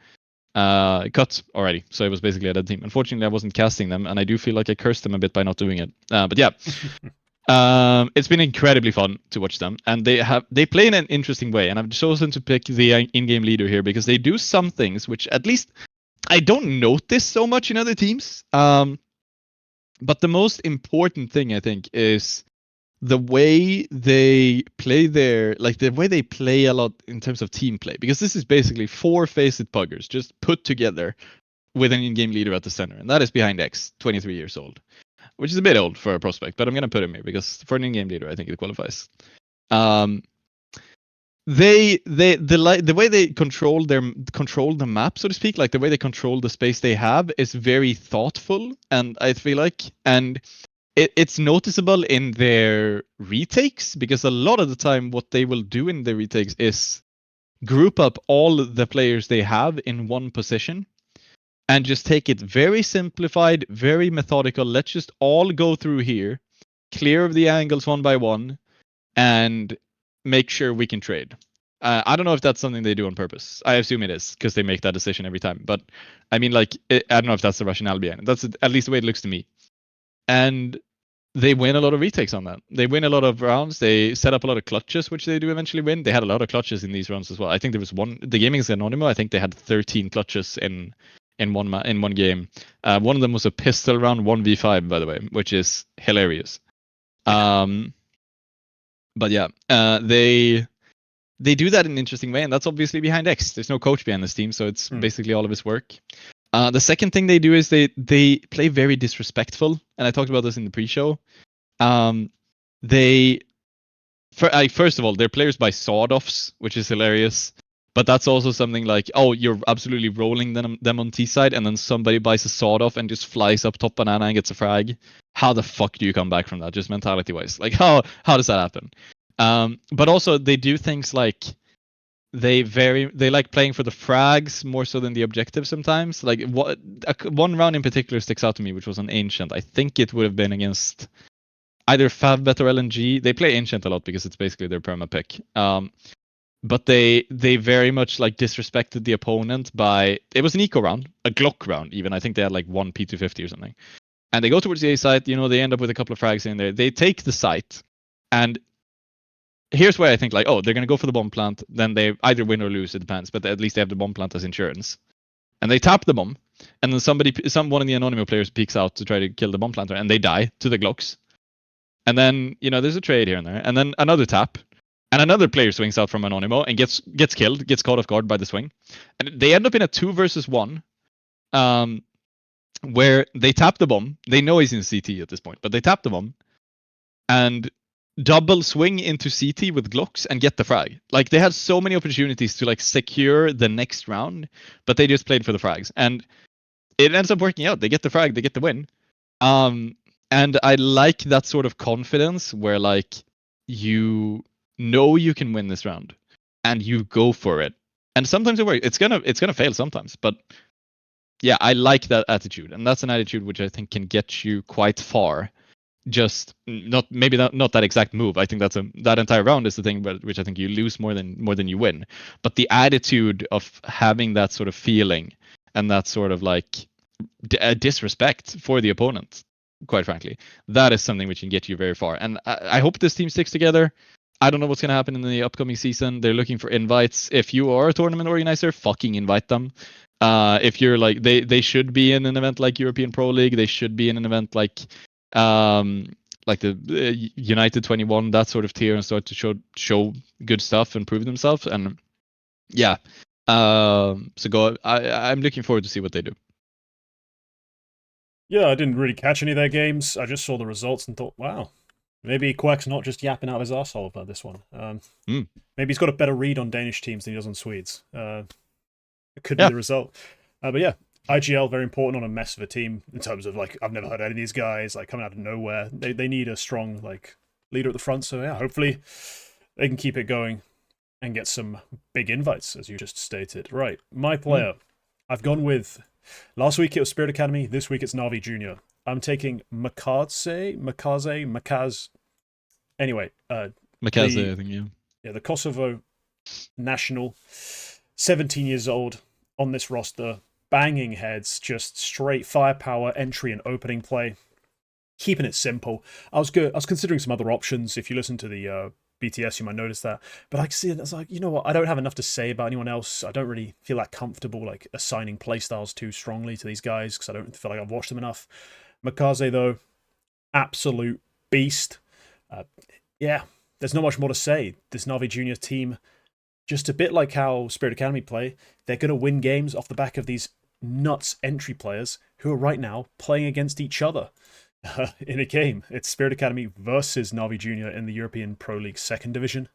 cut already, so it was basically a dead team. Unfortunately, I wasn't casting them, and I do feel like I cursed them a bit by not doing it. But yeah, it's been incredibly fun to watch them, and they play in an interesting way. And I've chosen to pick the in-game leader here because they do some things which at least I don't notice so much in other teams. But the most important thing I think is the way they play the way they play a lot in terms of team play, because this is basically 4 Faceit puggers just put together with an in-game leader at the center, and that is behind X, 23 years old, which is a bit old for a prospect, but I'm gonna put him here because for an in-game leader, I think it qualifies. The way they control the map, so to speak, like the way they control the space they have is very thoughtful, and I feel like, and it's noticeable in their retakes, because a lot of the time what they will do in their retakes is group up all the players they have in one position and just take it very simplified, very methodical. Let's just all go through here, clear of the angles one by one, and make sure we can trade. I don't know if that's something they do on purpose. I assume it is, because they make that decision every time. But I mean, like, I don't know if that's the rationale behind it. That's at least the way it looks to me. And they win a lot of retakes on that. They win a lot of rounds. They set up a lot of clutches, which they do eventually win. They had a lot of clutches in these rounds as well. I think there was the game against Anonymous, I think they had 13 clutches in one game. One of them was a pistol round 1v5, by the way, which is hilarious. But yeah, they do that in an interesting way, and that's obviously behind X. There's no coach behind this team, so it's basically all of his work. The second thing they do is they play very disrespectful, and I talked about this in the pre-show. First of all, their players buy sawed-offs, which is hilarious. But that's also something like, oh, you're absolutely rolling them on T side, and then somebody buys a sawed-off and just flies up top banana and gets a frag. How the fuck do you come back from that, just mentality-wise? Like, how does that happen? But also, they do things like they like playing for the frags more so than the objective sometimes. Like one round in particular sticks out to me, which was an Ancient. I think it would have been against either Favbet or LNG. They play Ancient a lot because it's basically their perma pick. But they very much like disrespected the opponent by, it was an eco round, a Glock round even. I think they had like 1 P250 or something. And they go towards the A site, they end up with a couple of frags in there. They take the site, and here's where I think like, oh, they're going to go for the bomb plant, then they either win or lose, it depends, but at least they have the bomb plant as insurance. And they tap the bomb, and then one of the Anonymous players peeks out to try to kill the bomb planter, and they die to the Glocks. And then, there's a trade here and there, and then another tap, and another player swings out from Anonymous and gets killed, gets caught off guard by the swing. And they end up in a 2 versus 1, where they tap the bomb. They know he's in CT at this point, but they tap the bomb and double swing into CT with Glocks and get the frag. Like, they had so many opportunities to like secure the next round, but they just played for the frags. And it ends up working out. They get the frag, they get the win. And I like that sort of confidence where like you know you can win this round and you go for it. And sometimes it works. It's gonna fail sometimes, but yeah, I like that attitude, and that's an attitude which I think can get you quite far just not that exact move. I think that entire round is the thing, but which I think you lose more than you win. But the attitude of having that sort of feeling and that sort of like disrespect for the opponent, quite frankly, that is something which can get you very far. And I hope this team sticks together. I don't know what's going to happen in the upcoming season. They're looking for invites. If you are a tournament organizer, fucking invite them. If you're like, they should be in an event like European Pro League. They should be in an event like the United 21, that sort of tier, and start to show good stuff and prove themselves. And yeah, so go. I'm looking forward to see what they do. Yeah, I didn't really catch any of their games. I just saw the results and thought, wow, maybe Quack's not just yapping out of his arsehole about this one. Maybe he's got a better read on Danish teams than he does on Swedes. It could be the result. But yeah, IGL, very important on a mess of a team in terms of, like, I've never heard any of these guys, like, coming out of nowhere. They need a strong, like, leader at the front. So yeah, hopefully they can keep it going and get some big invites, as you just stated. Right, my player. I've gone with... Last week it was Spirit Academy. This week it's Navi Junior. I'm taking Makaz. Anyway, Makaze, I think, yeah. Yeah, the Kosovo national, 17 years old, on this roster, banging heads, just straight firepower, entry and opening play, keeping it simple. I was considering some other options. If you listen to the BTS, you might notice that. But I see it as like, you know what? I don't have enough to say about anyone else. I don't really feel that comfortable like assigning playstyles too strongly to these guys because I don't feel like I've watched them enough. Makaze, though, absolute beast. Yeah, there's not much more to say. This Navi Junior team, just a bit like how Spirit Academy play, they're going to win games off the back of these nuts entry players who are right now playing against each other. In a game. It's Spirit Academy versus Navi Junior in the European Pro League Second Division,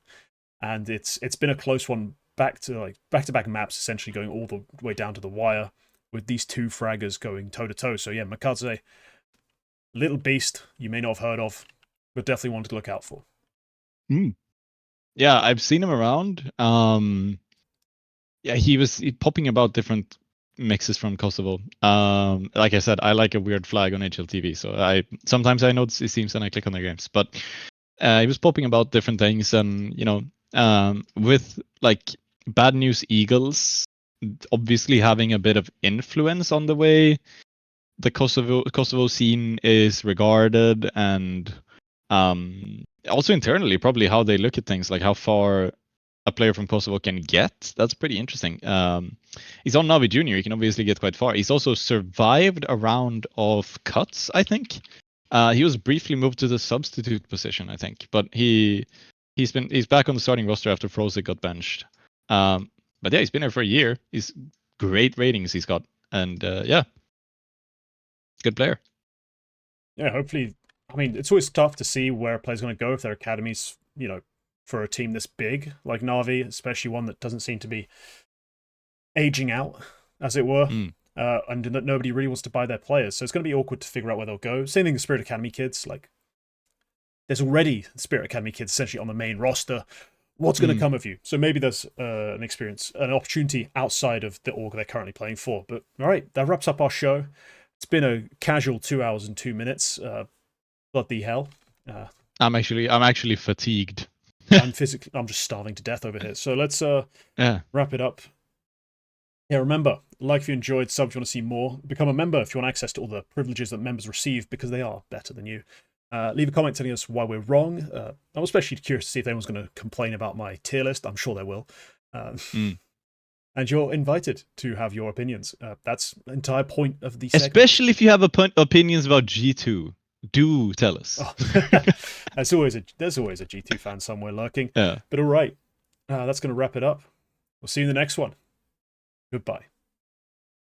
and it's been a close one, back-to-back maps, essentially going all the way down to the wire, with these two fraggers going toe-to-toe. So yeah, Makaze, little beast you may not have heard of, but definitely one to look out for. Yeah, I've seen him around. Yeah, he's popping about different mixes from Kosovo. Like I said, I like a weird flag on HLTV, so sometimes I notice these teams and I click on their games. But he was popping about different things, and with like Bad News Eagles, obviously having a bit of influence on the way the Kosovo scene is regarded, and also internally, probably how they look at things, like how far a player from Kosovo can get. That's pretty interesting. He's on Navi Junior. He can obviously get quite far. He's also survived a round of cuts, I think. He was briefly moved to the substitute position, I think, but he's back on the starting roster after Frozik got benched. But yeah, he's been there for a year. He's great ratings he's got, and yeah, good player. Yeah, hopefully. I mean, it's always tough to see where a player's going to go if their academy's, for a team this big like Navi, especially one that doesn't seem to be aging out, as it were, and that nobody really wants to buy their players. So it's going to be awkward to figure out where they'll go. Same thing with Spirit Academy kids. Like, there's already Spirit Academy kids essentially on the main roster. What's going to come of you? So maybe there's an opportunity outside of the org they're currently playing for. But all right, that wraps up our show. It's been a casual 2 hours and 2 minutes. Bloody hell. I'm actually fatigued. I'm just starving to death over here. So let's wrap it up. Yeah, remember, like if you enjoyed, sub if you want to see more, become a member if you want access to all the privileges that members receive because they are better than you. Leave a comment telling us why we're wrong. I'm especially curious to see if anyone's going to complain about my tier list. I'm sure they will. And you're invited to have your opinions. That's the entire point of the segment. Especially if you have opinions about G2. Do tell us. Oh. There's always a G2 fan somewhere lurking. Yeah. But all right, that's going to wrap it up. We'll see you in the next one. Goodbye.